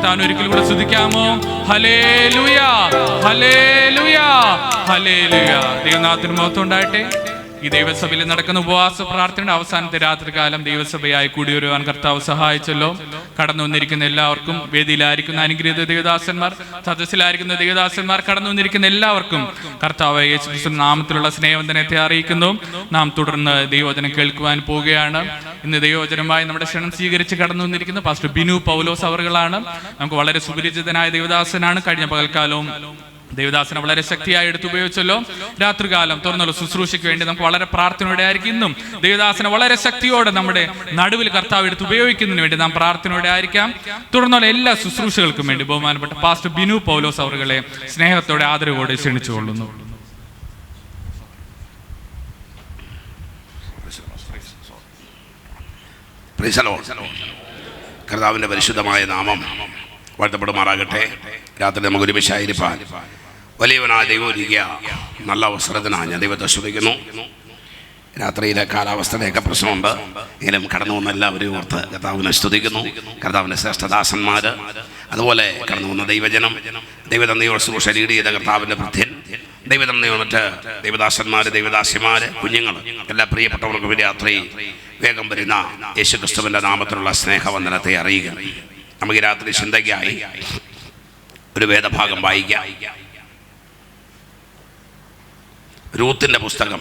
കർത്താവിനെ ഒരിക്കൽ കൂടെ സ്തുതിക്കാമോ? ഹല്ലേലൂയ, ഹല്ലേലൂയ, ഹല്ലേലൂയ. ദൈവനാമത്തിന് മഹത്വം ഉണ്ടാകട്ടെ. ഈ ദൈവസഭയിൽ നടക്കുന്ന ഉപവാസ പ്രാർത്ഥനയുടെ അവസാനത്തെ രാത്രികാലം ദൈവസഭയായി കൂടി വരുവാൻ കർത്താവ് സഹായിച്ചല്ലോ. കടന്നു വന്നിരിക്കുന്ന എല്ലാവർക്കും, വേദിയിലായിരിക്കുന്ന അനുഗ്രഹീത ദേവദാസന്മാർ, സദസ്സിലായിരിക്കുന്ന ദേവദാസന്മാർ, കടന്നു വന്നിരിക്കുന്ന എല്ലാവർക്കും കർത്താവ് യേശുക്രിസ്തുവിന്റെ നാമത്തിലുള്ള സ്നേഹവന്ദനത്തെ അറിയിക്കുന്നു. നാം തുടർന്ന് ദൈവവചനം കേൾക്കുവാൻ പോവുകയാണ്. ഇന്ന് ദൈവവചനമായി നമ്മുടെ ക്ഷണം സ്വീകരിച്ച് കടന്നു വന്നിരിക്കുന്ന പാസ്റ്റർ ബിനു പൗലോസ് അവറുകളാണ്. നമുക്ക് വളരെ സുപരിചിതനായ ദേവദാസനാണ്. കഴിഞ്ഞ പകൽക്കാലവും ദേവദാസനെ വളരെ ശക്തിയായി എടുത്തുപയോഗിച്ചല്ലോ. രാത്രികാലം തുറന്നുള്ള ശുശ്രൂഷയ്ക്ക് വേണ്ടി നമുക്ക് വളരെ പ്രാർത്ഥനയോടെ ആയിരിക്കും. ഇന്നും ദേവദാസനെ വളരെ ശക്തിയോടെ നമ്മുടെ നടുവിൽ കർത്താവ് എടുത്ത് ഉപയോഗിക്കുന്നതിന് വേണ്ടി നാം പ്രാർത്ഥനയോടെ ആയിരിക്കാം. തുടർന്നുള്ള എല്ലാ ശുശ്രൂഷകൾക്കും വേണ്ടി ബഹുമാനപ്പെട്ട പാസ്റ്റർ ബിനു പൗലോസ് അവറുകളെ സ്നേഹത്തോടെ ആദരവോടെ ക്ഷണിച്ചുകൊള്ളുന്നു. കർത്താവിന്റെ പരിശുദ്ധമായ നാമം വാഴ്ത്തപ്പെടുമാറാകട്ടെ. രാത്രി നമുക്ക് ഒരുമിച്ചായിരിക്കാൻ വലിയവനായ ദൈവം ഒരുക്കിയ നല്ല അവസരത്തിനാണ് ഞാൻ ദൈവത്തെ സ്തുതിക്കുന്നു. രാത്രിയിലെ കാലാവസ്ഥയുടെയൊക്കെ പ്രശ്നമുണ്ട്, എങ്കിലും കടന്നു വന്ന എല്ലാവരെയും ഓർത്ത് കർത്താവിനെ സ്തുതിക്കുന്നു. കർത്താവിൻ്റെ ശ്രേഷ്ഠദാസന്മാർ, അതുപോലെ കടന്നു വന്ന ദൈവജനം, ദൈവതന്നയോട് ശുശ്രൂഷ ലീഡ് ചെയ്ത കർത്താവിൻ്റെ ഭൃത്യൻ, ദൈവതന്നയോ മറ്റ് ദൈവദാസന്മാർ, ദൈവദാസിമാർ, കുഞ്ഞുങ്ങൾ, എല്ലാ പ്രിയപ്പെട്ടവർക്കും രാത്രി വേഗം വരുന്ന യേശുക്രിസ്തുവിൻ്റെ നാമത്തിലുള്ള സ്നേഹവന്ദനത്തെ അറിയുക. നമുക്ക് രാത്രി ചിന്തയ്ക്കായി ഒരു വേദഭാഗം വായിക്കാം. രൂത്തിന്റെ പുസ്തകം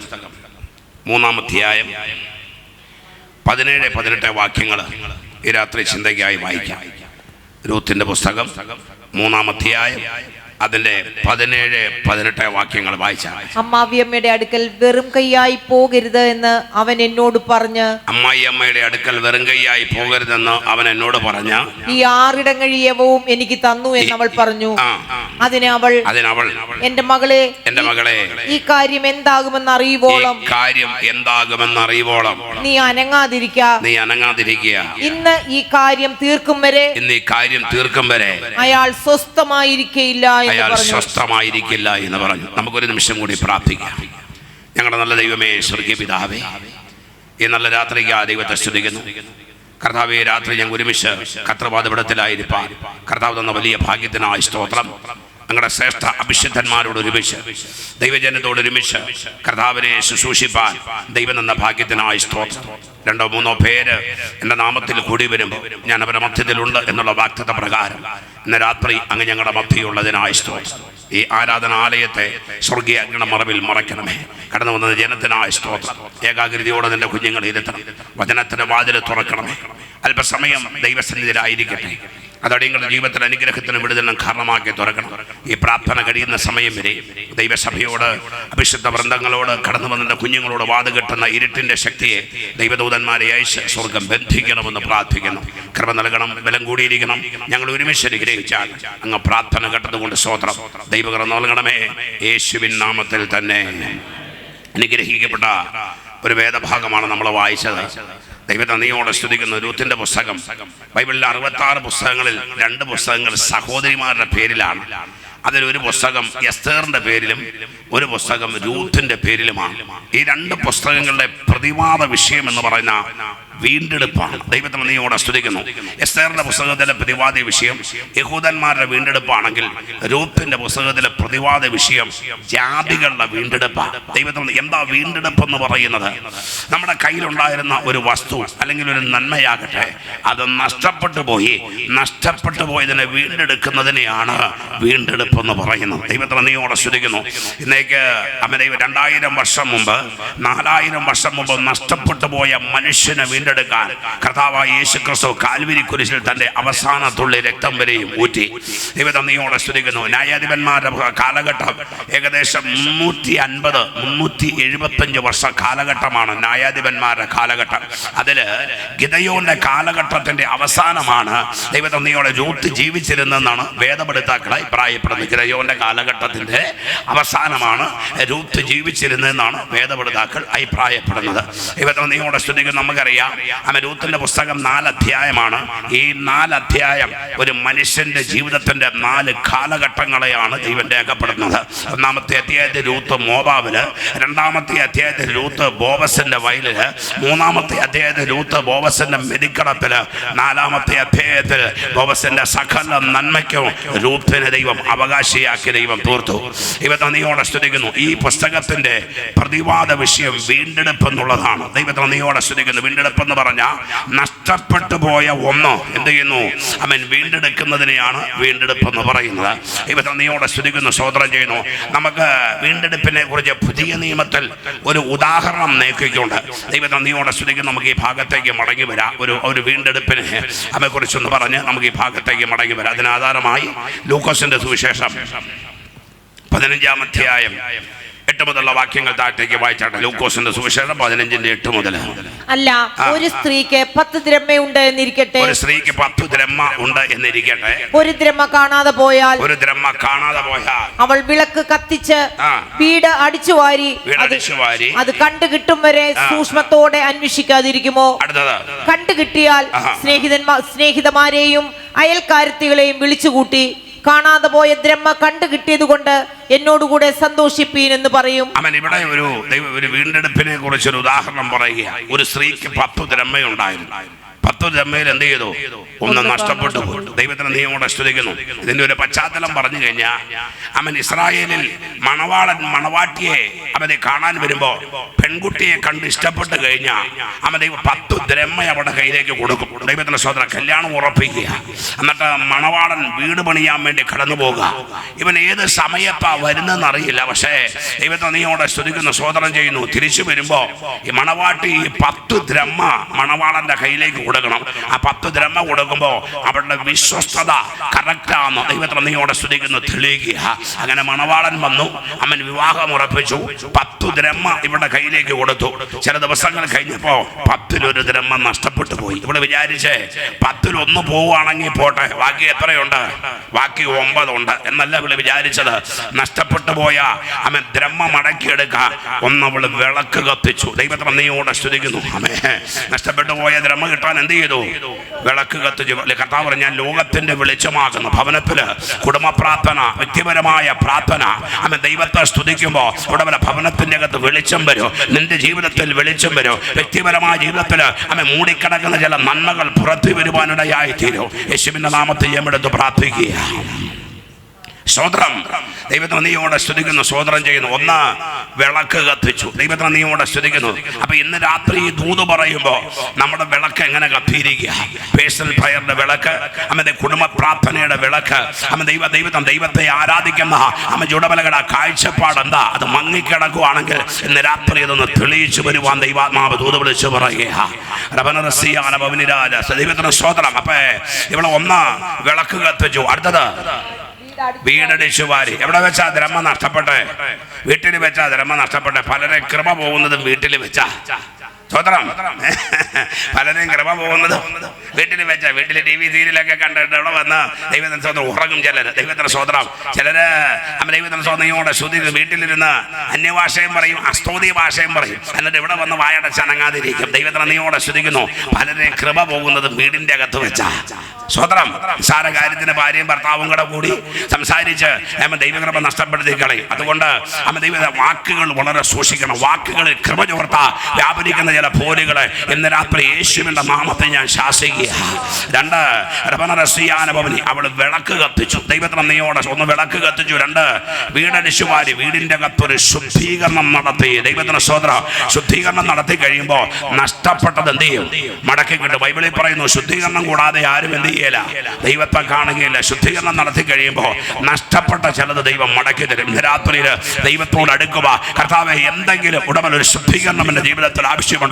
3-ാം അധ്യായം 17-18 വാക്യങ്ങൾ ഈ രാത്രി ചിന്തയ്ക്കായി വായിക്കാം. രൂത്തിന്റെ പുസ്തകം 3-ാം അധ്യായം അതിന്റെ 17-18 വാക്യങ്ങൾ വായിച്ചാൽ, അമ്മാവിയമ്മയുടെ അടുക്കൽ വെറും കൈയായി പോകരുത് എന്ന് അവൻ എന്നോട് പറഞ്ഞ്, അമ്മായിയമ്മയുടെ അടുക്കൽ വെറും കൈയായി പോകരുതെന്ന് അവൻ എന്നോട് പറഞ്ഞ ഈ 6 ഇടങ്ങഴിയവും എനിക്ക് തന്നു എന്ന് അവൾ പറഞ്ഞു. അതിന് അവൾ എന്റെ മകളെ, ഈ കാര്യം എന്താകുമെന്ന് അറിയുവോളം നീ അനങ്ങാതിരിക്കുക. ഇന്ന് ഈ കാര്യം തീർക്കും വരെ അയാൾ സ്വസ്ഥമായിരിക്കയില്ല എന്ന് പറഞ്ഞു. നമുക്കൊരു നിമിഷം കൂടി പ്രാർത്ഥിക്കാം. ഞങ്ങളുടെ നല്ല ദൈവമേ, സ്വർഗീയ പിതാവേ, ഈ നല്ല രാത്രിക്ക് ആ ദൈവത്തെ സ്തുതിക്കുന്നു. കർത്താവേ, രാത്രി ഞങ്ങൾ ഒരുമിച്ച് കർത്തൃപാദപീഠത്തിലായിരിക്കാൻ കർത്താവ് തന്ന വലിയ ഭാഗ്യത്തിനായി സ്തോത്രം. ഞങ്ങളുടെ ശ്രേഷ്ഠ അഭിഷിദ്ധന്മാരോട് ഒരുമിച്ച്, ദൈവജനത്തോട് ഒരുമിച്ച് കർത്താവിനെ ശുശ്രൂഷിപ്പാൻ ദൈവം തന്ന ഭാഗ്യത്തിനായി സ്തോത്രം. 2-3 പേര് എൻ്റെ നാമത്തിൽ കൂടി വരുമ്പോൾ ഞാൻ അവരുടെ മധ്യത്തിലുണ്ട് എന്നുള്ള വാഗ്ദത്ത പ്രകാരം ഇന്ന് രാത്രി അങ്ങ് ഞങ്ങളുടെ മധ്യയുള്ളതിനായി സ്തോത്രം. ഈ ആരാധനാലയത്തെ സ്വർഗീയ അഗ്നിയുടെ മറവിൽ മറയ്ക്കണമേ. കടന്നു വന്നത് ജനത്തിനായി സ്തോത്രം. ഏകാഗ്രതയോടെ നിന്റെ കുഞ്ഞുങ്ങളെ ഇരുത്തണം. വചനത്തിന്റെ വാതിൽ തുറക്കണമേ. അല്പസമയം ദൈവസന്നിധിയിലായിരിക്കട്ടെ. അതടിയങ്ങളുടെ ജീവിതത്തിൽ അനുഗ്രഹത്തിന് വിടുതലും കാരണമാക്കി തുറക്കണം. ഈ പ്രാർത്ഥന കഴിയുന്ന സമയം വരെ ദൈവസഭയോട്, അഭിഷിദ്ധ വൃന്ദങ്ങളോട്, കടന്നു വന്ന കുഞ്ഞുങ്ങളോട് വാതുകെട്ടുന്ന ഇരുട്ടിന്റെ ശക്തിയെ ദൈവദൂതന്മാരെ അയച്ച് സ്വർഗം ബന്ധിക്കണമെന്ന് പ്രാർത്ഥിക്കുന്നു. കൃപ നൽകണം, ബലം കൂടിയിരിക്കണം. ഞങ്ങൾ ഒരുമിച്ച് അനുഗ്രഹിച്ചാൽ അങ്ങ് പ്രാർത്ഥന കേട്ടതുകൊണ്ട് സ്തോത്രം. ദൈവകൃപ നൽകണമേ, യേശുവിൻ നാമത്തിൽ തന്നെ. അനുഗ്രഹിക്കപ്പെട്ട ഒരു വേദഭാഗമാണ് നമ്മൾ വായിച്ചത്. ദൈവത്തെ നീയോടെ സ്തുതിക്കുന്ന രൂത്തിന്റെ പുസ്തകം. ബൈബിളിലെ 66 പുസ്തകങ്ങളിൽ 2 പുസ്തകങ്ങൾ സഹോദരിമാരുടെ പേരിലാണ്. അതിലൊരു പുസ്തകം എസ്തേറിന്റെ പേരിലും ഒരു പുസ്തകം രൂത്തിന്റെ പേരിലുമാണ്. ഈ 2 പുസ്തകങ്ങളുടെ പ്രതിവാദ വിഷയം എന്ന് പറയുന്ന വീണ്ടെടുപ്പാണ്. ദൈവത്തെ നീയോടെ സ്തുതിക്കുന്നു. എസ്തേറിന്റെ പുസ്തകത്തിലെ പ്രതിവാദ വിഷയം യഹൂദന്മാരുടെ വീണ്ടെടുപ്പാണെങ്കിൽ രൂത്തിന്റെ പുസ്തകത്തിലെ പ്രതിവാദ വിഷയം ജാതികളുടെ വീണ്ടെടുപ്പാണ്. ദൈവത്തെ എന്താ വീണ്ടെടുപ്പ് എന്ന് പറയുന്നത്? നമ്മുടെ കയ്യിലുണ്ടായിരുന്ന ഒരു വസ്തു അല്ലെങ്കിൽ ഒരു നന്മയാകട്ടെ, അത് നഷ്ടപ്പെട്ടു പോയതിനെ വീണ്ടെടുക്കുന്നതിനെയാണ് വീണ്ടെടുപ്പ് എന്ന് പറയുന്നത്. ദൈവത്തെ നീയോടെ സ്തുതിക്കുന്നു. ഇന്നേക്ക് 2000 വർഷം മുമ്പ് 4000 വർഷം മുമ്പ് നഷ്ടപ്പെട്ടു പോയ മനുഷ്യനെ വീണ്ടെടുക്കാൻ കർത്താവായ യേശുക്രിസ്തു കാൽവരി കുരിശിൽ തന്റെ അവസാന തുള്ളി രക്തം വരെയും ഊറ്റി. ദൈവത്തെ നീയോടെ സ്തുതിക്കുന്നു. ന്യായാധിപന്മാരുടെ കാലഘട്ടം ഏകദേശം 350-375 വർഷ കാലഘട്ടമാണ് ന്യായാധിപന്മാരുടെ കാലഘട്ടം. അതില് ഗിദെയോന്റെ കാലഘട്ടത്തിന്റെ അവസാനമാണ് ദൈവത്തെ നീയോടെ രൂത്ത് ജീവിച്ചിരുന്നെന്നാണ് വേദപഠിതാക്കൾ അഭിപ്രായപ്പെടുന്നത്. ഗിദെയോന്റെ കാലഘട്ടത്തിന്റെ അവസാനമാണ് രൂത്ത് ജീവിച്ചിരുന്നതെന്നാണ് വേദപഠിതാക്കൾ അഭിപ്രായപ്പെടുന്നത്. ദൈവത്തെ നീയോടെ സ്തുതിക്കുന്നു. നമുക്കറിയാം രൂത്തിന്റെ പുസ്തകം 4 അധ്യായമാണ്. ഈ 4 അധ്യായം ഒരു മനുഷ്യന്റെ ജീവിതത്തിന്റെ 4 കാലഘട്ടങ്ങളെയാണ് ദൈവം രേഖപ്പെടുന്നത്. ഒന്നാമത്തെ അധ്യായത്തിൽ രൂത്ത് മോവാബില്, രണ്ടാമത്തെ അധ്യായത്തിൽ രൂത്ത് ബോവസിന്റെ വയലില്, മൂന്നാമത്തെ അധ്യായത്തിൽ രൂത്ത് ബോവസിന്റെ മെതിക്കടത്തില്, നാലാമത്തെ അധ്യായത്തിൽ ബോവസിന്റെ സകല നന്മയ്ക്കും രൂത്തിനെ ദൈവം അവകാശിയാക്കി ദൈവം തീർത്തു. ദൈവത്തെ നീയോടെ സ്തുതിക്കുന്നു. ഈ പുസ്തകത്തിന്റെ പ്രതിവാദ വിഷയം വീണ്ടെടുപ്പ് എന്നുള്ളതാണ്. ദൈവത്തെ നീയോടെ സ്തുതിക്കുന്നു. വീണ്ടെടുപ്പ് എന്ന് പറഞ്ഞാൽ നഷ്ടപ്പെട്ടു പോയ ഒന്ന് എന്ത് ചെയ്യുന്നു? വീണ്ടെടുക്കുന്നതിനെയാണ് വീണ്ടെടുപ്പ് എന്ന് പറയുന്നത്. ദൈവത്തെ നീയോടെ സ്തുതിക്കുന്നു, സ്തോത്രം ചെയ്യുന്നു. നമുക്ക് വീണ്ടെടുപ്പിനെ കുറിച്ച് പുതിയ നിയമത്തിൽ ഒരു ഉദാഹരണം നേക്കിക്കൊണ്ട് ദൈവത്തെ നീയോടെ സ്തുതിക്കുന്നു. നമുക്ക് ഈ ഭാഗത്തേക്ക് മടങ്ങി വരാം. ഒരു വീണ്ടെടുപ്പിനെ കുറിച്ചൊന്ന് പറഞ്ഞ് നമുക്ക് ഈ ഭാഗത്തേക്ക് മടങ്ങി വരാം. അതിനാധാരമായി ലൂക്കോസിന്റെ സുവിശേഷം 15-ാം അധ്യായം 8 മുതലുള്ള വാക്യങ്ങൾ താഴത്തേക്ക് വായിച്ചാട്ടെ. ലൂക്കോസിന്റെ സുവിശേഷം 15-8 മുതൽ. അല്ല, ഒരു സ്ത്രീക്ക് 10 ദ്രഹ്മ ഉണ്ട് എന്നിരിക്കട്ടെ. ഒരു സ്ത്രീക്ക് 10 ദ്രഹ്മ ഉണ്ട് എന്നിരിക്കട്ടെ. ഒരു ദ്രഹ്മ കാണാതെ പോയാൽ അവൾ വിളക്ക് കത്തിച്ച് വീട് അടിച്ചു വാരി അത് കണ്ടു കിട്ടും വരെ സൂക്ഷ്മത്തോടെ അന്വേഷിക്കാതിരിക്കുമോ? കണ്ടു കിട്ടിയാൽ സ്നേഹിതമാരെയും അയൽക്കാരത്തികളെയും വിളിച്ചുകൂട്ടി കാണാതെ പോയ ദ്രഹ്മ കണ്ടു കിട്ടിയത് കൊണ്ട് എന്നോടുകൂടെ സന്തോഷിപ്പീൻ എന്ന് പറയും. ഇവിടെ ഒരു വീണ്ടെടുപ്പിനെ കുറിച്ചൊരു ഉദാഹരണം പറയുക. ഒരു സ്ത്രീക്ക് 10 ദ്രഹ്മയുണ്ടായിരുന്നു. 10 ദ്രഹ്മയിൽ എന്ത് ചെയ്തു? ഒന്ന് നഷ്ടപ്പെട്ടു. ദൈവത്തിന് നീയോടെ സ്തുതിക്കുന്നു. ഇതിന്റെ ഒരു പശ്ചാത്തലം പറഞ്ഞു കഴിഞ്ഞാൽ ഇസ്രായേലിൽ മണവാട്ടിയെ അവനെ കാണാൻ വരുമ്പോ പെൺകുട്ടിയെ കണ്ട് ഇഷ്ടപ്പെട്ട് കഴിഞ്ഞാൽ 10 ദ്രഹ്മ അവരുടെ കയ്യിലേക്ക് കൊടുക്കും. ദൈവത്തിന്റെ സ്വതന്ത്ര കല്യാണം ഉറപ്പിക്കുക. എന്നിട്ട് മണവാളൻ വീട് പണിയാൻ വേണ്ടി കടന്നു പോകുക. ഇവൻ ഏത് സമയത്താ വരുന്നതെന്ന് അറിയില്ല. പക്ഷേ ദൈവത്തെ നീയോടെ സ്തുതിക്കുന്നു, സ്വതന്ത്രം ചെയ്യുന്നു. തിരിച്ചു വരുമ്പോ ഈ മണവാട്ടി 10 ദ്രഹ്മ മണവാളന്റെ കയ്യിലേക്ക് കൊടുക്കണം. ആ 10 ദ്രഹ്മ കൊടുക്കുമ്പോ അവരുടെ വിശ്വസ്തത കറക്റ്റാന്ന് ദൈവത്തെ നീയോടെ സ്തുതിക്കുന്നു തെളിയിക്കുക. അങ്ങനെ മണവാളൻ വന്നു, അവൻ വിവാഹം ഉറപ്പിച്ചു. 10 ദ്രഹ്മ ഇവിടെ കയ്യിലേക്ക് കൊടുത്തു. ചില ദിവസങ്ങൾ കഴിഞ്ഞപ്പോ 10-1 ദ്രഹ്മ നഷ്ടപ്പെട്ടു പോയി. ഇവിടെ വിചാരിച്ചേ 10-1 പോവുകയാണെങ്കിൽ പോട്ടെ, ബാക്കി എത്രയുണ്ട്? ബാക്കി 9 ഉണ്ട് എന്നല്ല ഇവിടെ വിചാരിച്ചത്. നഷ്ടപ്പെട്ടു പോയ അവൻ ദ്രഹ്മ മടക്കിയെടുക്കാൻ അവള് വിളക്ക് കത്തിച്ചു. ദൈവത്തെ നീയോടെ സ്തുതിക്കുന്നു. നഷ്ടപ്പെട്ടു പോയ ദ്രഹ്മ കിട്ടാൻ എന്ത് ചെയ്തു? വിളക്ക് കത്തിച്ചു. കർത്താവ് പറഞ്ഞ ഞാൻ ലോകത്തിന്റെ വെളിച്ചമാകുന്നു. ഭവനത്തില് കുടുംബ പ്രാർത്ഥന, വ്യക്തിപരമായ പ്രാർത്ഥന, ദൈവത്തെ സ്തുതിക്കുമ്പോ ഇവിടെ ഭവനത്തിന്റെ അകത്ത് വെളിച്ചം വരും. നിന്റെ ജീവിതത്തിൽ വെളിച്ചം വരും. വ്യക്തിപരമായ ജീവിതത്തില് മൂടിക്കിടക്കുന്ന ചില നന്മകൾ പുറത്തു വരുവാനിടയായി തീരും. യേശുവിന്റെ നാമത്തിൽ ഞമ്മടുത്ത് പ്രാർത്ഥിക്കുക. സ്തോത്രം. ദൈവത്തെ നീയോടെ സ്തുതിക്കുന്നു, സ്തോത്രം ചെയ്യുന്നു. ഒന്ന്, വിളക്ക് കത്തിച്ചു. ദൈവത്തെ നീയോടെ സ്തുതിക്കുന്നു. അപ്പൊ ഇന്ന് രാത്രി ഈ ദൂത് പറയുമ്പോ നമ്മുടെ വിളക്ക് എങ്ങനെ കത്തിയിരിക്കുക? പേഴ്സണൽ പ്രയറിന്റെ വിളക്ക്, കുടുംബ പ്രാർത്ഥനയുടെ വിളക്ക്, ദൈവത്തെ ആരാധിക്കുന്ന ജുഡബലകട കാഴ്ചപ്പാട് എന്താ? അത് മങ്ങിക്കിടക്കുവാണെങ്കിൽ ഇന്ന് രാത്രി അതൊന്ന് തെളിയിച്ചു വരുവാൻ ദൈവാത്മാവ് ദൂത് വിളിച്ചു പറയുക. ദൈവത്തിന് സ്തോത്രം. അപ്പൊ ഇവിടെ ഒന്ന് വിളക്ക് കത്തിച്ചു. അടുത്തത് വീടടിച്ചു വാരി. എവിടെ വെച്ചാ ദ്രഹ്മ നഷ്ടപ്പെട്ടെ? വീട്ടിൽ വെച്ചാ ദ്രഹ്മ നഷ്ടപ്പെട്ടെ. പലരെ കൃപ പോകുന്നതും വീട്ടിൽ വെച്ചാ. സ്വതന്ത്രം. പലരെയും കൃപ പോകുന്നതും വീട്ടിൽ വെച്ച, വീട്ടിൽ TV സീരിയലൊക്കെ കണ്ടിട്ട് ഇവിടെ വന്ന് ദൈവത്തിന് സ്വന്തം ഉറങ്ങും ചിലര്. ദൈവത്തിന് സ്വതന്ത്രം. ചിലര് ദൈവത്തിന് സ്വന്തയോടെ ശ്രുതി വീട്ടിലിരുന്ന് അന്യഭാഷയും പറയും, അസ്തോതി ഭാഷയും പറയും. എന്നിട്ട് ഇവിടെ വന്ന് വായടച്ച് അനങ്ങാതിരിക്കും. ദൈവത്തിന് നീയോടെ ശ്രുതിക്കുന്നു. പലരെയും കൃപ പോകുന്നതും വീടിന്റെ അകത്ത് വെച്ചാ. സ്വതന്ത്രം. സാര കാര്യത്തിന് ഭാര്യയും ഭർത്താവും കൂടെ കൂടി സംസാരിച്ച് ദൈവകൃപ നഷ്ടപ്പെടുത്തി കളയും. അതുകൊണ്ട് ദൈവ വാക്കുകൾ വളരെ സൂക്ഷിക്കണം. വാക്കുകളിൽ കൃപ ചോർത്ത വ്യാപരിക്കുന്ന ചില പോരുകളെ ഇന്ന് രാത്രി യേശുവിന്റെ നാമത്തെ ഞാൻ ശാസിക്കുക. 2, അവള് വിളക്ക് കത്തിച്ചു. ദൈവത്തിന് നീയോടെ ഒന്ന് വിളക്ക് കത്തിച്ചു. 2, വീടടിച്ചു വാരി. വീടിന്റെ അകത്തൊരു ശുദ്ധീകരണം നടത്തി. ദൈവത്തിന് സ്തോത്രം. ശുദ്ധീകരണം നടത്തി കഴിയുമ്പോൾ നഷ്ടപ്പെട്ടത് എന്ത് ചെയ്യും? മടക്കി കിട്ടും. ബൈബിളിൽ പറയുന്നു, ശുദ്ധീകരണം കൂടാതെ ആരും എന്ത് ചെയ്യില്ല, ദൈവത്തെ കാണുകയില്ല. ശുദ്ധീകരണം നടത്തി കഴിയുമ്പോൾ നഷ്ടപ്പെട്ട ചിലത് ദൈവം മടക്കി തരും. ഇന്ന് രാത്രിയിൽ ദൈവത്തോട് അടുക്കുക. കർത്താവേ, എന്തെങ്കിലും ഉടമ ഒരു ശുദ്ധീകരണം എന്റെ ജീവിതത്തിൽ ആവശ്യമുണ്ടോ?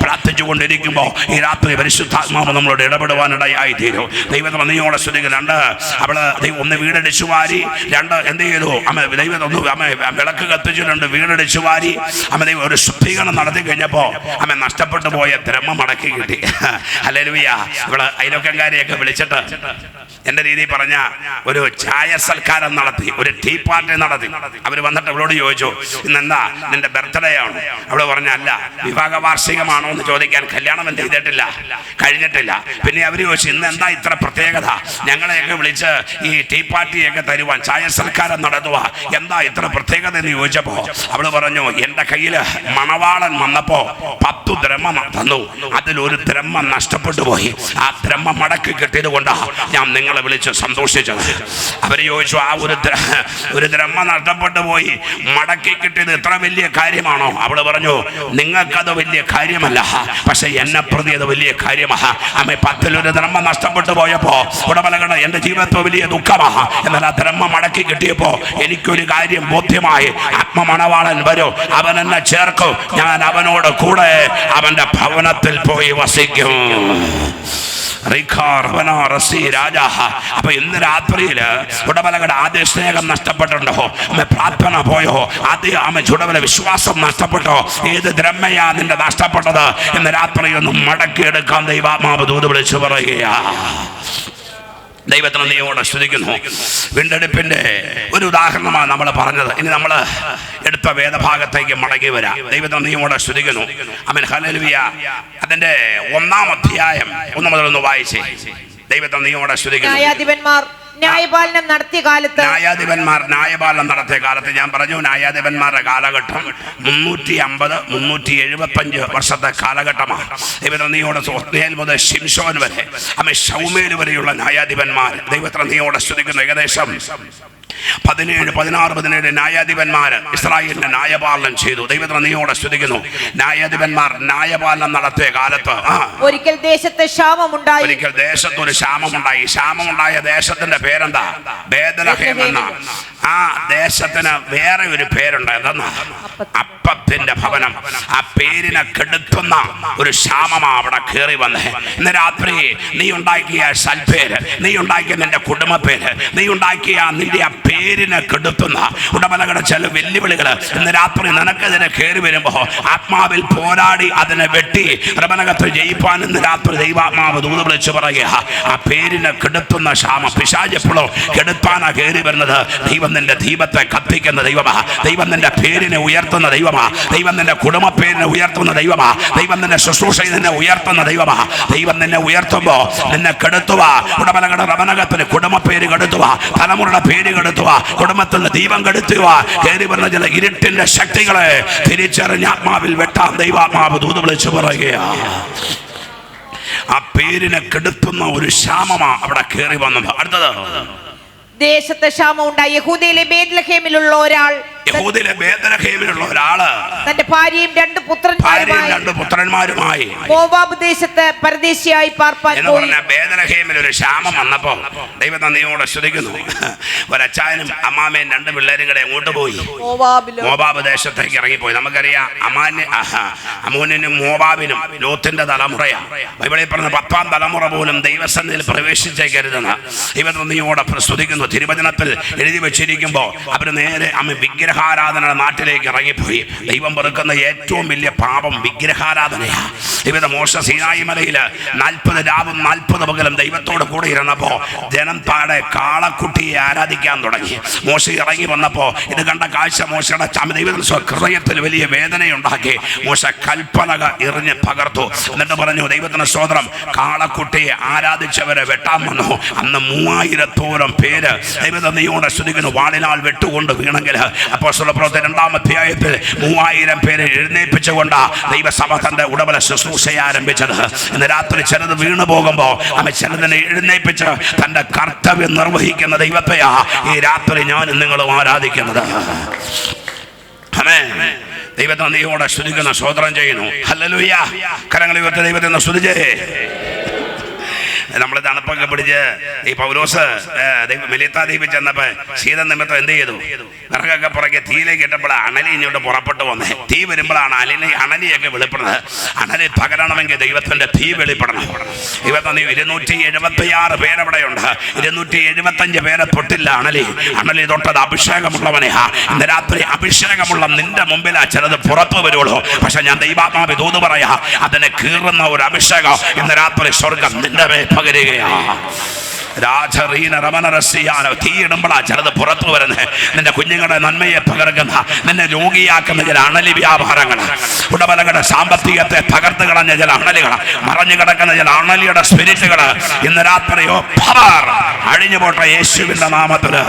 പ്രാർത്ഥിച്ചു കൊണ്ടിരിക്കുമ്പോൾ ഈ രാത്രി പരിശുദ്ധാത്മാവ് നമ്മളോട് ഇടപെടുവാനിടയായി തീരും. ദൈവത്തെ നീയോടെ ശ്രദ്ധിക്കും. 2, അവള് ഒന്ന് വീടടിച്ചു വാരി. 2, എന്ത് ചെയ്തു? ദൈവം വിളക്ക് കത്തിച്ചു. 2, വീടടിച്ചു വാരി. ദൈവം ഒരു ശുദ്ധീകരണം നടത്തി കഴിഞ്ഞപ്പോ നഷ്ടപ്പെട്ടു പോയ ദ്രഹ്മ മടക്കി കിട്ടി. ഹല്ലേലൂയ. ഇവിടെ അയൽവക്കക്കാരെയൊക്കെ വിളിച്ചിട്ട് എൻ്റെ രീതിയിൽ പറഞ്ഞ ഒരു ചായ സൽക്കാരം നടത്തി, ഒരു ടീ പാർട്ടി നടത്തി. അവർ വന്നിട്ട് അവളോട് ചോദിച്ചു, ഇന്നെന്താ നിന്റെ ബർത്ത്ഡേ ആണ്? അവള് പറഞ്ഞ അല്ല, വിവാഹ വാർഷികമാണോ എന്ന് ചോദിക്കാൻ കല്യാണം ചെയ്തിട്ടില്ല, കഴിഞ്ഞിട്ടില്ല. പിന്നെ അവർ ചോദിച്ചു, ഇന്ന് എന്താ ഇത്ര പ്രത്യേകത? ഞങ്ങളെയൊക്കെ വിളിച്ച് ഈ ടീ പാർട്ടിയൊക്കെ തരുവാൻ, ചായ സൽക്കാരം നടത്തുക, എന്താ ഇത്ര പ്രത്യേകത എന്ന് ചോദിച്ചപ്പോ അവള് പറഞ്ഞു, എൻ്റെ കയ്യിൽ മണവാളൻ വന്നപ്പോ 10 ദ്രഹ്മം തന്നു, അതിലൊരു ദ്രഹ്മം നഷ്ടപ്പെട്ടു പോയി. ആ ദ്രഹ്മം മടക്കി കിട്ടിയത് കൊണ്ടാ ഞാൻ നിങ്ങളെ വിളിച്ച് സന്തോഷിച്ചത്. അവര് ചോദിച്ചു, ആ ഒരു ദ്രഹ്മം നഷ്ടപ്പെട്ടു പോയി, മടക്കി കിട്ടിയത് ഇത്ര വലിയ കാര്യമാണോ? അവള് പറഞ്ഞു, നിങ്ങൾക്കത് വലിയ കാര്യമല്ല, പക്ഷെ എന്നെ പ്രതി അത് വലിയ കാര്യമാണ്. അമ്മ 10-1 ദ്രഹ്മം നഷ്ടപ്പെട്ടു പോയപ്പോ ഉടമലകട എൻ്റെ ജീവിതത്തിൽ വലിയ ദുഃഖമാണ്. എന്നാൽ ആ ദ്രഹ്മം മടക്കി കിട്ടിയപ്പോ എനിക്കൊരു കാര്യം ബോധ്യമായി, ആത്മമണവാളൻ വരും, അവൻ എന്നെ ചേർക്കും, ഞാൻ അവനോട് കൂടെ അവന്റെ ഭവനത്തിൽ പോയി വസിക്കും. അപ്പൊ ഇന്ന് രാത്രിയില് ഉടമലകളുടെ ആദ്യ സ്നേഹം നഷ്ടപ്പെട്ടുണ്ടോ? അമ്മ പ്രാർത്ഥന പോയോ? ആദ്യ അമ്മ ചുടവല വിശ്വാസം നഷ്ടപ്പെട്ടോ? ഏത് ദ്രഹ്മയാ നിന്റെ നഷ്ടപ്പെട്ടത്? ഇന്ന് രാത്രി ഒന്നും മടക്കിയെടുക്കാൻ ദൈവാത്മാവ് ദൂത് വിളിച്ചു പറയുകയാ. ദൈവത്തിന് നീയോടെ സ്തുതിക്കുന്നു. വീണ്ടെടുപ്പിന്റെ ഒരു ഉദാഹരണമാണ് നമ്മൾ പറഞ്ഞത്. ഇനി നമ്മൾ എടുത്ത വേദഭാഗത്തേക്ക് മടങ്ങി വരാം. ദൈവത്തിന് നീയോടെ സ്തുതിക്കുന്നു. ആമേൻ, ഹല്ലേലൂയ. അതിന്റെ 1-ാം അധ്യായം 1 മുതൽ 1 വായിച്ചേ. ദൈവത്തിന് നീയോടെ സ്തുതിക്കുന്നു. ന്യായാധിപന്മാർ ന്യായപാലനം നടത്തിയ കാലത്ത് ഞാൻ പറഞ്ഞു, ന്യായാധിപന്മാരുടെ കാലഘട്ടം 350-375 വർഷത്തെ കാലഘട്ടമാണ്. ദൈവത്തിന് നീയോടെ മുതൽ ശിംശോൻ വരെ, ശൗമേൽ വരെയുള്ള ന്യായാധിപന്മാർ ദൈവത്തിന് നീയോടെ സ്തുതിക്കുന്നു. ഏകദേശം 17 ന്യായാധിപന്മാർ ഇസ്രായേലിന്റെ ന്യായപാലനം ചെയ്തു. ദൈവത്തിന് നീയോടെ സ്തുതിക്കുന്നു. ന്യായാധിപന്മാർ ന്യായപാലനം നടത്തിയ കാലത്ത് ഒരിക്കൽ ദേശത്ത് ക്ഷാമമുണ്ടായി. ഒരിക്കൽ ദേശത്തൊരു ക്ഷാമമുണ്ടായി. ക്ഷാമമുണ്ടായ ദേശത്തിന്റെ പേരെന്താ? ബേത്ലഹേം എന്ന. ആ ദേശത്തിന് വേറെ ഒരു പേരുണ്ട്, എന്തെന്നാ? അപ്പത്തിന്റെ ഭവനം. ആ പേരിനെ കെടുത്തുന്ന ഒരു ക്ഷാമമാ അവിടെ കയറി വന്നേ. ഇന്ന് രാത്രി നീ ഉണ്ടാക്കിയ സൽപ്പേര്, നീ ഉണ്ടാക്കിയ നിന്റെ കുടുംബ പേര്, നീ ഉണ്ടാക്കിയ നിന്റെ ആ പേരിനെ കെടുത്തുന്ന ഉടമലകളുടെ ചില വെല്ലുവിളികൾ ഇന്ന് രാത്രി നിനക്കെതിരെ കയറി വരുമ്പോ ആത്മാവിൽ പോരാടി അതിനെ വെട്ടി ഉടമലകത്ത് ജയിപ്പാൻ ഇന്ന് രാത്രി ദൈവാത്മാവ് ദൂത് വിളിച്ചു പറയുക. ആ പേരിനെ കെടുത്തുന്ന ക്ഷാമം പിശാച് എപ്പോഴും കെടുത്താനാ കയറി വരുന്നത്. ദൈവം നിന്റെ ദീപത്തെ കത്തിക്കുന്ന ദൈവമാ. ദൈവം നിന്റെ പേരിനെ ഉയർത്തുന്ന ദൈവമാ. ദൈവം നിന്റെ കുടുംബ പേരിനെ ഉയർത്തുന്ന ദൈവമാ. ദൈവം നിന്റെ ശുശ്രൂഷയിൽ നിന്നെ ഉയർത്തുന്ന ദൈവമാ. ദൈവം നിന്നെ ഉയർത്തുമ്പോ നിന്നെ കെടുത്തുക. ഉടമലകളുടെ റബനകത്തിന് കുടുംബ പേര് കെടുത്തുക, തലമുറയുടെ പേര് കെടുത്തുക, കുടുംബത്തിന്റെ ദീപം കെടുത്തുക. കയറി വരുന്ന ചില ഇരുട്ടിന്റെ ശക്തികളെ തിരിച്ചറിഞ്ഞ ആത്മാവിൽ വെട്ടാൻ ദൈവാത്മാവ് ദൂത് വിളിച്ചു പറയുകയാ. ആ പേരിനെ കെടുത്തുന്ന ഒരു ക്ഷാമമാ അവിടെ കയറി വന്നത്. അടുത്തത്, ദേശത്ത് ക്ഷാമം ഉണ്ടായി. യഹൂദയിലെ ബേത്ലഹേമിലുള്ള ഒരാൾ തന്റെ ഭാര്യയും 2 പുത്രന്മാരുമായി മോവാബ് ദേശത്ത് പരദേശിയായി പാർപ്പാൻ പോയി. ബേത്ലഹേമിൽ ഒരു ക്ഷാമം വന്നപ്പോ ദൈവത്തെ നീയോടെ സ്തുതിക്കുന്നു. ഒരച്ചായനും അമ്മാമയും 2 പിള്ളേരും കൂടെ അങ്ങോട്ട് പോയി മോവാബ് ദേശത്തേക്ക് ഇറങ്ങിപ്പോയി. നമുക്കറിയാം അമോനും മോവാബിനും ലോത്തിന്റെ തലമുറയാണ്. ബൈബിളിൽ പറഞ്ഞ 10-ാം തലമുറ പോലും ദൈവസന്നിധിയിൽ പ്രവേശിച്ചേക്കരുതെന്ന് ദൈവത്തെ നീയോടെ സ്തുതിക്കുന്നു. തിരുവചനത്തിൽ എഴുതി വെച്ചിരിക്കുമ്പോൾ അവർ നേരെ വിഗ്രഹാരാധനയുടെ നാട്ടിലേക്ക് ഇറങ്ങിപ്പോയി. ദൈവം വെറുക്കുന്ന ഏറ്റവും വലിയ പാപം വിഗ്രഹാരാധനയാണ്. ദൈവത്തെ മോശ സീനായി മലയിൽ 40 രാവും 40 പകലും ദൈവത്തോട് കൂടെ ഇരുന്നപ്പോ ജനം താഴെ കാളക്കുട്ടിയെ ആരാധിക്കാൻ തുടങ്ങി. മോശ ഇറങ്ങി വന്നപ്പോ ഇത് കണ്ട കാഴ്ച മോശയുടെ ദൈവത്തിൽ ഹൃദയത്തിൽ വലിയ വേദനയുണ്ടാക്കി. മോശ കൽപ്പലക എറിഞ്ഞ് പകർത്തു. എന്നിട്ട് പറഞ്ഞു, ദൈവത്തിന് സ്തോത്രം, കാളക്കുട്ടിയെ ആരാധിച്ചവരെ വെട്ടാൻ വന്നു. അന്ന് 3000-ഓളം പേര് ദൈവത്തെ നീയോടെ സ്തുതിക്കുന്നു വാളിനാൽ വെട്ടുകൊണ്ട് വീണെങ്കിൽ അപ്പോസ്തല പ്രവൃത്തി 2-ാം അധ്യായത്തിൽ 3000 പേരെ എഴുന്നേൽപ്പിച്ചുകൊണ്ട് ദൈവസഭ തന്റെ ഉടമല ശുശ്രൂഷയെ ആരംഭിച്ചത്. ഇന്ന് രാത്രി ചിലത് വീണു പോകുമ്പോ ചിലതിനെ എഴുന്നേൽപ്പിച്ച് തന്റെ കർത്തവ്യം നിർവഹിക്കുന്ന ദൈവത്തെയാ ഈ രാത്രി ഞാൻ നിങ്ങളും ആരാധിക്കുന്നത്. ആമേൻ. ദൈവത്തെ നീയോടെ സ്തുതിക്കുന്ന സ്തോത്രം ചെയ്യുന്നു. ഹല്ലേലൂയ. കരങ്ങൾ ഉയർത്തി ദൈവത്തെ സ്തുതിച്ചേ. നമ്മൾ തണുപ്പൊക്കെ പിടിച്ച് ഈ പൗലോസ് മെലിത്താ ദ്വീപിൽ ചെന്നപ്പോ ശീത നിമിത്തം എന്ത് ചെയ്തു? വിറകൊക്കെ പുറകെ തീയിലേക്ക് ഇട്ടപ്പോൾ അണലി ഇങ്ങോട്ട് പുറപ്പെട്ടു വന്നേ. തീ വരുമ്പോഴാണ് അണലിയൊക്കെ വെളിപ്പെടുന്നത്. അണലി പകരണമെങ്കിൽ ദൈവത്തിന്റെ തീ വെളിപ്പെടണം. ദൈവത്തെ 276 പേരവിടെയുണ്ട്. 275 പേരെ തൊട്ടില്ല അണലി തൊട്ടത് അഭിഷേകമുള്ളവനെയാ. ഇന്ന് രാത്രി അഭിഷേകമുള്ള നിന്റെ മുമ്പിലാ ചിലത് പുറത്തു വരുള്ളൂ. പക്ഷെ ഞാൻ ദൈവാത്മാവ് ദൂത് പറയാ, അതിനെ കീറുന്ന ഒരു അഭിഷേകം ഇന്ന് രാത്രി സ്വർഗം നിന്റെ മേൽ പകരുകയാ. രാജറീന റമനറസിയാനോ തീയിടുമ്പോഴാ ചിലത് പുറത്തു വരുന്നത്. നിന്റെ കുഞ്ഞുങ്ങളുടെ നന്മയെ പകർക്കുന്ന, നിന്നെ രോഗിയാക്കുന്ന ചില അണലി വ്യാപാരങ്ങൾ, ഉടമലകളുടെ സാമ്പത്തികത്തെ തകർത്ത് കളഞ്ഞ ചില അണലികൾ, മറഞ്ഞു കിടക്കുന്ന ചില അണലിയുടെ സ്പിരിറ്റുകൾ ഇന്ന് രാത്രിയോ പവർ അഴിഞ്ഞു പോട്ടെ യേശുവിന്റെ നാമത്തില്.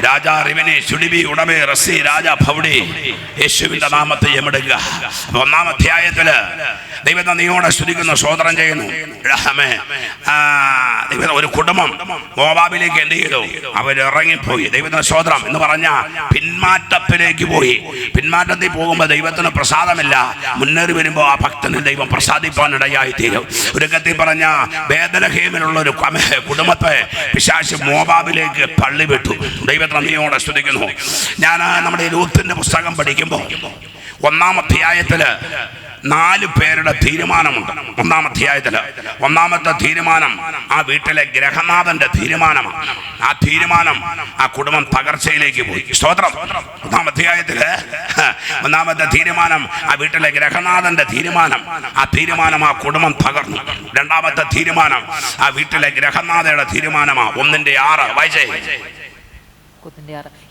രാജാ റിവനി ചുടിബി ഉടമേ റസി രാജ ഭൗഡി യേശുവിന്റെ നാമത്തെ എമിടുക. 1-ാം അധ്യായത്തില് ദൈവത്തെ നീയോടെ സ്തുതിക്കുന്നു, സ്തോത്രം ചെയ്യുന്നു. ദൈവം ഒരു കുടുംബം മോവാബിലേക്ക് എന്ത് ചെയ്തു? അവരിറങ്ങിപ്പോയി. ദൈവത്തിന് സ്തോത്രം എന്ന് പറഞ്ഞ പിന്മാറ്റത്തിലേക്ക് പോയി. പിന്മാറ്റത്തിൽ പോകുമ്പോൾ ദൈവത്തിന് പ്രസാദമില്ല. മുന്നേറി വരുമ്പോൾ ആ ഭക്തന് ദൈവം പ്രസാദിപ്പാനിടയായി തീരും. ഒരു കത്തിൽ പറഞ്ഞ ബേഥലഹേമിലുള്ള ഒരു കുടുംബത്തെ പിശാച് മോവാബിലേക്ക് തള്ളിവിട്ടു. ദൈവത്തിന് നീയോടെ സ്തുതിക്കുന്നു. ഞാൻ നമ്മുടെ രൂത്തിന്റെ പുസ്തകം പഠിക്കുമ്പോൾ 1-ാം അധ്യായത്തില് 4 പേരുടെ തീരുമാനമുണ്ട്. 1-ാം അധ്യായത്തില് 1-ാമത്തെ തീരുമാനം ആ വീട്ടിലെ ഗ്രഹനാഥന്റെ തീരുമാനമാണ്. ആ തീരുമാനം ആ കുടുംബം തകർച്ചയിലേക്ക് പോയി. സ്തോത്രം. 1-ാം അധ്യായത്തില് 1-ാമത്തെ തീരുമാനം ആ വീട്ടിലെ ഗ്രഹനാഥന്റെ തീരുമാനം. ആ തീരുമാനം ആ കുടുംബം തകർന്നു. 2-ാമത്തെ തീരുമാനം ആ വീട്ടിലെ ഗ്രഹനാഥയുടെ തീരുമാനമാണ്. 1-6 വായിച്ചേ.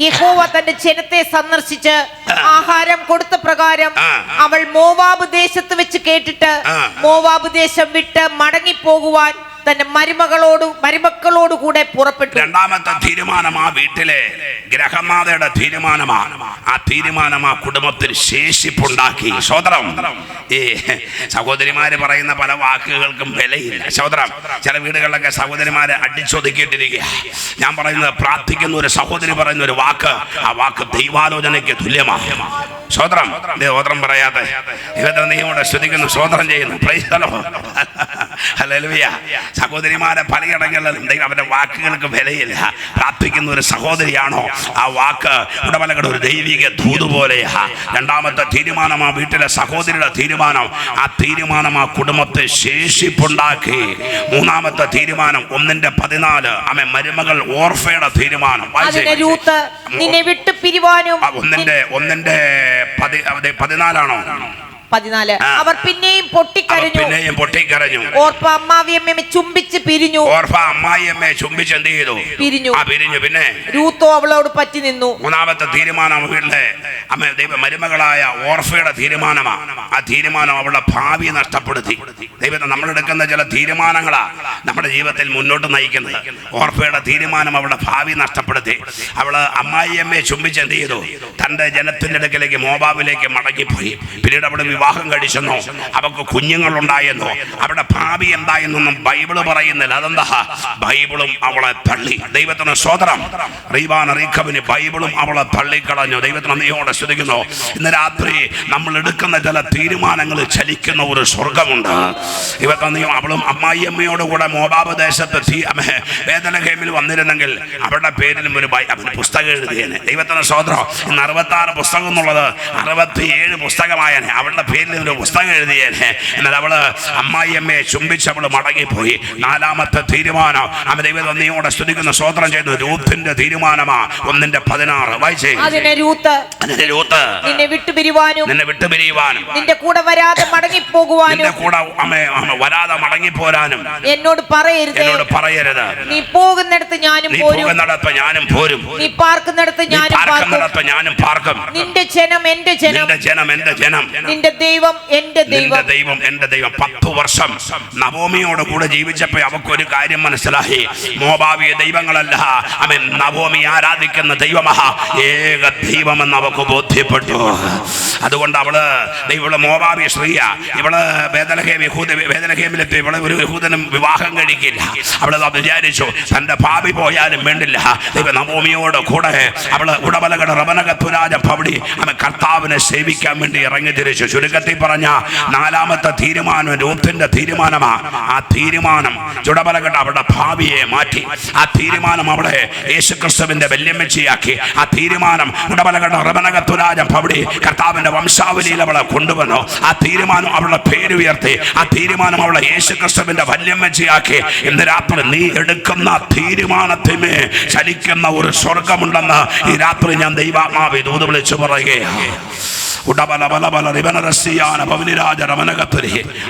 യഹോവ തന്റെ ജനത്തെ സന്ദർശിച്ച് ആഹാരം കൊടുത്ത പ്രകാരം അവൾ മോവാബ് ദേശത്ത് വെച്ച് കേട്ടിട്ട് മോവാബ് ദേശം വിട്ട് മടങ്ങിപ്പോകുവാൻ തന്റെ മരുമക്കളോട് കൂടെ പുറപ്പെട്ടു. 2-ാമത്തെ തീരുമാനം ആ വീട്ടിലെ ഗ്രഹനാഥയുടെ തീരുമാനമാണ്. ആ തീരുമാനം ആ കുടുംബത്തിൽ ശേഷിപ്പുണ്ടാക്കി. സഹോദരം, ഈ സഹോദരിമാര് പറയുന്ന പല വാക്കുകൾക്കും വിലയില്ല. സഹോദരം, ചില വീടുകളിലൊക്കെ സഹോദരിമാരെ അടിച്ചൊതുക്കിയിട്ടിരിക്കുക. ഞാൻ പറയുന്നത്, പ്രാർത്ഥിക്കുന്ന ഒരു സഹോദരി പറയുന്ന ഒരു വാക്ക്, ആ വാക്ക് ദൈവാലോചനയ്ക്ക് തുല്യമാണ്. സഹോദരം, സഹോദരം പറയാതെ ഇവരുടെ നീയോടെ സ്തുതിക്കുന്നു, സ്തോത്രം ചെയ്യുന്നു. Price the Lord. ഹല്ലേലൂയ. സഹോദരിമാരെ പലയിടങ്ങളിലും അവരുടെ വാക്കുകൾക്ക് വിലയില്ല. പ്രാർത്ഥിക്കുന്ന ഒരു സഹോദരിയാണോ, ആ വാക്ക് ഉടമലകളുടെ ഒരു ദൈവിക ദൂത് പോലെയാ. 2-ാമത്തെ തീരുമാനം ആ വീട്ടിലെ സഹോദരിയുടെ തീരുമാനം. ആ തീരുമാനം ആ കുടുംബത്തെ ശേഷിപ്പുണ്ടാക്കി. 3-ാമത്തെ തീരുമാനം 1-14 അമ്മ മരുമകൾ ഓർഫയുടെ തീരുമാനം. നിന്നെ വിട്ടു പിരിവാനും 14 14 അവർ പിന്നെയും പൊട്ടിക്കരഞ്ഞു. ഓർപ്പ അമ്മായിയമ്മയെ ചുംബിച്ച് പിരിഞ്ഞു. എന്ത് ചെയ്തു? പിരിഞ്ഞു. പിന്നെ രൂത്തോ അവളോട് പറ്റി നിന്നു. 3-ാമത്തെ തീരുമാനം വീട്ടിലെ മരുമകളായ ഓർഫയുടെ തീരുമാനമാണ്. ആ തീരുമാനം അവളുടെ ഭാവി നഷ്ടപ്പെടുത്തി. ദൈവത്തെ നമ്മളെടുക്കുന്ന ചില തീരുമാനങ്ങളാ നമ്മുടെ ജീവിതത്തിൽ മുന്നോട്ട് നയിക്കുന്നത്. ഓർഫയുടെ തീരുമാനം അവളുടെ ഭാവി നഷ്ടപ്പെടുത്തി. അവള് അമ്മായിയമ്മയെ ചുംബിച്ച് എന്ത് ചെയ്തു? തന്റെ ജനത്തിന്റെ അടുക്കലേക്ക് മോവാബിലേക്ക് മടങ്ങിപ്പോയി. പിന്നീട് അവിടെ വിവാഹം കഴിച്ചെന്നോ അവർക്ക് കുഞ്ഞുങ്ങളുണ്ടായെന്നോ അവരുടെ ഭാവി എന്തായെന്നൊന്നും ബൈബിള് പറയുന്നില്ല. അതെന്താ? ബൈബിളും അവളെ തള്ളി. ദൈവത്തിന് സ്തോത്രം. റീബാനറിക്കവിന് ബൈബിളും അവളെ തള്ളിക്കളഞ്ഞു. ദൈവത്തിന് നീയോടെ സ്തുതിക്കുന്നു. ഇന്ന് രാത്രി നമ്മൾ എടുക്കുന്ന ചില തീരുമാനങ്ങൾ ചലിക്കുന്ന ഒരു സ്വർഗമുണ്ട്. ദൈവത്തിന് നീ അവളും അമ്മായിയമ്മയോട് കൂടെ മോവാബ് ദേശത്ത് ബേഥലഹേമിൽ വന്നിരുന്നെങ്കിൽ അവരുടെ പേരിലും ഒരു പുസ്തകം എഴുതിയേനെ. ദൈവത്തിന് സ്തോത്രം. ഇന്ന് 66 പുസ്തകം എന്നുള്ളത് 67 പുസ്തകമായേനെ. അവളുടെ പേരിൽ ഒരു പുസ്തകം എഴുതിയേനെ. എന്നാൽ അവള് അമ്മായിയമ്മയെ ചുംബിച്ച് അവള് മടങ്ങിപ്പോയി. 4-ാമത്തെ തീരുമാനം അവൻ ദൈവത്തെ നീയോടെ സ്തുതിക്കുന്ന സ്തോത്രം ചെയ്യുന്നു. രൂത്തിന്റെ തീരുമാനമാ. 1-16 വായിച്ചേ. രൂത്ത് നിന്നെ വിട്ടുപിരിവാനും നിന്റെ കൂടെ വരാതെ മടങ്ങിപ്പോരാനും എന്നോട് പറയരുത്. നീ പോകുന്നിടത്ത് ഞാനും പോരും. നീ പാർക്കുന്നിടത്ത് ഞാനും പാർക്കും. നിന്റെ ജനം എന്റെ ജനം, നിന്റെ ദൈവം എന്റെ ദൈവം. 10 വർഷം നവോമിയോട് കൂടെ ജീവിച്ചപ്പോ അവക്കൊരു കാര്യം മനസ്സിലായി. മോവാബിയ ദൈവങ്ങളല്ല അവൻ നവോമി ആരാധിക്കുന്ന ദൈവമാ ഏക ദൈവമെന്ന് അവക്ക് ബോധ്യപ്പെട്ടു. അതുകൊണ്ട് ഇവള് മോവാബിയ സ്ത്രീയ. ഇവള് ബേഥലഹേമിലെത്തി. ഇവളെ ഒരു യഹൂദനും വിവാഹം കഴിക്കില്ല. അവള് വിചാരിച്ചു തന്റെ ഭാവി പോയാലും വേണ്ടില്ല, ദൈവ നവോമിയോട് കൂടെ അവള് ഉടമലകളുടെ റബനകത്തുരാജ ഭവടി അവൻ കർത്താവിനെ സേവിക്കാൻ വേണ്ടി ഇറങ്ങി തിരിച്ചു. ചുരുക്കത്തിൽ പറഞ്ഞ 4-ാമത്തെ തീരുമാനം രൂത്തിന്റെ തീരുമാനമാണ്. ആ തീരുമാനം ചുടബലകട്ട അവളുടെ ഭാവിയെ മാറ്റി. ആ തീരുമാനം അവളെ യേശുക്രിസ്തുവിന്റെ വല്യമ്മച്ചിയാക്കി. ആ തീരുമാനം ഉടബലകട്ട റബനകത്തുരാജ ഭവടി കർത്താവിന്റെ വംശാവലിയിൽ അവളെ കൊണ്ടുവന്നു. ആ തീരുമാനം അവളുടെ പേരുയർത്തി. ആ തീരുമാനം അവളെ യേശുക്രിസ്തുവിന്റെ വല്യമ്മച്ചിയാക്കി. ഇന്ന് രാത്രി നീ എടുക്കുന്ന തീരുമാനത്തിന് ചലിക്കുന്ന ഒരു സ്വർഗമുണ്ടെന്ന് ഈ രാത്രി ഞാൻ ദൈവാത്മാവെ ദൂത് വിളിച്ചു പറയുകയാണ്.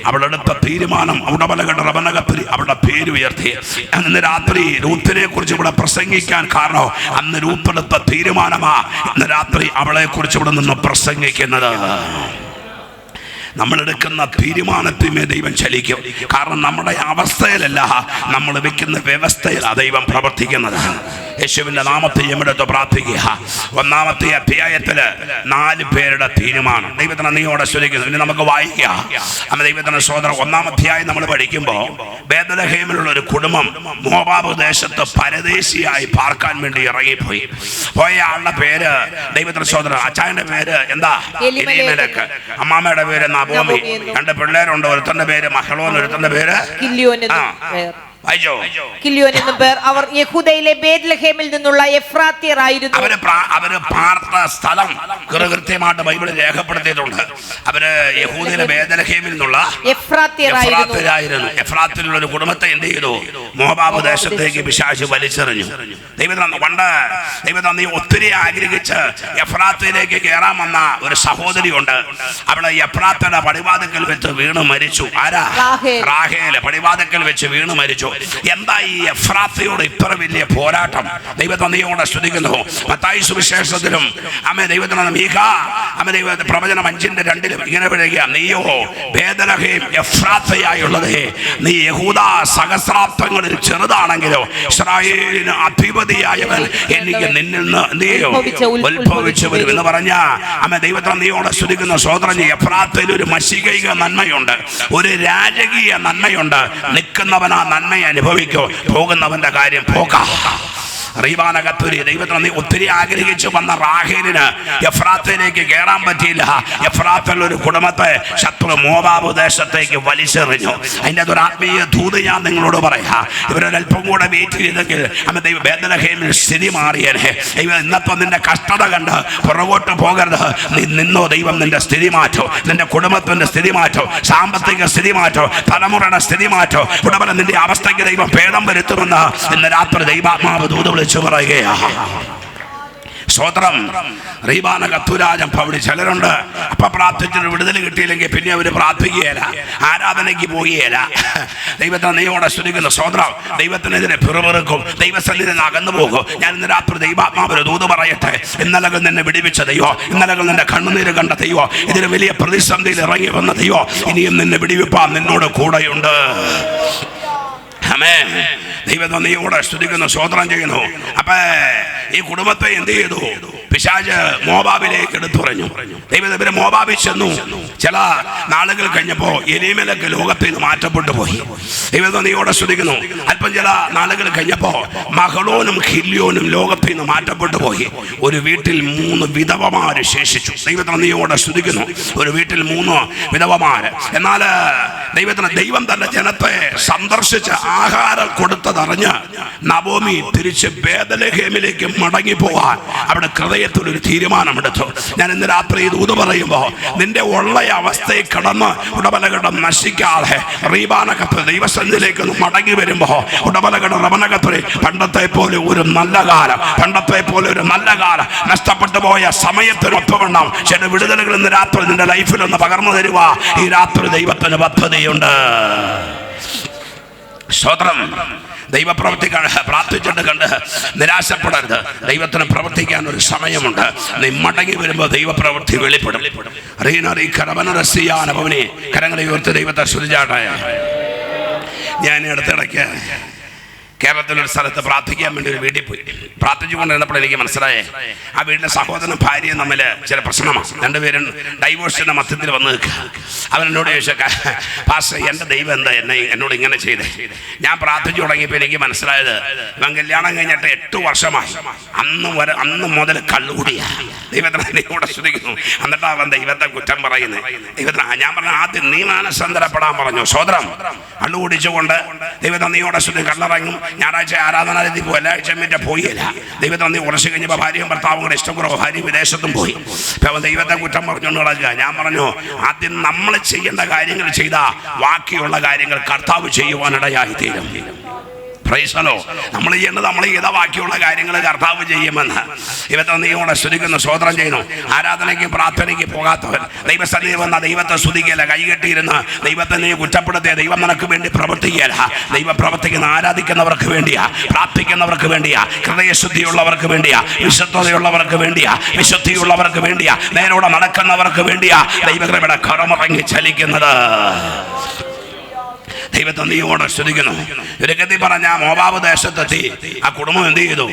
അവളെടുത്ത തീരുമാനം അവളുടെ പേര് ഉയർത്തി. അന്ന് രാത്രി രൂത്തിനെ കുറിച്ച് ഇവിടെ പ്രസംഗിക്കാൻ കാരണം അന്ന് രൂത്തെടുത്ത തീരുമാനമാ ഇന്ന് രാത്രി അവളെ കുറിച്ച് ഇവിടെ നിന്ന് പ്രസംഗിക്കുന്നത്. നമ്മളെടുക്കുന്ന തീരുമാനത്തിന്മേ ദൈവം ചലിക്കും. കാരണം നമ്മുടെ അവസ്ഥയിലല്ല, നമ്മൾ വെക്കുന്ന വ്യവസ്ഥയിലാണ് ദൈവം പ്രവർത്തിക്കുന്നത്. യേശുവിന്റെ നാമത്തെ എവിടെത്തോ പ്രാർത്ഥിക്കുക. 1-ാമത്തെ അധ്യായത്തില് 4 പേരുടെ തീരുമാനം ദൈവത്തിന് നീയോടെ ശ്രദ്ധിക്കുന്നു. ഇനി നമുക്ക് വായിക്കാം. അന്ന് ദൈവത്തിന്റെ സോദരൻ 1-ാം അധ്യായം നമ്മൾ പഠിക്കുമ്പോൾ ബേത്ലഹേമിലുള്ള ഒരു കുടുംബം മോവാബ് ദേശത്ത് പരദേശിയായി പാർക്കാൻ വേണ്ടി ഇറങ്ങിപ്പോയി. പോയ ആളുടെ പേര് ദൈവത്തിന്റെ സോദരൻ അച്ചായന്റെ പേര് എന്താ? എലീമേലെക്ക്. അമ്മാമ്മയുടെ പേര് നബോമി. 2 പിള്ളേരുണ്ട്. ഒരുത്തന്റെ പേര് മഹ്ലോൻ, ഒരുത്തന്റെ പേര് കില്യോൻ എന്ന പേർ. അവർ യഹൂദയിലെ ബേത്ലഹേമിൽ നിന്നുള്ള എഫ്രാത്യർ ആയിരുന്നു. അവര് പാർത്ത സ്ഥലം കൃത്യമായിട്ട് ബൈബിളിൽ രേഖപ്പെടുത്തിയിട്ടുണ്ട്. അവര് യഹൂദയിലെ ബേത്ലഹേമിൽ നിന്നുള്ള എഫ്രാത്യരായിരുന്നു. എഫ്രാത്തിലുള്ള ഒരു കുടുംബത്തെ എന്ത് ചെയ്തു? മോവാബ് ദേശത്തേക്ക് പിശാച് വലിച്ചെറിഞ്ഞു. ദൈവം ഒത്തിരി ആഗ്രഹിച്ച് എഫ്രാത്തിലേക്ക് കയറാൻ വന്ന ഒരു സഹോദരിയുണ്ട്. അവിടെ എഫ്രാത്തയുടെ പടിവാതിക്കൽ വെച്ച് വീണ് മരിച്ചു. ആരാ? റാഹേല് പടിവാതിക്കൽ വെച്ച് വീണ് മരിച്ചു. എന്താ ഈ എഫ്രാത്തയോട് ഇത്ര വലിയ പോരാട്ടം? ദൈവത്തോടെ ശ്രദ്ധിക്കുന്നു. മത്തായി സുവിശേഷത്തിലും ദൈവത്തിനോട് ദൈവത്തെ പ്രവചനം 5:2 ഇങ്ങനെ പറയുക, നീയോ ബേത്ലഹേം എഫ്രാത്തയായുള്ളതേ, നീ യഹൂദ സഹസ്രാബ്ദങ്ങളിൽ ചെറുതാണെങ്കിലോ ഇസ്രായേലിന് അധിപതിയായവൻ എനിക്ക് നിന്നിൽ നിന്ന് ഉത്ഭവിച്ചു വരും എന്ന് പറഞ്ഞ ദൈവത്തോടെ ശ്രദ്ധിക്കുന്ന സോദരൻ, എഫ്രാത്തയിൽ ഒരു മഷികൈക നന്മയുണ്ട്, ഒരു രാജകീയ നന്മയുണ്ട്. നിൽക്കുന്നവൻ ആ നന്മ അനുഭവിക്കോ, പോകുന്നവന്റെ കാര്യം പോകാം. ദൈവത്തിന് ഒത്തിരി ആഗ്രഹിച്ചു വന്ന റാഹേലിന് എഫ്രാത്തിലേക്ക് കയറാൻ പറ്റിയില്ല. എഫ്രാത്തിൽ ഒരു കുടുംബത്തെ ശത്രു മോവാബ് ദേശത്തേക്ക് വലിച്ചെറിഞ്ഞു. അതിൻ്റെ അതൊരു ആത്മീയ ദൂത് ഞാൻ നിങ്ങളോട് പറയാം. ഇവരൊരൽപ്പം കൂടെ വെയിറ്റ് ചെയ്തെങ്കിൽ ദൈവം ബേത്ലഹേമിൽ സ്ഥിതി മാറിയേനെ. ദൈവം ഇന്നത്തെ നിന്റെ കഷ്ടത കണ്ട് പുറകോട്ട് പോകരുത്. നീ നിന്നോ, ദൈവം നിന്റെ സ്ഥിതി മാറ്റോ, നിന്റെ കുടുംബത്തിന്റെ സ്ഥിതി മാറ്റോ, സാമ്പത്തിക സ്ഥിതി മാറ്റോ, തലമുറയുടെ സ്ഥിതി മാറ്റോ, ഉടനെ നിന്റെ അവസ്ഥയ്ക്ക് ദൈവം ഭേദം വരുത്തുമെന്ന് ഇന്ന് രാത്രി ദൈവാത്മാവ് ദൂത് വിളിച്ചു പറയുകയാ. സ്തോത്രം. റീബാന കത്തുരാജം അവിടെ ചിലരുണ്ട്. അപ്പൊ പ്രാർത്ഥിച്ചിട്ട് വിടുതൽ കിട്ടിയില്ലെങ്കിൽ പിന്നെ അവര് പ്രാർത്ഥിക്കുകയില്ല, ആരാധനയ്ക്ക് പോവുകയില്ല. ദൈവത്തെ നീയോടെ സ്തുതിക്കുന്നു. സ്തോത്രം. ദൈവത്തിനെതിരെ പിറുപിറുക്കും, ദൈവസന്നിധിയിൽ നിന്ന് അകന്നു പോകും. ഞാൻ ഇന്ന് രാത്രി ദൈവാത്മാവിന് ദൂത് പറയട്ടെ. ഇന്നലകൾ നിന്നെ വിടിവിച്ച ദൈവം, ഇന്നലകൾ നിന്റെ കണ്ണുനീര് കണ്ട ദൈവം, ഇതിന് വലിയ പ്രതിസന്ധിയിൽ ഇറങ്ങി വന്ന ദൈവം ഇനിയും നിന്നെ വിടിവിപ്പാൻ നിന്നോട് കൂടെയുണ്ട്. ദൈവത്തെ നീയോടെ സ്തുതിക്കുന്നു, സ്തോത്രം ചെയ്യുന്നു. അപ്പൊ ഈ കുടുംബത്തെ എന്ത് ചെയ്തു? പിശാച് മോവാബിലേക്ക് എടുത്തുറഞ്ഞു. ദൈവം മോവാബിൽ ചെന്നു. ചില നാളുകൾ കഴിഞ്ഞപ്പോ എലീമേലെക്ക് ലോകത്തിൽ നിന്ന് മാറ്റപ്പെട്ടു പോയി. ദൈവത്തെ നീയോടെ സ്തുതിക്കുന്നു. അല്പം ചില നാളുകൾ കഴിഞ്ഞപ്പോ മഹ്ലോനും കില്യോനും ലോകത്തിൽ നിന്ന് മാറ്റപ്പെട്ടു പോയി. ഒരു വീട്ടിൽ 3 വിധവമാര് ശേഷിച്ചു. ദൈവത്തെ നീയോടെ സ്തുതിക്കുന്നു. ഒരു വീട്ടിൽ 3 വിധവമാര്. എന്നാൽ ദൈവം തന്റെ ജനത്തെ സന്ദർശിച്ച് ആഹാരം കൊടുത്തതറിഞ്ഞ് നബോമി തിരിച്ച് ബേത്ലഹേമിലേക്ക് മടങ്ങി പോകാൻ അവിടെ ഹൃദയത്തിലൊരു തീരുമാനമെടുത്തു. ഞാൻ ഇന്ന് രാത്രി ദൂത് പറയുമ്പോൾ നിന്റെ ഉള്ള അവസ്ഥയിൽ കിടന്ന് ഉടബലഘടം നശിക്കാതെ റീബാനകത്ത് ദൈവസന്നിധിയിലേക്ക് മടങ്ങി വരുമ്പോ ഉടബലഘട റബനകത്ത് പണ്ടത്തെ പോലെ ഒരു നല്ല കാലം, പണ്ടത്തെ പോലെ ഒരു നല്ല കാലം, നഷ്ടപ്പെട്ടു പോയ സമയത്തിനൊപ്പവണ്ണം ചില വിടുതലുകൾ ഇന്ന് രാത്രി നിന്റെ ലൈഫിൽ ഒന്ന് പകർന്നു തരുക. ഈ രാത്രി ദൈവത്തിന് പദ്ധതിയുണ്ട്. സ്തോത്രം. ദൈവപ്രവൃത്തി പ്രാർത്ഥിച്ചിട്ട് കണ്ട് നിരാശപ്പെടരുത്. ദൈവത്തിന് പ്രവർത്തിക്കാൻ ഒരു സമയമുണ്ട്. നീ മടങ്ങി വരുമ്പോൾ ദൈവപ്രവൃത്തി വെളിപ്പെടും. കരങ്ങളെ ഉയർത്തി ദൈവത്തെ സ്തുതിച്ചാട്ടെ. ഞാൻ അടുത്തിടയ്ക്ക് കേരളത്തിലൊരു സ്ഥലത്ത് പ്രാർത്ഥിക്കാൻ വേണ്ടി ഒരു വീട്ടിൽ പോയി. പ്രാർത്ഥിച്ചുകൊണ്ടിരുന്നപ്പോൾ എനിക്ക് മനസ്സിലായേ ആ വീട്ടിലെ സഹോദരനും ഭാര്യയും തമ്മിൽ ചില പ്രശ്നമാണ്. 2 പേരും ഡൈവോഴ്സിന്റെ മധ്യത്തിൽ വന്ന് നിൽക്കുക. അവനോട് ചോദിച്ചാൽ, പാസ്റ്റർ എൻ്റെ ദൈവം എന്താ എന്നോട് ഇങ്ങനെ ചെയ്തേ? ഞാൻ പ്രാർത്ഥിച്ചു തുടങ്ങിയപ്പോൾ എനിക്ക് മനസ്സിലായത് ഇവൻ കല്യാണം കഴിഞ്ഞിട്ട് 8 വർഷമായി. അന്ന് മുതൽ കള്ളുകൂടിയാ. ദൈവത്തിനെ കൂടെ ശ്രദ്ധിക്കുന്നു. എന്നിട്ട് അവൻ ദൈവത്തെ കുറ്റം പറയുന്നത്. ദൈവത്തിന് ഞാൻ പറഞ്ഞ ആദ്യം നീ മാനസാന്തരപ്പെടാൻ പറഞ്ഞു. സോദരം കള്ളുകൂടിച്ചുകൊണ്ട് ദൈവത്തെ നീയോടെ ശ്രദ്ധ കള്ളറങ്ങും. ഞായറാഴ്ച ആരാധനാലയത്തിൽ പോകും. എല്ലാ ആഴ്ച മറ്റേ പോയില്ല. ദൈവത്തെ നീ ഉറച്ചു കഴിഞ്ഞപ്പോൾ ഭാര്യയും ഭർത്താവും കൂടെ ഇഷ്ടംകുറവ്, ഭാര്യ വിദേശത്തും പോയി. അപ്പം അവൻ ദൈവത്തെ കുറ്റം പറഞ്ഞുകൊണ്ട് കളഞ്ഞ. ഞാൻ പറഞ്ഞു ആദ്യം നമ്മൾ ചെയ്യേണ്ട കാര്യങ്ങൾ ചെയ്താൽ ബാക്കിയുള്ള കാര്യങ്ങൾ കർത്താവ് ചെയ്യുവാനിടയായി തീരും. പ്രൈസലോ. നമ്മൾ ചെയ്യേണ്ടത് നമ്മൾ ചെയ്ത ബാക്കിയുള്ള കാര്യങ്ങൾ കർത്താവ് ചെയ്യുമെന്ന് ദൈവത്തെ നീയോടെ സ്തുതിക്കുന്നു, സ്തോത്രം ചെയ്യുന്നു. ആരാധനയ്ക്ക് പ്രാർത്ഥനയ്ക്ക് പോകാത്തവൻ ദൈവസന്നിധി വന്ന ദൈവത്തെ സ്തുതിക്കല, കൈകെട്ടിയിരുന്ന് ദൈവത്തെ നീ കുറ്റപ്പെടുത്തിയ ദൈവം നിനക്ക് വേണ്ടി പ്രവർത്തിക്കല. ദൈവം പ്രവർത്തിക്കുന്ന ആരാധിക്കുന്നവർക്ക് വേണ്ടിയാ, പ്രാർത്ഥിക്കുന്നവർക്ക് വേണ്ടിയാ, ഹൃദയശുദ്ധിയുള്ളവർക്ക് വേണ്ടിയാ, വിശുദ്ധതയുള്ളവർക്ക് വേണ്ടിയാ, വിശുദ്ധിയുള്ളവർക്ക് വേണ്ടിയാ, നേരോടെ നടക്കുന്നവർക്ക് വേണ്ടിയാ ദൈവകൃപയുടെ കരമിറങ്ങി ചലിക്കുന്നത്. ദൈവത്തെ നീയോടെ സ്തുതിക്കുന്നു. ഒരു ഗതി പറഞ്ഞ മോവാബ് ദേശത്തെത്തി ആ കുടുംബം എന്ത് ചെയ്തു?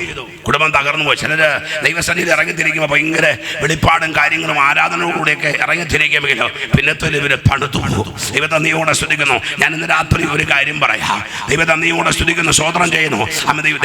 കുടുംബം തകർന്നു പോയി. ചിലര് ദൈവസന്നിധി ഇറങ്ങിത്തിരിക്കുമ്പോൾ ഭയങ്കര വെളിപ്പാടും കാര്യങ്ങളും ആരാധനയോടുകൂടിയൊക്കെ ഇറങ്ങിത്തിരിക്കുമെങ്കിലും പിന്നത്തെ ഇവര് പണിതു. ദൈവത്തെ നീയോടെ സ്തുതിക്കുന്നു. ഞാൻ ഇന്ന് രാത്രി ഒരു കാര്യം പറയാം. ദൈവത്തെ നീയോടെ സ്തുതിക്കുന്നു, സ്തോത്രം ചെയ്യുന്നു.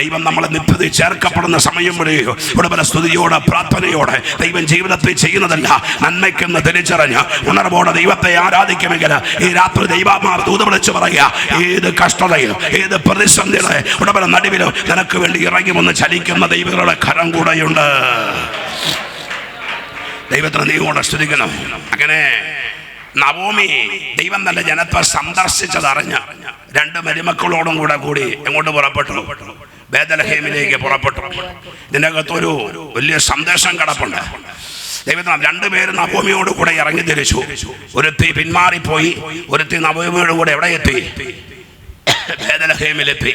ദൈവം നമ്മളെ നിത്യത ചേർക്കപ്പെടുന്ന സമയം വഴിയോ ഇവിടെ സ്തുതിയോടെ പ്രാർത്ഥനയോടെ ദൈവം ജീവിതത്തിൽ ചെയ്യുന്നതല്ല നന്മയ്ക്കെന്ന് തിരിച്ചറിഞ്ഞ് ഉണർവോടെ ദൈവത്തെ ആരാധിക്കുമെങ്കിൽ ഈ രാത്രി ദൈവാത്മാവ് ദൂത വിളിച്ചു പറയുക, ഏത് കഷ്ടതയിലും ഏത് പ്രതിസന്ധിയുടെ ഉടമ്പല നടുവിലും നിനക്ക് വേണ്ടി ഇറങ്ങി വന്ന് ചലിക്കുന്ന ദൈവങ്ങളുടെ കരം കൂടെയുണ്ട്. ദൈവത്തിന് നീയോടെ സ്തുതിക്കുന്നു. അങ്ങനെ നവോമി ദൈവം തന്റെ ജനത്തെ സന്ദർശിച്ചതറിഞ്ഞ് 2 മരുമക്കളോടും കൂടി എങ്ങോട്ട് പുറപ്പെട്ടു? ബേഥലഹേമിലേക്ക് പുറപ്പെട്ടു. ഇതിനകത്തൊരു വലിയ സന്ദേശം കിടപ്പുണ്ട്. ദൈവത്തിന് 2 പേര് നവോമിയോട് കൂടെ ഇറങ്ങി തിരിച്ചു. ഒരുത്തി പിന്മാറിപ്പോയി, ഒരുത്തി നവോമിയോട് കൂടെ എവിടെ എത്തി? ബേഥലഹേമിലെത്തി.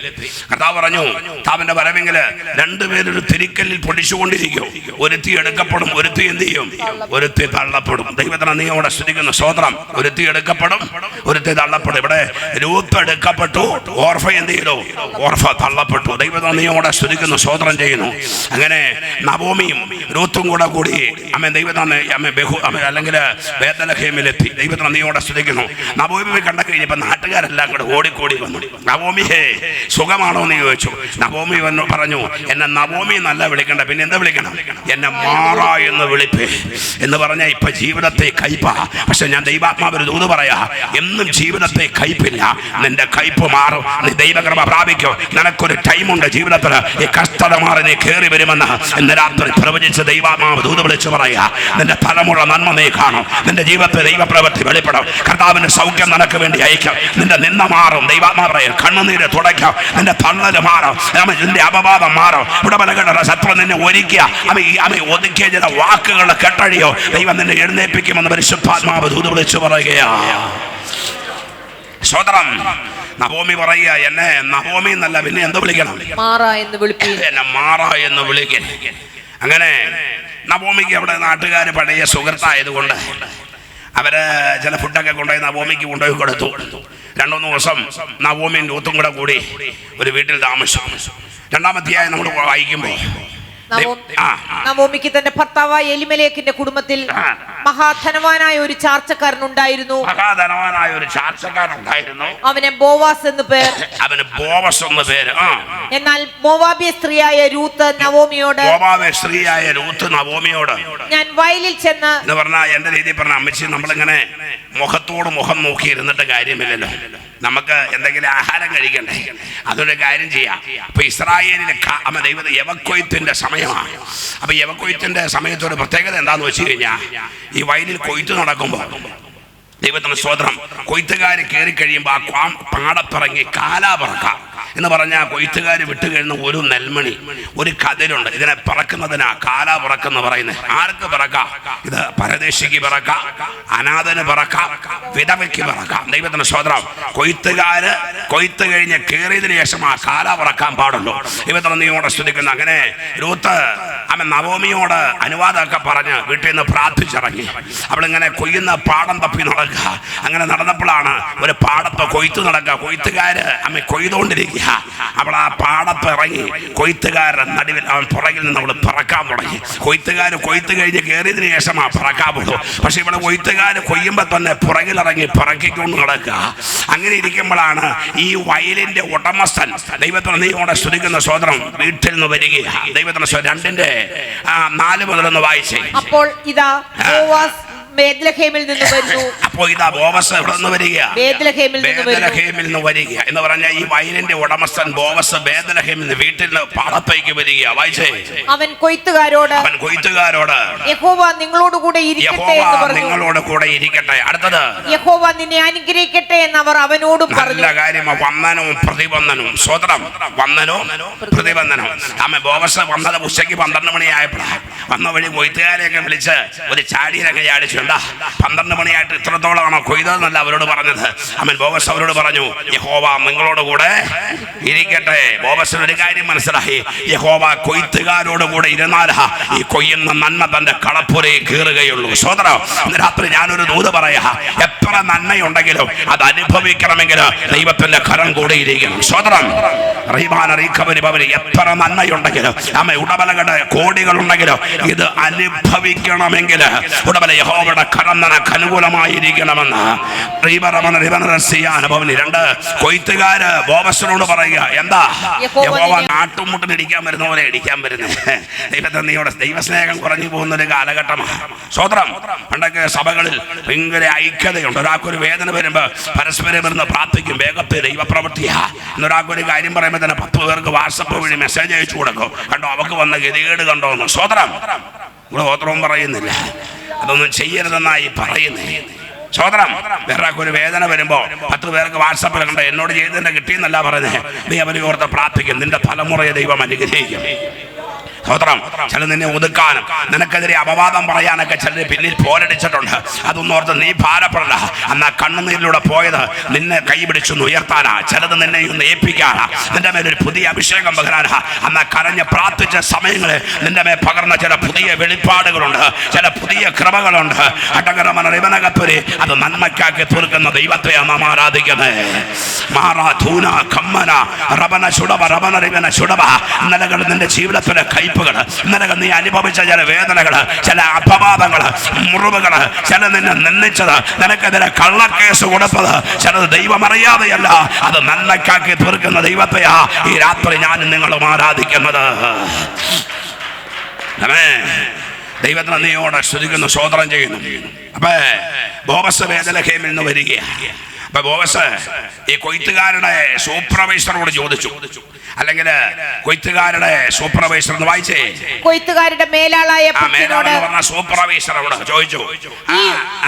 കർത്താവ് പറഞ്ഞു, താവന്റെ വരവെങ്കില് 2 പേരൊരു തിരിക്കല്ലിൽ പൊടിച്ചുകൊണ്ടിരിക്കും. ഒരുത്തി എടുക്കപ്പെടും, ഒരുത്തി എന്ത് ചെയ്യും? ഒരുത്തി തള്ളപ്പെടും. ദൈവത്തിന് നീയോടെ സ്തുതിക്കുന്നു, സ്തോത്രം. ഒരുത്തി എടുക്കപ്പെടും, ഒരുത്തി തള്ളപ്പെടും. ഇവിടെ രൂത്ത് എടുക്കപ്പെട്ടു, ഓർഫ എന്ത് ചെയ്തു? ഓർഫ തള്ളപ്പെട്ടു. ദൈവത്തിന് നീയോടെ സ്തുതിക്കുന്നു, സ്തോത്രം ചെയ്യുന്നു. അങ്ങനെ നവോമിയും രൂത്തും കൂടി അല്ലെങ്കിൽ ബേഥലഹേമിലെത്തി. ദൈവത്തിന് നീയോടെ സ്തുതിക്കുന്നു. നവോമി കണ്ട കഴിഞ്ഞപ്പോ നാട്ടുകാരെല്ലാം കൂടെ ഓടിക്കൂടി വന്നു. നവോമിയെ സുഖമാണോ എന്ന് ചോദിച്ചു. നവോമി പറഞ്ഞു, എന്നെ നവോമി എന്നല്ല വിളിക്കണ്ട, പിന്നെ എന്താ വിളിക്കണം? എന്നെ മാറ എന്ന് വിളിപ്പേ എന്ന് പറഞ്ഞാൽ ഇപ്പൊ ജീവിതത്തെ കയ്പ. പക്ഷെ ഞാൻ ദൈവാത്മാവ് ഒരു ദൂത് പറയാ, എന്നും ജീവിതത്തെ കയ്പില്ല, നിന്റെ കയ്പ് മാറും. നീ ദൈവകൃപ പ്രാപിക്കും. നിനക്കൊരു ടൈമുണ്ട് ജീവിതത്തിൽ ഈ കഷ്ടത മാറി നീ കയറി വരുമെന്ന് ഇന്ന് രാത്രി പ്രവചിച്ച് ദൈവാത്മാവ് ദൂത് വിളിച്ചു പറയാ. നിന്റെ തലമുറ നന്മ നീ കാണും. നിന്റെ ജീവിതത്തെ ദൈവപ്രവൃത്തി വെളിപ്പെടും. കർത്താവിന്റെ സൗഖ്യം നിനക്ക് വേണ്ടി അയക്കും. നിന്റെ നിന്ന മാറും. ദൈവാത്മാവ് പറയും, കണ്ണുനീര് തുടയ്ക്കാം. നിന്റെ തള്ളല് മാറും, നിന്റെ അപവാദം മാറും. ഉടമലകളുടെ ശത്രു നിന്നെ ഒരുക്കിയ ഒതുക്കിയ ചില വാക്കുകൾ കെട്ടഴിയോ ദൈവം നിന്നെ എഴുന്നേൽപ്പിക്കുമെന്ന് പരിശുദ്ധാത്മാവ് ദൂത് വിളിച്ചു പറയുകയാ. സ്വതന്ത്രം. നവോമി പറയുക, എന്നെ നവോമി എന്നല്ല പിന്നെ എന്ത് വിളിക്കണം? എന്നെ മാറ എന്ന് വിളിക്കണം. അങ്ങനെ നവോമിക്ക് അവിടെ നാട്ടുകാർ പഴയ സുഹൃത്തായതുകൊണ്ട് അവര് ചില ഫുഡൊക്കെ കൊണ്ടുപോയി നവോമിക്ക് കൊണ്ടുപോയി കൊടുത്തു. 2-3 ദിവസം നവോമിയും രൂത്തും കൂടി ഒരു വീട്ടിൽ താമസിച്ചു. 2-ാം അധ്യായം നമ്മൾ വായിക്കുമ്പോൾ നവോമിക്ക് തന്റെ ഭർത്താവായ എലിമേലെക്കിന്റെ കുടുംബത്തിൽ മഹാധനവാനായ ഒരു ചാർച്ചക്കാരനുണ്ടായിരുന്നു. അവന് ബോവാസ് എന്ന് പേർ. എന്നാൽ മോവാബിയ സ്ത്രീയായ രൂത്ത് നവോമിയോട് ഞാൻ വയലിൽ ചെന്ന് എന്ന് പറഞ്ഞാൽ എന്റെ രീതിയിൽ പറഞ്ഞ അമ്മച്ചി, നമ്മളിങ്ങനെ മുഖത്തോട് മുഖം നോക്കി ഇരുന്നിട്ട് കാര്യമില്ലല്ലോ. നമുക്ക് എന്തെങ്കിലും ആഹാരം കഴിക്കണ്ടേ? അതൊരു കാര്യം ചെയ്യാം. അപ്പൊ ഇസ്രായേലിലെ ദൈവത്തെ യവക്കൊയ്ത്തിന്റെ സമയമാണ്. അപ്പൊ യവക്കൊയ്ത്തിന്റെ സമയത്ത് ഒരു പ്രത്യേകത എന്താന്ന് വെച്ച് കഴിഞ്ഞാൽ, ഈ വയലിൽ കൊയ്ത്ത് നടക്കുമ്പോൾ ദൈവത്തിന്റെ സ്തോത്രം, കൊയ്ത്തുകാർ കയറി കഴിയുമ്പോൾ ആ പാടപ്പിറങ്ങി കാലാ പറക്കാം എന്ന് പറഞ്ഞാൽ കൊയ്ത്തുകാർ വിട്ടു കഴിയുന്ന ഒരു നെൽമണി, ഒരു കതിരുണ്ട്. ഇതിനെ പറക്കുന്നതിനാ കാലാ പറക്കെന്ന് പറയുന്നത്. ആർക്ക് പിറക്കാം? ഇത് പരദേശിക്ക് പിറക്കാം, അനാഥന് പിറക്കാം, വിധവയ്ക്ക് പിറക്കാം. ദൈവത്തിന്റെ സ്തോത്രം. കൊയ്ത്തുകാര് കൊയ്ത്ത് കഴിഞ്ഞ് കയറിയതിനു ശേഷം ആ കാലാ പറക്കാൻ പാടുള്ളൂ. ദൈവത്തിന് നീയോടെ സ്തുതിക്കുന്നു. അങ്ങനെ രൂത്ത് നവോമിയോട് അനുവാദമൊക്കെ പറഞ്ഞ് വീട്ടിൽ നിന്ന് പ്രാർത്ഥിച്ചിറങ്ങി. അവളിങ്ങനെ കൊയ്യുന്ന പാടം തപ്പി നടക്കുക. അങ്ങനെ നടന്നപ്പോഴാണ് ഒരു പാടത്ത് കൊയ്ത്ത് നടക്കുക. കൊയ്ത്തുകാര് കൊയ്തുകൊണ്ടിരിക്കുക. അവൾ ആ പാടത്ത് ഇറങ്ങി കൊയ്ത്തുകാരുടെ നടുവിൽ അവൻ പുറകിൽ നിന്ന് അവൾ പറക്കാൻ തുടങ്ങി. കൊയ്ത്തുകാർ കൊയ്ത്ത് കഴിഞ്ഞ് കയറിയതിനു ശേഷം ആ പറക്കാൻ പോലും. പക്ഷെ ഇവിടെ കൊയ്ത്തുകാർ കൊയ്യുമ്പോൾ തന്നെ പുറകിലിറങ്ങി പറക്കിക്കൊണ്ട് നടക്കുക. അങ്ങനെ ഇരിക്കുമ്പോഴാണ് ഈ വയലിന്റെ ഉടമസ്ഥൻ, ദൈവത്തിന് നീയോടെ സ്തുതിക്കുന്ന സോദരം, വീട്ടിൽ നിന്ന് വരികയാണ്. ദൈവത്തിന് 2:4 മുതൽ വായിച്ചേ. അപ്പോൾ ഇതാ ബോവാസ് ബേത്ലഹേമിൽ നിന്ന് വരുന്നു. അപ്പോ ഇതാ ബോവസ് എവിടെ നിന്ന് വരിക? ബേത്ലഹേമിൽ നിന്ന് വരിക എന്ന് പറഞ്ഞാൽ ഈ വയലിന്റെ ഉടമസ്ഥൻ ബോവസ് ബേത്ലഹേമിൽ നിന്ന് വീട്ടിൽ നിന്ന് പാടത്തേക്ക് വരിക. വായിച്ചേ, അവൻ കൊയ്ത്തുകാരോട് യഹോവ നിങ്ങളോട് കൂടെ ഇരിക്കട്ടെ. അടുത്തത്, യഹോവ നിന്നെ അനുഗ്രഹിക്കട്ടെ എന്ന് അവർ അവനോടും പറഞ്ഞു. നല്ല കാര്യം, വന്ദനവും പ്രതിബന്ധനവും. സ്വതന്ത്രം, വന്ദനവും പ്രതിബന്ധനവും. അമ്മ ബോവസ് വന്നത് ഉച്ചയ്ക്ക് 12 മണിയായപ്പോഴാണ്. വന്ന വഴി കൊയ്ത്തുകാരെയൊക്കെ വിളിച്ച് ഒരു ചാടിയിലൊക്കെ ചാടിച്ചുണ്ടാ 12 മണിയായിട്ട് ഇത്രത്തോളമാണോ കൊയ്തെന്നല്ല അവരോട് പറഞ്ഞത്. അമ്മൻ ബോവസ് അവരോട് പറഞ്ഞു, യഹോവ നിങ്ങളോട് കൂടെ ഇരിക്കട്ടെ. ബോവസിന് ഒരു കാര്യം മനസ്സിലായി, യഹോവ കൊയ്ത്തുകാരോട് കൂടെ ഇരുന്നാൽ ഈ കൊയ്യുന്ന നന്മ തന്റെ കളപ്പുരയിൽ കീറുകയുള്ളൂ. സ്വതന്ത്രം, ഇന്ന് രാത്രി ഞാനൊരു ദൂത് പറയാ, എത്ര നന്മയുണ്ടെങ്കിലും അത് അനുഭവിക്കണമെങ്കിൽ ദൈവത്തിന്റെ കരം കൂടെ ഇരിക്കണം. സ്വതന്ത്രം, എത്ര നന്മയുണ്ടെങ്കിലും അമ്മ ഉടമലകളുടെ കോടികളുണ്ടെങ്കിലും ഇത് അനുഭവിക്കണമെങ്കിൽ ഉടമല യഹോവയുടെ കരം നിനക്ക് അനുകൂലമായിരിക്കണമെന്ന് 2 കൊയ്ത്തുകാര് ബോവസിനോട് പറയുക, എന്താ യഹോവ നാട്ടുമുട്ടിന് ഇടിക്കാൻ വരുന്ന പോലെ ഇടിക്കാൻ വരുന്നത്. ദൈവത്തന്നെയോടെ ദൈവസ്നേഹം കുറഞ്ഞു പോകുന്ന ഒരു കാലഘട്ടമാണ്. സ്വതന്ത്രം, പണ്ടൊക്കെ സഭകളിൽ ഭയങ്കര ഐക്യതയുണ്ട്. ഒരാൾക്കൊരു വേദന വരുമ്പോൾ പരസ്പരം ഇരുന്ന് പ്രാർത്ഥിക്കും, വേഗത്തിൽ ദൈവപ്രവൃത്തിയാ. എന്നൊരാൾക്കൊരു കാര്യം പറയുമ്പോൾ തന്നെ 10 പേർക്ക് വാട്സപ്പ് വഴി മെസ്സേജ് അയച്ചു കൊടുക്കും, കണ്ടോ അവർക്ക് വന്ന ഗതികേട് കണ്ടോ എന്ന്. സ്വതന്ത്രം, ഇവിടെ ഓത്രവും പറയുന്നില്ല, അതൊന്നും ചെയ്യരുതെന്നായി പറയുന്നേ. സ്വതന്ത്രം, വേറെ ഒരു വേദന വരുമ്പോ 10 പേർക്ക് വാട്സാപ്പിൽ കണ്ട എന്നോട് ചെയ്തതിന്റെ കിട്ടിയെന്നല്ല പറയുന്നത്. നീ അവരെ ഓർത്ത് പ്രാർത്ഥിക്കും, നിന്റെ തലമുറയെ ദൈവം അനുഗ്രഹിക്കും. സ്തോത്രം. ചില നിന്നെ ഒതുക്കാനും നിനക്കെതിരെ അപവാദം പറയാനൊക്കെ ചിലർ പിന്നിൽ പോരടിച്ചിട്ടുണ്ട്. അതൊന്നും ഓർത്ത് നീ ഭാരപ്പെടണ്ട. അന്ന് കണ്ണുനീരിലൂടെ പോയത് നിന്നെ കൈപിടിച്ചൊന്ന് ഉയർത്താനാ, ചിലത് നിന്നെ ഒന്ന് ഏൽപ്പിക്കാനാ, നിന്റെ മേലൊരു പുതിയ അഭിഷേകം പകരാനാ. അന്ന് കരഞ്ഞ് പ്രാർത്ഥിച്ച സമയങ്ങളിൽ നിന്റെ മേൽ പകർന്ന ചില പുതിയ വെളിപ്പാടുകളുണ്ട്, ചില പുതിയ കൃപകളുണ്ട്. അടകരമനകപ്പുരി അത് നന്മയ്ക്കാക്കി തീർക്കുന്ന ദൈവത്തെ നാം ആരാധിക്കുന്നത്. ഇന്നലകൾ നിന്റെ ജീവിതത്തിലെ കയ്പുകൾ, ഇന്നലകൾ നീ അനുഭവിച്ച ചില വേദനകൾ, ചില അപവാദങ്ങൾ, മുറിവുകൾ, ചില നിന്നെ നിന്ദിച്ചത്, നിനക്കെതിരെ കള്ളക്കേസ് കൊടുത്തത്, ചിലത് ദൈവം അറിയാതെയല്ല, അത് നന്മയ്ക്കാക്കി തീർക്കുന്ന ദൈവത്തെയാ ഈ രാത്രി ഞാനും നിങ്ങളും ആരാധിക്കുന്നത്. ദൈവത്തിന് നീയോടെ സ്തുതിക്കുന്നു, സ്തോത്രം ചെയ്യുന്നു. അപ്പൊ ബോവസ് ബേത്ലഹേമിൽ നിന്ന് വരികയാണ്. അപ്പൊ ബോവസ് ഈ കൊയ്ത്തുകാരുടെ സൂപ്പർവൈസറോട് ചോദിച്ചു, അല്ലെങ്കിൽ കൊയ്ത്തുകാരുടെ സൂപ്പർവൈസർ എന്ന് വായിച്ചേ, കൊയ്ത്തുകാരുടെ മേലാളായ സൂപ്പർവൈസറോട് ചോദിച്ചു, ഈ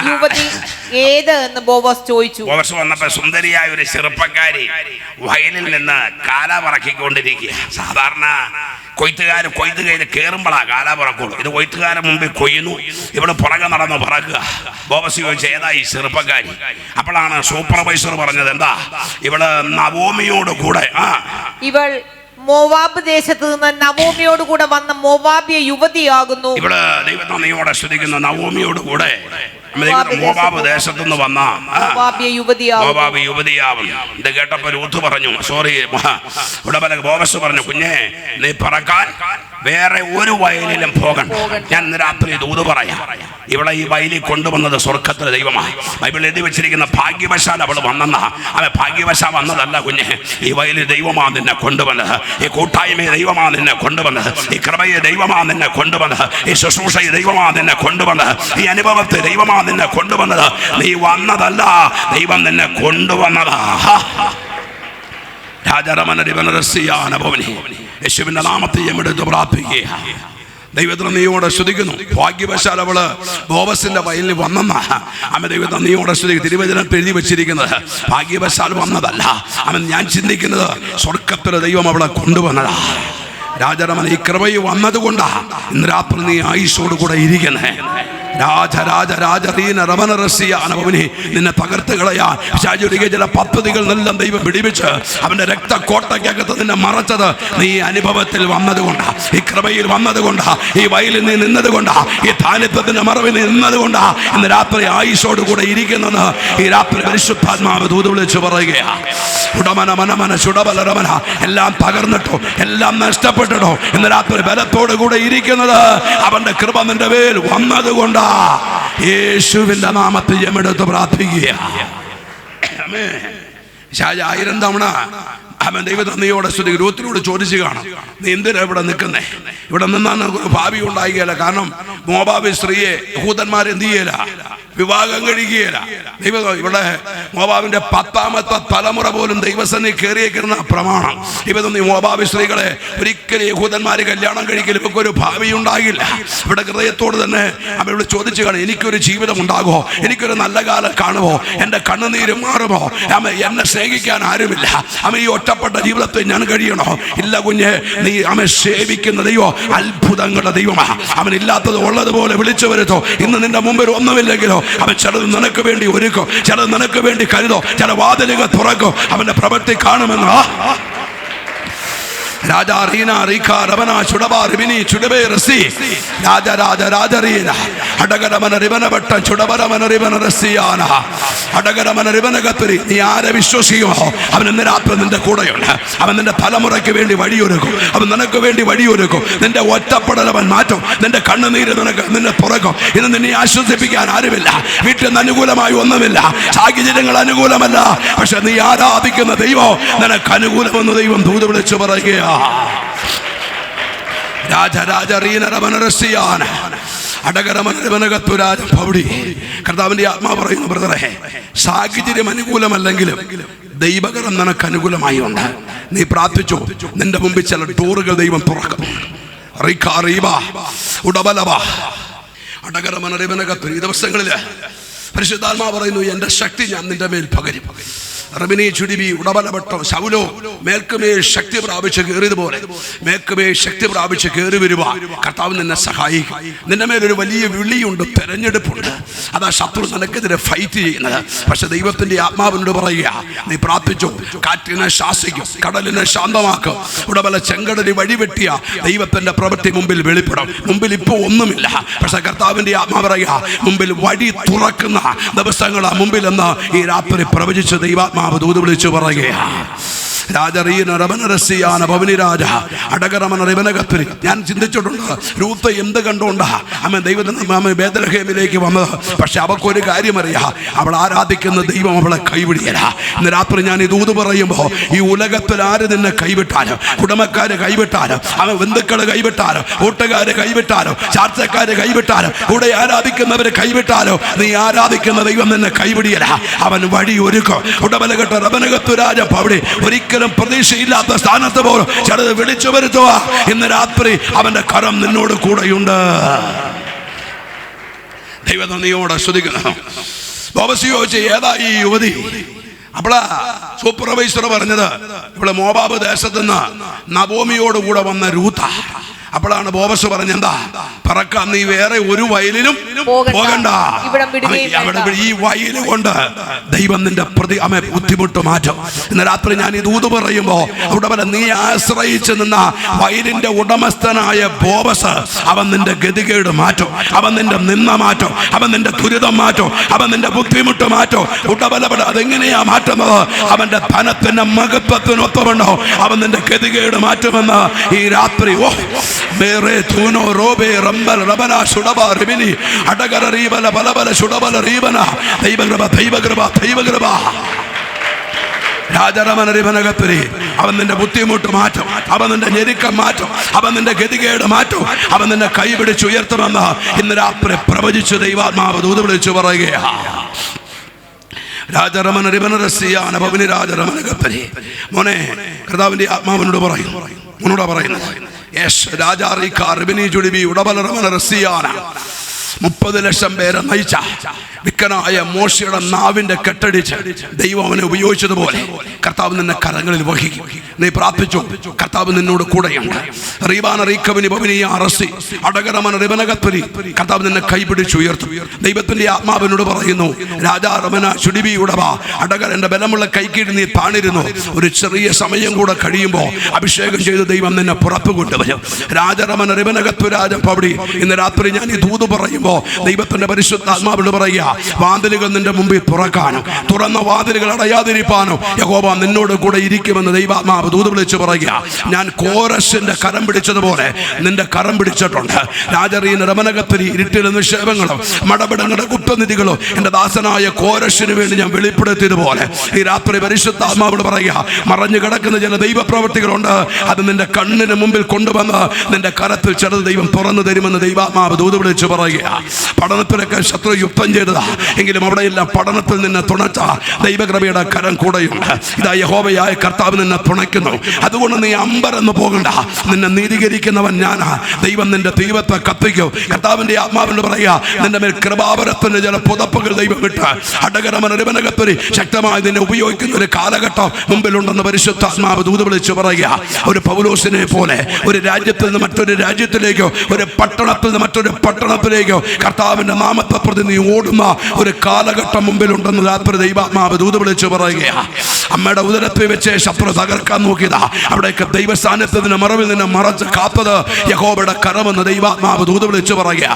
യുവതി ഏത് എന്ന് ബോവസ് ചോദിച്ചു. ബോവസ് വന്നപ്പോ സുന്ദരിയായ ഒരു ചെറുപ്പക്കാരി വയലിൽ നിന്ന് കാല പറക്കിക്കൊണ്ടിരിക്കുക. സാധാരണ കൊയ്ത്തുകാര് കൊയ്ത്ത് കയ്യിൽ കയറുമ്പോഴാ കാല പറക്കുള്ളൂ. ഇത് കൊയ്ത്തുകാരൻ മുമ്പിൽ കൊയ്യുന്നു, ഇവിടെ പുറകെ നടന്ന് പറക്കുക. ബോവസ് ചോദിച്ചു, ഏതാ ഈ ചെറുപ്പക്കാരി? അപ്പോഴാണ് സൂപ്പർവൈസർ പറഞ്ഞത്, എന്താ ഇവള് നവോമിയോട് കൂടെ ഇവൾ മോവാബ് ദേശത്ത് നിന്ന് നവോമിയോട് കൂടെ വന്ന മോവാബിയ യുവതിയാകുന്നു. ഇവിടെ ദൈവത്തോടെ ശ്രദ്ധിക്കുന്ന നവോമിയോട് കൂടെ മോവാബ് ദേശത്തുനിന്ന് വന്ന മോവാബ് യുവതിയാവും. ഇത് കേട്ടപ്പോ രൂത്ത് പറഞ്ഞു, സോറി ഉടമല ബോവസ് പറഞ്ഞു, കുഞ്ഞെ നീ പറക്കാൻ വേറെ ഒരു വയലിലും പോകണ്ട. ഞാൻ ഇന്ന് രാത്രി ദൂത് പറയാം, ഇവിടെ ഈ വയലിൽ കൊണ്ടുവന്നത് സ്വർഗത്തിലെ ദൈവമാണ്. ബൈബിളിൽ എഴുതി വെച്ചിരിക്കുന്ന ഭാഗ്യവശാൽ അവൾ വന്നെന്നാ. അവൻ ഭാഗ്യവശാൽ വന്നതല്ല കുഞ്ഞെ, ഈ വയലിൽ ദൈവമാണ് നിന്നെ കൊണ്ടുവന്നത്, ഈ കൂട്ടായ്മയെ ദൈവമാണ് നിന്നെ കൊണ്ടുവന്നത്, ഈ കൃപയെ ദൈവമാണ് നിന്നെ കൊണ്ടുവന്നത്, ഈ ശുശ്രൂഷയെ ദൈവമാണ് നിന്നെ കൊണ്ടുവന്നത്, ഈ അനുഭവത്തെ ദൈവമാണ് നിന്നെ കൊണ്ടുവന്നത്. നീ വന്നതല്ല, ദൈവം നിന്നെ കൊണ്ടുവന്നതാ. യേശുവിന്റെ നാമത്തെ എടുത്ത് പ്രാർത്ഥിക്കുക. ദൈവത്തിന് നീയോടെ സ്തുതിക്കുന്നു. ഭാഗ്യവശാൽ അവള് ബോവസിന്റെ വയലിൽ വന്നെന്നാ അവൻ ദൈവത്തെ നീയോടെ സ്തുതിക്കും. തിരുവചനത്തിൽ എഴുതി വെച്ചിരിക്കുന്നത് ഭാഗ്യവശാൽ വന്നതല്ല. അവൻ ഞാൻ ചിന്തിക്കുന്നത് സ്വർഗത്തിലെ ദൈവം അവളെ കൊണ്ടുവന്നതാ. രാജരമൻ ഈ കൃപയിൽ വന്നതുകൊണ്ടാ ഇന്ന് രാത്രി നീ ആയുസ്സോട് കൂടെ ഇരിക്കുന്നേ. നിന്നെ തകർത്ത് കളയാൻ ചില പദ്ധതികൾ എല്ലാം ദൈവം പിടിപ്പിച്ച് അവന്റെ രക്തക്കോട്ടയ്ക്കകത്ത് നിന്നെ മറച്ചത് നീ അനുഭവത്തിൽ വന്നതുകൊണ്ടാ, ഈ കൃപയിൽ വന്നതുകൊണ്ടാ, ഈ വയലിൽ നീ നിന്നതുകൊണ്ടാ, ഈ താലിത്വത്തിന്റെ മറവിൽ നിന്നതുകൊണ്ടാ ഇന്ന് രാത്രി ആയുസ്സോട് കൂടെ ഇരിക്കുന്നത്. ഈ രാത്രി പരിശുദ്ധാത്മാവ് ദൂത് വിളിച്ചു പറയുകയാ, ഉടമന മനമന ചുടബലരമന, എല്ലാം തകർന്നിട്ടോ എല്ലാം നഷ്ടപ്പെട്ടിട്ടോ ഇന്ന് രാത്രി ബലത്തോട് കൂടെ ഇരിക്കുന്നത് അവന്റെ കൃപ നിന്റെ മേൽ വന്നതുകൊണ്ടാ. യേശുവിന്റെ നാമത്തിൽ എടുത്ത് പ്രാർത്ഥിക്കുക. 1000 തവണ അവൻ ദൈവതന്നെയോടെ സ്തുതി രൂത്തിനോട് ചോദിച്ചു കാണും, നീ എന്തിനാ ഇവിടെ നിൽക്കുന്നേ? ഇവിടെ നിന്നാൽ ഭാവി ഉണ്ടായില്ല. കാരണം മോവാബ് സ്ത്രീയെ യഹൂദന്മാർ എന്ത് ചെയ്യല, വിവാഹം കഴിക്കുകയില്ല. ദൈവം ഇവിടെ മോവാബിന്റെ 10ാമത്തെ തലമുറ പോലും ദൈവസന്നിധി കയറിയേക്കുന്ന പ്രമാണം. ഇവതൊന്നും മോവാബി സ്ത്രീകളെ ഒരിക്കലും യഹൂദന്മാര് കല്യാണം കഴിക്കലും ഇവർക്ക് ഒരു ഭാവി ഉണ്ടാകില്ല. ഇവിടെ ഹൃദയത്തോട് തന്നെ അവരോട് ചോദിച്ചു കാണും, എനിക്കൊരു ജീവിതം ഉണ്ടാകുമോ, എനിക്കൊരു നല്ല കാലം കാണുമോ, എൻ്റെ കണ്ണുനീര് മാറുമോ, എന്നെ സ്നേഹിക്കാൻ ആരുമില്ല, ഈ ഒറ്റപ്പെട്ട ജീവിതത്തെ ഞാൻ കഴിയണോ? ഇല്ല കുഞ്ഞ്, നീ സേവിക്കുന്ന ദൈവം അത്ഭുതങ്ങളുടെ ദൈവമാണ്. അവനില്ലാത്തത് ഉള്ളതുപോലെ വിളിച്ചു വരുത്തോ. ഇന്ന് നിന്റെ മുമ്പിൽ ഒന്നുമില്ലെങ്കിലോ അവൻ ചിലത് നിനക്ക് വേണ്ടി ഒരുക്കും, ചിലത് നിനക്ക് വേണ്ടി കരുതോ, ചില വാതിലുകൾ തുറക്കും. അവന്റെ പ്രവൃത്തി കാണുമെന്ന് രാജാ റീന റീഖ രമന ചുടബാ റിബിനി ചുടബേ റസി രാജ രാജ രാജ റീന അടകരമന റിബന വട്ട ചുടബരമന റിബന റസിയാന അടകരമന റിബന കത്തുരി. നീ ആരെ വിശ്വസിക്കുമോ അവൻ ഇന്ന് രാത്രി നിന്റെ കൂടെയുണ്ട്. അവൻ നിന്റെ തലമുറയ്ക്ക് വേണ്ടി വഴിയൊരുക്കും. അവൻ നിനക്ക് വേണ്ടി വഴിയൊരുക്കും. നിന്റെ ഒറ്റപ്പെടൽ അവൻ മാറ്റും. നിന്റെ കണ്ണുനീര് നിന്നെ തുറക്കും. ഇന്ന് നിന്നെ ആശ്വസിപ്പിക്കാൻ ആരുമില്ല. വീട്ടിൽ നിന്ന് അനുകൂലമായി ഒന്നുമില്ല, സാഹചര്യങ്ങൾ അനുകൂലമല്ല. പക്ഷെ നീ ആരാധിക്കുന്ന ദൈവം നിനക്ക് അനുകൂലമെന്ന് ദൈവം ദൂത് വിളിച്ചു പറയുക. കർത്താവിന്റെ ആത്മാ പറയുന്നു, ബ്രദറെ, സാഹചര്യം അനുകൂലമല്ലെങ്കിലും ദൈവകരം നിനക്ക് അനുകൂലമായി ഉണ്ട്. നീ പ്രാർത്ഥിച്ചു, നിന്റെ മുമ്പിൽ ചില ഡോറുകൾ ദൈവം തുറക്കും. ഈ ദിവസങ്ങളില് പരിശുദ്ധാത്മാ പറയുന്നു, എന്റെ ശക്തി ഞാൻ നിന്റെ മേൽ പകരും. റബിനി ചുടിബി ഉടബലപ്പെട്ടം ശൗലോ മേൽക്കുമേൽ ശക്തി പ്രാപിച്ച് കയറിയതുപോലെ മേൽക്കുമേൽ ശക്തി പ്രാപിച്ച് കയറി വരുവാൻ കർത്താവ് നിന്നെ സഹായിക്കും. നിന്റെ മേലൊരു വലിയ വിളിയുണ്ട്, തെരഞ്ഞെടുപ്പുണ്ട്. അതാ ശത്രു നിനക്കെതിരെ ഫൈറ്റ് ചെയ്യുന്നത്. പക്ഷെ ദൈവത്തിന്റെ ആത്മാവിനോട് പറയുക, നീ പ്രാർത്ഥിച്ചു, കാറ്റിനെ ശാസിക്കും, കടലിനെ ശാന്തമാക്കും, ഉടബല ചെങ്കടലി വഴിവെട്ടിയ ദൈവത്തിന്റെ പ്രവൃത്തി മുമ്പിൽ വെളിപ്പെടും. മുമ്പിൽ ഇപ്പൊ ഒന്നുമില്ല, പക്ഷെ കർത്താവിന്റെ ആത്മാ പറയുക, മുമ്പിൽ വഴി തുറക്കുന്ന ദിവസങ്ങളാ മുമ്പിൽ എന്ന് ഈ രാത്രി പ്രവചിച്ച് ദൈവാത്മാവ് ദൂത് വിളിച്ചു പറയുകയാണ്. ഞാൻ ചിന്തിച്ചിട്ടുണ്ട്, രൂത്ത് എന്ത് കണ്ടുകൊണ്ടാ ദൈവത്തിന് ബേത്ലഹേമിലേക്ക് വന്നത്. പക്ഷെ അവൾക്കൊരു കാര്യം അറിയാം, അവൾ ആരാധിക്കുന്ന ദൈവം അവളെ കൈവിടിയല്ല. ഇന്ന് രാത്രി ഞാൻ ഈ ദൂത് പറയുമ്പോൾ, ഈ ഉലകത്തിൽ ആര് നിന്നെ കൈവിട്ടാലും, കുടുംബക്കാര് കൈവിട്ടാലും, ബന്ധുക്കള് കൈവിട്ടാലും, കൂട്ടുകാര് കൈവിട്ടാലും, ചാർച്ചക്കാര് കൈവിട്ടാലും, കൂടെ ആരാധിക്കുന്നവര് കൈവിട്ടാലോ, നീ ആരാധിക്കുന്ന ദൈവം നിന്നെ കൈവിടിയല്ല. അവൻ വഴി ഒരുക്കും. ഉടബലഘട്ട റബനകത്തു രാജ അവിടെ ഒരിക്കലും പ്രതീക്ഷയില്ലാത്ത സ്ഥാനത്ത് പോലും ചിലത് വിളിച്ചു വരുത്തുക. ഇന്ന് രാത്രി അവന്റെ കരം നിന്നോട് കൂടെയുണ്ട്. ദൈവനന്ദിയോടെ സ്തുതിക്കുന്നു. ബോവസിയോച്ച് ഏതാ ഈ യുവതി? അവള് സൂപ്പർവൈസർ പറഞ്ഞത്, ഇവിടെ മോവാബ് ദേശത്ത് നിന്ന് നവോമിയോട് കൂടെ വന്ന രൂത്ത. അപ്പോഴാണ് ബോവസ് പറഞ്ഞ, എന്താ പറക്കാൻ, നീ വേറെ ഒരു വയലിലും പോകണ്ട, ഈ വയല് കൊണ്ട് ദൈവം നിന്റെ ബുദ്ധിമുട്ട് മാറ്റും. ഇന്ന് രാത്രി ഞാൻ ഈ ദൂത് പറയുമ്പോ അവിടെ നീ ആശ്രയിച്ച് നിന്ന വയലിന്റെ ഉടമസ്ഥനായ ബോവസ് അവൻ നിന്റെ ഗതികേട് മാറ്റും. അവൻ നിന്റെ നിന്ന മാറ്റും. അവൻ നിന്റെ ദുരിതം മാറ്റും. അവൻ നിന്റെ ബുദ്ധിമുട്ട് മാറ്റും. ഉടബലപട അതെങ്ങനെയാ മാറ്റുന്നത്? അവന്റെ ധനത്തിന്റെ മഹത്വത്തിനൊത്തവണ്ണോ അവൻ നിന്റെ ഗതികേട് മാറ്റുമെന്ന് ഈ രാത്രി മേറെ തൂനോ റോബേ റംബൽ റബന ശുഡബ റിബിനി അടകര റീബല ബലബല ശുഡബല റീബന ദൈവകൃപ ദൈവകൃപ ദൈവകൃപ രാജരമന റിബനകത്തുരി. അവൻ നിന്റെ ബുദ്ധിമുട്ട് മാറ്റും. അവൻ നിന്റെ ഞെരുക്കം മാറ്റും. അവൻ നിന്റെ ഗതികേട് മാറ്റും. അവൻ നിന്നെ കൈപിടിച്ചുയർത്തുമെന്ന് ഇന്ന് രാത്രി പ്രവചിച്ചു ദൈവാത്മാവ് ദൂത് വിളിച്ചു പറയുകയാണ്. രാജരമന റിബനറസിയാന ഭവനി രാജരമന കത്തരി. മോനെ, കർത്താവിന്റെ ആത്മാവിനോട് പറയും, മോനോടാ പറയുന്നത്, യെസ് രാജാ റീഖ റിബിനി ജുഡിബി ഉടബല റമന റസിയാന 30 ലക്ഷം പേരെ നയിച്ച വിക്കനായ മോശയുടെ നാവിന്റെ കെട്ടടിച്ച് ദൈവം അവനെ ഉപയോഗിച്ചതുപോലെ കർത്താവ് നിന്നെ കരങ്ങളിൽ വഹിക്കും. നീ പ്രാർത്ഥിച്ചു, കർത്താവ് നിന്നോട് കൂടെയുണ്ട്. റീബാന റീഖവിനി ഭവനി അറസി അടകരമന റിബനകത്തുരി. കർത്താവ് നിന്നെ കൈപിടിച്ചുയർത്തും. ദൈവത്തിന്റെ ആത്മാവിനോട് പറയുന്നു, രാജാ റമന ചുടിബി ഉടവ അടകർ, എന്റെ ബലമുള്ള കൈക്കീഴ് നീ താണിരുന്നു. ഒരു ചെറിയ സമയം കൂടെ കഴിയുമ്പോൾ അഭിഷേകം ചെയ്ത് ദൈവം നിന്നെ പുറത്തു കൊണ്ടുവരും. രാജരമന റിബനകത്തു രാജപടി. ഇന്ന് രാത്രി ഞാൻ ഈ ദൂത് പറയുമ്പോൾ ദൈവത്തിന്റെ പരിശുദ്ധാത്മാവിനോട് പറയുക, വാതിലുകൾ നിന്റെ മുമ്പിൽ തുറക്കാനും തുറന്ന വാതിലുകൾ അടയാതിരിക്കാനോ യഹോവ നിന്നോട് കൂടെ ഇരിക്കുമെന്ന് ദൈവാത്മാവ് ദൂത് വിളിച്ചു പറയുക. ഞാൻ കോരസിന്റെ കരം പിടിച്ചതുപോലെ നിന്റെ കരം പിടിച്ചിട്ടുണ്ട്. രാജറീന രമനകത്തിരി ഇരുട്ടിലെ നിക്ഷേപങ്ങളും മടപിടങ്ങളുടെ കുറ്റനിധികളും എന്റെ ദാസനായ കോരസിന് വേണ്ടി ഞാൻ വെളിപ്പെടുത്തിയതുപോലെ ഈ രാത്രി പരിശുദ്ധാത്മാവോട് പറയുക, മറഞ്ഞു കിടക്കുന്ന ചില ദൈവപ്രവൃത്തികളുണ്ട്. അത് നിന്റെ കണ്ണിന് മുമ്പിൽ കൊണ്ടുവന്ന് നിന്റെ കരത്തിൽ ചിലത് ദൈവം തുറന്നു തരുമെന്ന് ദൈവാത്മാവ് ദൂത് വിളിച്ചു പറയുക. പഠനത്തിലൊക്കെ ശത്രു യുദ്ധം ചെയ്തതാ, എങ്കിലും അവിടെയെല്ലാം പഠനത്തിൽ നിന്ന് തുണച്ച ദൈവകൃപയുടെ കരം കൂടെയുണ്ട്. ഇതാ യഹോവയായ കർത്താവ് നിന്നെ തുണയ്ക്കുന്നു. അതുകൊണ്ട് നീ അമ്പരന്ന് പോകണ്ട. നിന്നെ നീതീകരിക്കുന്നവൻ ഞാനാ. ദൈവം നിന്റെ ദൈവത്തെ കത്തിക്കും. കർത്താവിന്റെ ആത്മാവിനോട് പറയുക, നിന്റെ മേൽ കൃപാവരത്തിന്റെ ചില പുതപ്പുകൾ ദൈവം വിട്ട് അടകരമനകത്തൊരു ശക്തമായി നിന്നെ ഉപയോഗിക്കുന്ന ഒരു കാലഘട്ടം മുമ്പിലുണ്ടെന്ന് പരിശുദ്ധാത്മാവ് ദൂത് വിളിച്ചു പറയുക. ഒരു പൗലോസിനെ പോലെ ഒരു രാജ്യത്തിൽ നിന്ന് മറ്റൊരു രാജ്യത്തിലേക്കോ, ഒരു പട്ടണത്തിൽ നിന്ന് മറ്റൊരു പട്ടണത്തിലേക്കോ കർത്താവിന്റെ നാമത്തെ പ്രതി നീ ഓടുന്ന ഒരു കാലഘട്ടം മുമ്പിലുണ്ടെന്ന് രാത്രി ദൈവാത്മാവ് ദൂത് വിളിച്ചു പറയുക. അമ്മയുടെ ഉദരത്തിൽ വെച്ച് ശത്രു തകർക്കാൻ നോക്കിയതാ, അവിടേക്ക് ദൈവ സാന്നിധ്യത്തിന്റെ മറവിൽ നിന്ന് മറച്ച് കാത്തത് യഹോവയുടെ കരമെന്ന് ദൈവാത്മാവ് ദൂത് വിളിച്ചു പറയുക.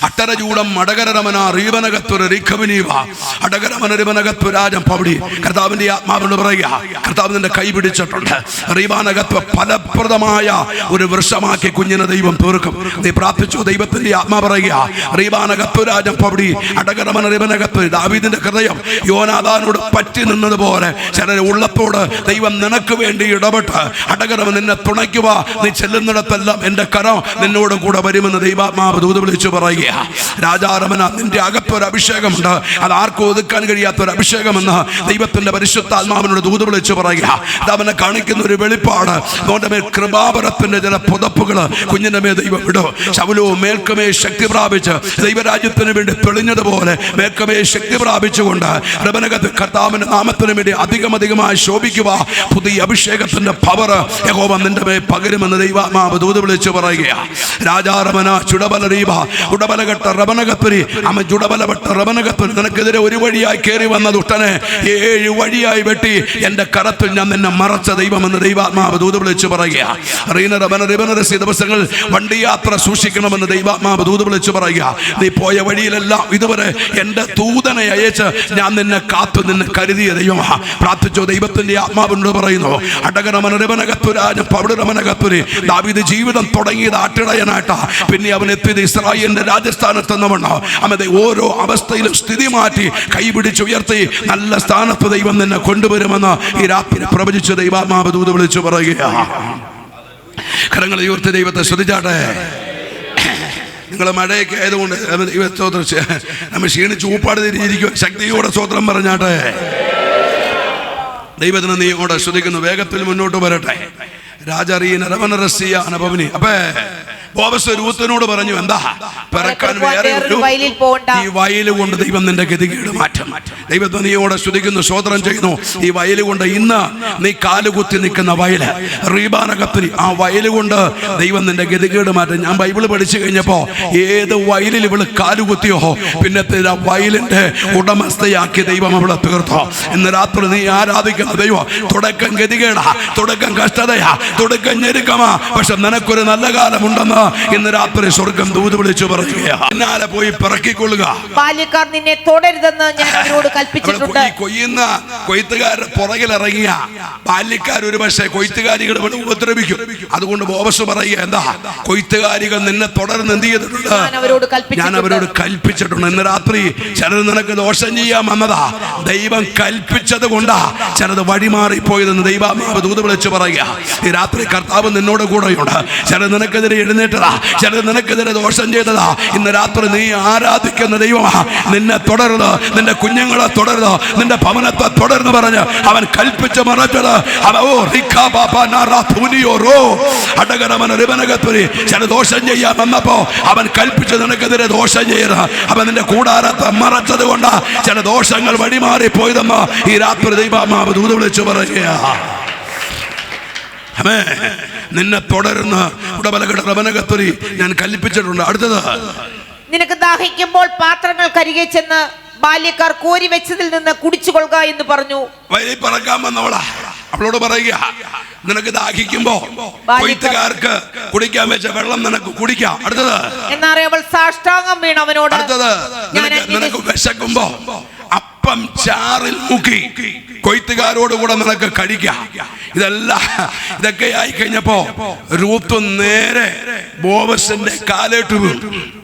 അട്ടരചൂടം അടകരമന റീവനകത്തൊരു റിഖവിനീവ അടകരമനരിവനകത്വരാജം പവടി. കർത്താവിന്റെ ആത്മാവിനോട് പറയുക, കർത്താവ് നിന്റെ കൈ പിടിച്ചിട്ടുണ്ട്. റീവാനകത്വ ഫലപ്രദമായ ഒരു വൃക്ഷമാക്കി കുഞ്ഞിനെ ദൈവം തീർക്കും. നീ പ്രാർത്ഥിച്ചു. ദൈവത്തിന്റെ ആത്മാ പറയുക, റീവാനകത്വരാജം പവടി അടകരമനരിവനകത്വ. ദാവീദിന്റെ ഹൃദയം യോനാഥാനോട് പറ്റി നിന്നതുപോലെ ചിലരെ ഉള്ളത്തോട് ദൈവം നിനക്ക് വേണ്ടി ഇടപെട്ട് അടകരമ നിന്നെ തുണയ്ക്കുക. നീ ചെല്ലുന്നിടത്തെല്ലാം എന്റെ കരം നിന്നോടും കൂടെ വരുമെന്ന് ദൈവാത്മാവ് ദൂത് വിളിച്ചു പറയുക. രാജാരമന, നിന്റെ അകത്തൊരു അഭിഷേകമുണ്ട്. അത് ആർക്കും ഒതുക്കാൻ കഴിയാത്തൊരു അഭിഷേകമെന്ന് ദൈവത്തിന്റെ പരിശുദ്ധാത്മാവിനോട് ദൂത് വിളിച്ചു പറയുക. അവനെ കാണിക്കുന്ന ഒരു വെളിപ്പാട്. അവന്റെ മേൽ കൃപാവരത്തിന്റെ ചില പുതപ്പുകൾ കുഞ്ഞിന്റെ മേൽ ദൈവം ഇടും. ശൗലോ മേൽക്കമേ ശക്തി പ്രാപിച്ച് ദൈവരാജ്യത്തിന് വേണ്ടി തെളിഞ്ഞതുപോലെ മേൽക്കമേ ശക്തി പ്രാപിച്ചുകൊണ്ട് രബനകത്ത് കർത്താവിന്റെ നാമത്തിന് വേണ്ടി അധികമായി ശോഭിക്കുക. പുതിയ അഭിഷേകത്തിന്റെ പവർ യഹോവ നിന്റെ മേൽ പകരുമെന്ന് ദൈവാത്മാവ് ദൂത് വിളിച്ചു പറയുക. രാജാരമന ചുടബലരീവ ഉടബലഘട്ട റബനകത്തുരി അമ്മ ചുടബലപ്പെട്ട റബനകത്തുരി. നിനക്കെതിരെ ഒരു വഴിയായി കയറി വന്ന ദുഷ്ടനെ 7 വഴിയായി വെട്ടി എന്റെ കരത്തിൽ ഞാൻ നിന്നെ മറച്ച ദൈവമെന്ന് ദൈവാത്മാവ് ദൂത് വിളിച്ചു പറയുക. ദിവസങ്ങൾ വണ്ടി യാത്ര സൂക്ഷിക്കണമെന്ന് ദൈവാത്മാവ് ദൂത് വിളിച്ചു പറയുക. നീ പോയ വഴിയിലെല്ലാം ഇതുവരെ എന്റെ ദൂതനെ അയച്ച് ഞാൻ നിന്നെ കാത്തു നിന്നെ കരുതിയ ദൈവമാ. പ്രാർത്ഥിച്ചോ. ദൈവത്തിന്റെ ആത്മാവിനോട് പറയുന്നു, അടകരമനകത്തുരാജം പവിടരമനകത്തുരി. ദാവീദ് ജീവിതം തുടങ്ങിയത് ആട്ടിടയനായിട്ടാ. പിന്നെ അവൻ എത്തിയത് ഇസ്രായേലിന്റെ രാജസ്ഥാനത്തെന്നവണ്ണോ. അമ്മ ഓരോ അവസ്ഥയിലും സ്ഥിതി മാറ്റി കൈപിടിച്ചുയർത്തി നല്ല സ്ഥാനത്ത് ദൈവം നിന്നെ കൊണ്ടുവരുമെന്ന് ഈ രാത്രി പ്രവചിച്ച് ദൈവാത്മാവ് ദൂത് വിളിച്ചു പറയുക. കരങ്ങളെ ഉയർത്തി ദൈവത്തെ സ്തുതിച്ചാട്ടെ. നിങ്ങൾ മഴയൊക്കെ ആയതുകൊണ്ട് നമ്മൾ ക്ഷീണിച്ച് ഊപ്പാട് തിരിഞ്ഞിരിക്കും. ശക്തിയോടെ സ്തോത്രം പറഞ്ഞാട്ടെ. ദൈവത്തിന് നീ ഇങ്ങോട്ട് സ്തുതിക്കുന്നു. വേഗത്തിൽ മുന്നോട്ട് വരട്ടെ. രാജാറീന രമനരസിയ അനപവനി. അപ്പേ ബോവസ് രൂത്തിനോട് പറഞ്ഞു, എന്താ പിറക്കാൻ വേറെ ഈ വയൽ കൊണ്ട് ദൈവം നിന്റെ ഗതികേട് മാറ്റും. ദൈവത്തെ നീയോടെ സ്തുതിക്കുന്നു, സ്തോത്രം ചെയ്യുന്നു. ഈ വയൽ കൊണ്ട് ഇന്ന് നീ കാലുകുത്തി നിൽക്കുന്ന വയല് റീബാനകത്തിരി, ആ വയൽ കൊണ്ട് ദൈവം നിന്റെ ഗതികേട് മാറ്റും. ഞാൻ ബൈബിള് പഠിച്ചു കഴിഞ്ഞപ്പോ ഏത് വയലിൽ ഇവള് കാലുകുത്തിയോ പിന്നത്തെ ആ വയലിന്റെ ഉടമസ്ഥയാക്കി ദൈവം അവളെ തീർത്തോ. ഇന്ന് രാത്രി നീ ആരാധിക്കുന്ന ദൈവം തുടക്കം ഗതികേടാ, തുടക്കം കഷ്ടതയാ, തുടക്കം ഞെരുക്കമാ. പക്ഷെ നിനക്കൊരു നല്ല കാലമുണ്ടെന്ന് ഇന്ന് രാത്രി സ്വർഗം ദൂത് വിളിച്ചു പറയുക. പിന്നാലെ പോയി പിറക്കിക്കൊള്ളുക. ബാല്യക്കാർ നിന്നെ തൊടരുതെന്ന് ഞാൻ അവരോട് കൽപ്പിച്ചിട്ടുണ്ട്. കൊയ്യുന്ന കൊയ്ത്തുകാരുടെ പുറകിലിറങ്ങിയ ബാല്യക്കാർ ഒരു പക്ഷേ കൊയ്ത്തുകാരികൾ ഉപദ്രവിക്കും. അതുകൊണ്ട് ബോവസ് പറയുക, എന്താ കൊയ്ത്തുകാരികൾ നിന്നെ തുടർന്ന് എന്ത് ചെയ്തിട്ടുണ്ട്? ഞാൻ അവരോട് കൽപ്പിച്ചിട്ടുണ്ട്. ഇന്ന് രാത്രി ചിലത് നിനക്ക് ദോഷം ചെയ്യാൻ വന്നതാ. ദൈവം കൽപ്പിച്ചത് കൊണ്ടാ ചിലത് വഴിമാറിപ്പോയതെന്ന് ദൈവാത്മാവ് ദൂത് വിളിച്ചു പറയുക. ഈ രാത്രി കർത്താവ് നിന്നോട് കൂടെയുണ്ട്. ചിലത് നിനക്കെതിരെ എഴുന്നേറ്റതാ, ചിലത് നിനക്കെതിരെ ദോഷം ചെയ്തതാ. ഇന്ന് രാത്രി നീ ആരാധിക്കുന്ന ദൈവമാ നിന്നെ തുടരുത്, നിന്റെ കുഞ്ഞുങ്ങളെ തുടരുത്, നിന്റെ ഭവനത്തെ തുടർന്ന് പറഞ്ഞ് അവൻ കൽപ്പിച്ച് മറച്ചത്. ചില ദോഷം ചെയ്യാൻ വന്നപ്പോ അവൻ കൽപ്പിച്ച് നിനക്കെതിരെ ദോഷം ചെയ്യരുത്. അവൻ നിന്റെ കൂടാരത്തെ മറച്ചത് കൊണ്ടാ ചില ദോഷങ്ങൾ വഴിമാറിപ്പോയതെന്ന് ഈ രാത്രി ദൈവമാവ് ദൂത് വിളിച്ചു പറയുക. നിന്നെ തുടർന്ന് ഉടബലഘടനകത്തൊരി ഞാൻ കൽപ്പിച്ചിട്ടുണ്ട്. അടുത്തത്, നിനക്ക് ദാഹിക്കുമ്പോൾ പാത്രങ്ങൾ കരികെ ചെന്ന് ബാല്യക്കാർ കോരി വെച്ചതിൽ നിന്ന് കുടിച്ചുകൊള്ളുക എന്ന് പറഞ്ഞു. വയലിൽ പറക്കാൻ വന്നവളാ. അവളോട് പറയുക, നിനക്ക് ദാഹിക്കുമ്പോ കൊയ്ത്തുകാർക്ക് കുടിക്കാൻ വെച്ച വെള്ളം നിനക്ക് കുടിക്കാം. അടുത്തത്, എന്നാറേ അവൾ സാഷ്ടാംഗം വീണു അവനോട്. അടുത്തത്, നിനക്ക് വിശക്കുമ്പോ അപ്പം ചാറിൽ മുക്കി കൊയ്ത്തുകാരോട് കൂടെ നിനക്ക് കഴിക്കാം. ഇതൊക്കെ ആയി കഴിഞ്ഞപ്പോ രൂത്ത് നേരെ ബോവസിന്റെ കാലേട്ട് വീണു.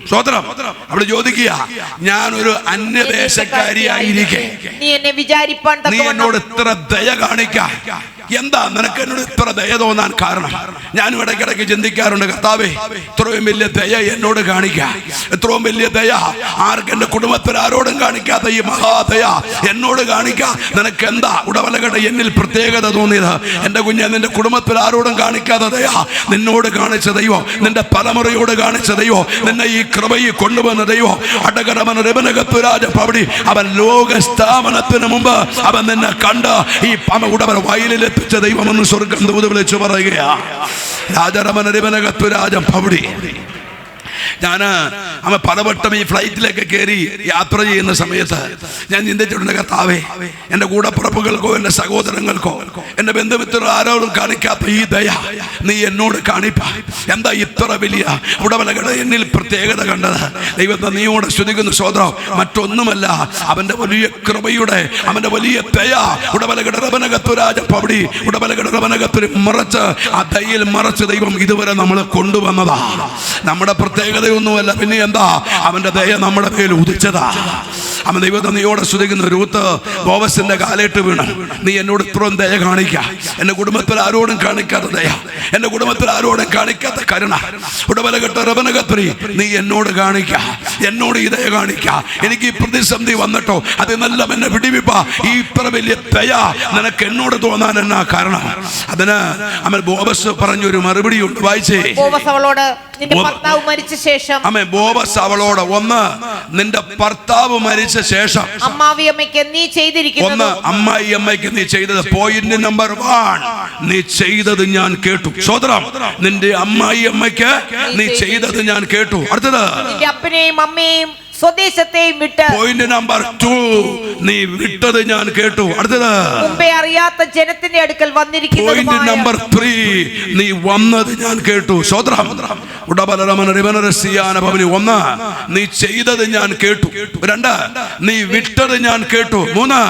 സ്വതന്ത്രം അവിടെ ചോദിക്കുക, ഞാനൊരു അന്യദേശക്കാരിയായിരിക്കെ നീ എന്നെ വിചാരിപ്പാൻ നീ എന്നോട് ഇത്ര ദയ കാണിക്കാം. എന്താ നിനക്ക് എന്നോട് ഇത്ര ദയ തോന്നാൻ കാരണം? ഞാനും ഇടയ്ക്കിടയ്ക്ക് ചിന്തിക്കാറുണ്ട്, കർത്താവേ ഇത്രയും വലിയ ദയ എന്നോട് കാണിക്കുക, എത്രയും വലിയ ദയ ആർക്ക് എൻ്റെ കുടുംബത്തിൽ ആരോടും കാണിക്കാത്ത ഈ മഹാദയ എന്നോട് കാണിക്കുക. നിനക്ക് എന്താ ഉടവലകട്ടെ എന്നിൽ പ്രത്യേകത തോന്നിയത്? എൻ്റെ കുഞ്ഞെ, നിന്റെ കുടുംബത്തിൽ ആരോടും കാണിക്കാത്ത ദയ നിന്നോട് കാണിച്ച ദൈവം, നിന്റെ തലമുറയോട് കാണിച്ച ദൈവം, നിന്നെ ഈ കൃപയിൽ കൊണ്ടുവന്ന ദൈവം അടകരമന രമനകത്തുരാജ പവടി അവൻ ലോക സ്ഥാപനത്തിന് മുമ്പ് അവൻ നിന്നെ കണ്ട് ഈ ഉടവൻ വയലിലെത്തിച്ച ദൈവമെന്ന് സ്വർഗം ദൂത് വിളിച്ചു പറയുകയാ. രാജരമന രമനകത്തുരാജം പവടി. അവൻ പലവട്ടം ഈ ഫ്ലൈറ്റിലേക്ക് കയറി യാത്ര ചെയ്യുന്ന സമയത്ത് ഞാൻ ചിന്തിച്ചിട്ടുണ്ട്, കർത്താവേ എൻ്റെ കൂടപ്പുറപ്പുകൾക്കോ എൻ്റെ സഹോദരങ്ങൾക്കോ എൻ്റെ ബന്ധുമിത്രോ ആരോടും കാണിക്കാത്ത ഈ ദയ നീ എന്നോട് കാണിപ്പ. എന്താ ഇത്ര വലിയ ഉടവലകട എന്നിൽ പ്രത്യേകത കണ്ടത്? ദൈവത്തെ നീയോട് സ്തുതിക്കുന്ന സോദരം, മറ്റൊന്നുമല്ല അവൻ്റെ വലിയ കൃപയുടെ, അവൻ്റെ വലിയ ദയ ഉടവലകട റബനകത്തുരാജ പവടി ഉടവലകട റബനകത്തുരി മറച്ച് ആ ദയയിൽ മറച്ച് ദൈവം ഇതുവരെ നമ്മളെ കൊണ്ടുവന്നതാ. നമ്മുടെ പ്രത്യേകതയൊന്നുമല്ല, പിന്നെ എന്താ അവന്റെ ദയ നമ്മുടെ മേൽ ഉദിച്ചതാ. അവൻ ദൈവത്തെ നീയോടെ സ്തുതിക്കുന്ന രൂത്ത് ബോവസിന്റെ കാലേട്ട് വീണ്, നീ എന്നോട് ഇത്രയും ദയ കാണിക്ക, എന്റെ കുടുംബത്തിൽ ആരോടും കാണിക്കാത്ത ദയ, എന്റെ കുടുംബത്തിൽ ആരോടും കാണിക്കാത്ത കരുണ ഉടവലകെട്ട റബനകത്രി നീ എന്നോട് കാണിക്ക, എന്നോട് ഈ ദയ കാണിക്ക. എനിക്ക് ഈ പ്രതിസന്ധി വന്നിട്ടോ അതിനെല്ലാം എന്നെ വിടിവിപ്പ. ഈ ഇത്ര വലിയ ദയ നിനക്ക് എന്നോട് തോന്നാൻ എന്നാ കാരണം? അതിന് അവൻ ബോവസ് പറഞ്ഞൊരു മറുപടി ഉണ്ട്, വായിച്ചേ. ഭർത്താവ് മരിച്ച ശേഷം ബോവസ് അവളോട്, ഒന്ന് നിന്റെ ഭർത്താവ് മരിച്ച ശേഷം അമ്മായിയമ്മയ്ക്ക് നീ ചെയ്തിരിക്കുന്നത്, അമ്മായി അമ്മയ്ക്ക് നീ ചെയ്തത്. പോയിന്റ് നമ്പർ 1, നീ ചെയ്തത് ഞാൻ കേട്ടു. സോദരം, നിന്റെ അമ്മായി അമ്മയ്ക്ക് നീ ചെയ്തത് ഞാൻ കേട്ടു. അടുത്തത്, നിന്റെ അപ്പനെയും അമ്മയെയും സ്വദേശത്തെയും വിട്ട്. പോയിന്റ് നമ്പർ 2, നീ വിട്ടത് ഞാൻ കേട്ടു. അടുത്തത്, മുമ്പേ അറിയാത്ത ജനത്തിന്റെ അടുക്കൽ വന്നിരിക്കുന്നു. പോയിന്റ് നമ്പർ 3, നീ വന്നത് ഞാൻ കേട്ടു. സോദരം, ഉടബലരമന റിവനരസിയാന ഭവനി. 1, നീ ചെയ്തത് ഞാൻ കേട്ടു. 2, നീ വിട്ടത് ഞാൻ കേട്ടു. 3,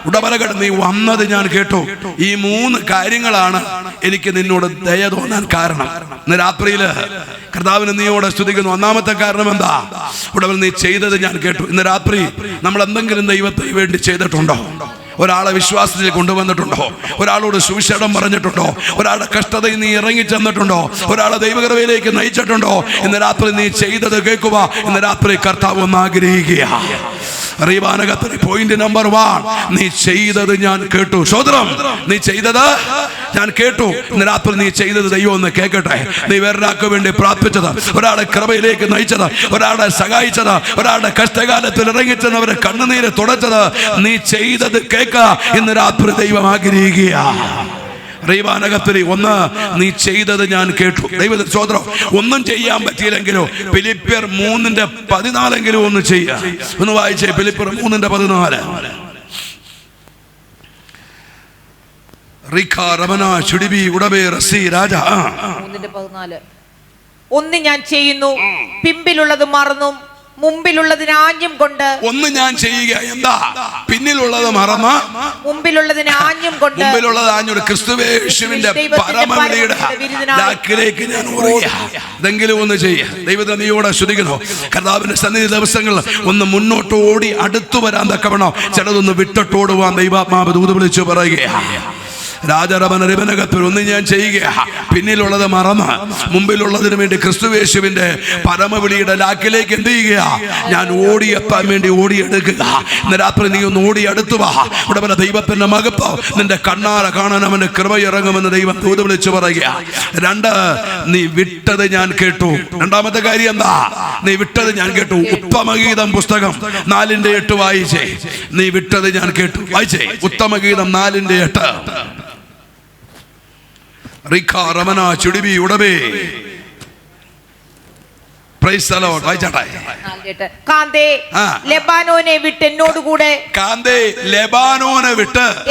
ഉടബലകട നീ വന്നത് ഞാൻ കേട്ടു. ഈ 3 കാര്യങ്ങളാണ് എനിക്ക് നിന്നോട് ദയ തോന്നാൻ കാരണം. ഇന്ന് രാത്രിയില് കർത്താവിനെ നീയോടെ സ്തുതിക്കുന്നു. ഒന്നാമത്തെ കാരണം എന്താ? ഉടവൽ നീ ചെയ്തത് ഞാൻ കേട്ടു. ഇന്ന് രാത്രി നമ്മൾ എന്തെങ്കിലും ദൈവത്തിന് വേണ്ടി ചെയ്തിട്ടുണ്ടോ? ഒരാളെ വിശ്വാസത്തിൽ കൊണ്ടുവന്നിട്ടുണ്ടോ? ഒരാളോട് സുവിശേഷം പറഞ്ഞിട്ടുണ്ടോ? ഒരാളുടെ കഷ്ടതയിൽ നീ ഇറങ്ങി ചെന്നിട്ടുണ്ടോ? ഒരാളെ ദൈവകൃപയിലേക്ക് നയിച്ചിട്ടുണ്ടോ? ഇന്ന് രാത്രി നീ ചെയ്തത് കേൾക്കുക. ഇന്ന് രാത്രി കർത്താവ് ഒന്ന് ആഗ്രഹിക്കുക. പോയിന്റ് നമ്പർ 1, നീ ചെയ്തത് ഞാൻ കേട്ടു. സോദരം, നീ ചെയ്തത് ഞാൻ കേട്ടു. ഇന്ന് രാത്രി നീ ചെയ്തത് ദൈവം ഒന്ന് കേൾക്കട്ടെ. നീ വേറൊരാൾക്ക് വേണ്ടി പ്രാർത്ഥിച്ചത്, ഒരാളെ കൃപയിലേക്ക് നയിച്ചത്, ഒരാളെ സഹായിച്ചത്, ഒരാളുടെ കഷ്ടകാലത്തിൽ ഇറങ്ങിച്ചെന്നവരെ കണ്ണുനീര് തുടച്ചത്, നീ ചെയ്തത് കേൾക്ക. ഇന്ന് രാത്രി ദൈവം ആഗ്രഹിക്കുക. റീവാനകത്തിരി 1, നീ ചെയ്തത് ഞാൻ കേട്ടു. ദൈവത്തിന്റെ സ്തോത്രം. ഒന്നും ചെയ്യാൻ പറ്റിയില്ലെങ്കിലോ ഫിലിപ്പിയർ 3:14 ഒന്ന് ചെയ്യുക. ഒന്ന് വായിച്ചേ. ഫിലിപ്പിയർ 3:14. ഒന്ന് ഞാൻ ചെയ്യുന്നു, പിമ്പിലുള്ളത് മറന്നും മുമ്പിലുള്ളതിന് ആഞ്ഞും കൊണ്ട്. ഒന്ന് ഞാൻ ചെയ്യുക. എന്താ? പിന്നിലുള്ളത് മറന്ന് മുമ്പിലുള്ളതിന് ആഞ്ഞും കൊണ്ട്. മുമ്പിലുള്ളത് ആഞ്ഞുകൊണ്ട് ക്രിസ്തുവേശുവിന്റെ പരമവിളിയുടെ ലാക്കിലേക്ക് ഞാൻ ഓടുക. ഇതെങ്കിലും ഒന്ന് ചെയ്യുക. ദൈവത്തെ നീയോടെ സ്തുതിക്കുന്നു. കർത്താവിന്റെ സന്നിധി ദിവസങ്ങൾ ഒന്ന് മുന്നോട്ട് ഓടി അടുത്തു വരാൻ തക്കവണ്ണം ചിലതൊന്ന് വിട്ടിട്ടോടുവാൻ ദൈവാത്മാവ് ദൂത് വിളിച്ചു പറയുകയാണ്. രാജരമനകത്തിൽ ഒന്ന് ഞാൻ ചെയ്യുക, പിന്നിലുള്ളത് മറന്ന് മുമ്പിലുള്ളതിന് വേണ്ടി ക്രിസ്തുവേശുവിന്റെ പരമവിളിയുടെ ലാക്കിലേക്ക് എന്ത് ചെയ്യുക? ഞാൻ ഓടിയെത്താൻ വേണ്ടി ഓടിയെടുക്കുക. ഇന്ന് രാത്രി നീ ഒന്ന് ഓടി അടുത്തു വാ. ഇവിടെ ദൈവത്തിന്റെ മകത്വം നിന്റെ കണ്ണാറ കാണാൻ അവന്റെ കൃപ ഇറങ്ങുമെന്ന് ദൈവം ദൂത് വിളിച്ചു പറയുക. 2, നീ വിട്ടത് ഞാൻ കേട്ടു. രണ്ടാമത്തെ കാര്യം എന്താ? നീ വിട്ടത് ഞാൻ കേട്ടു. ഉത്തമഗീതം പുസ്തകം 4:8 വായിച്ചേ. നീ വിട്ടത് ഞാൻ കേട്ടു. വായിച്ചേ. ഉത്തമഗീതം 4:8. റമന ചുടിബി ഉടബേ. ലെബാനോനെ വിട്ട്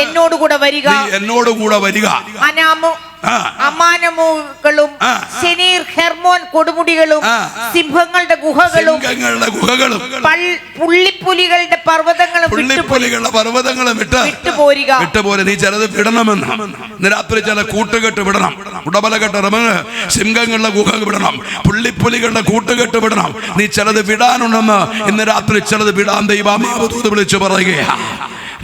എന്നോടുകൂടെ വരിക. എന്നോടുകൂടെ വരിക. അമാനമുകളും ശനീർ ഹെർമോൻ കൊടുമുടികളും സിംഹങ്ങളുടെ ഗുഹകളും പുള്ളിപ്പുലികളുടെ പർവ്വതങ്ങളും വിട്ടുപോരുക. നീ ചിലത് വിടണമെന്ന്. ഇന്ന് രാത്രി ചില കൂട്ടുകെട്ട് വിടണം. ഉടബലകെട്ട് റമന് സിംഹങ്ങളുടെ ഗുഹ വിടണം, പുള്ളിപ്പുലികളുടെ കൂട്ടുകെട്ട് വിടണം. നീ ചിലത് വിടാനുണ്ടെന്ന് ഇന്ന് രാത്രി ചിലത് വിടാൻ ദൈവമാവ് ദൂത് വിളിച്ചു പറയുകയാ.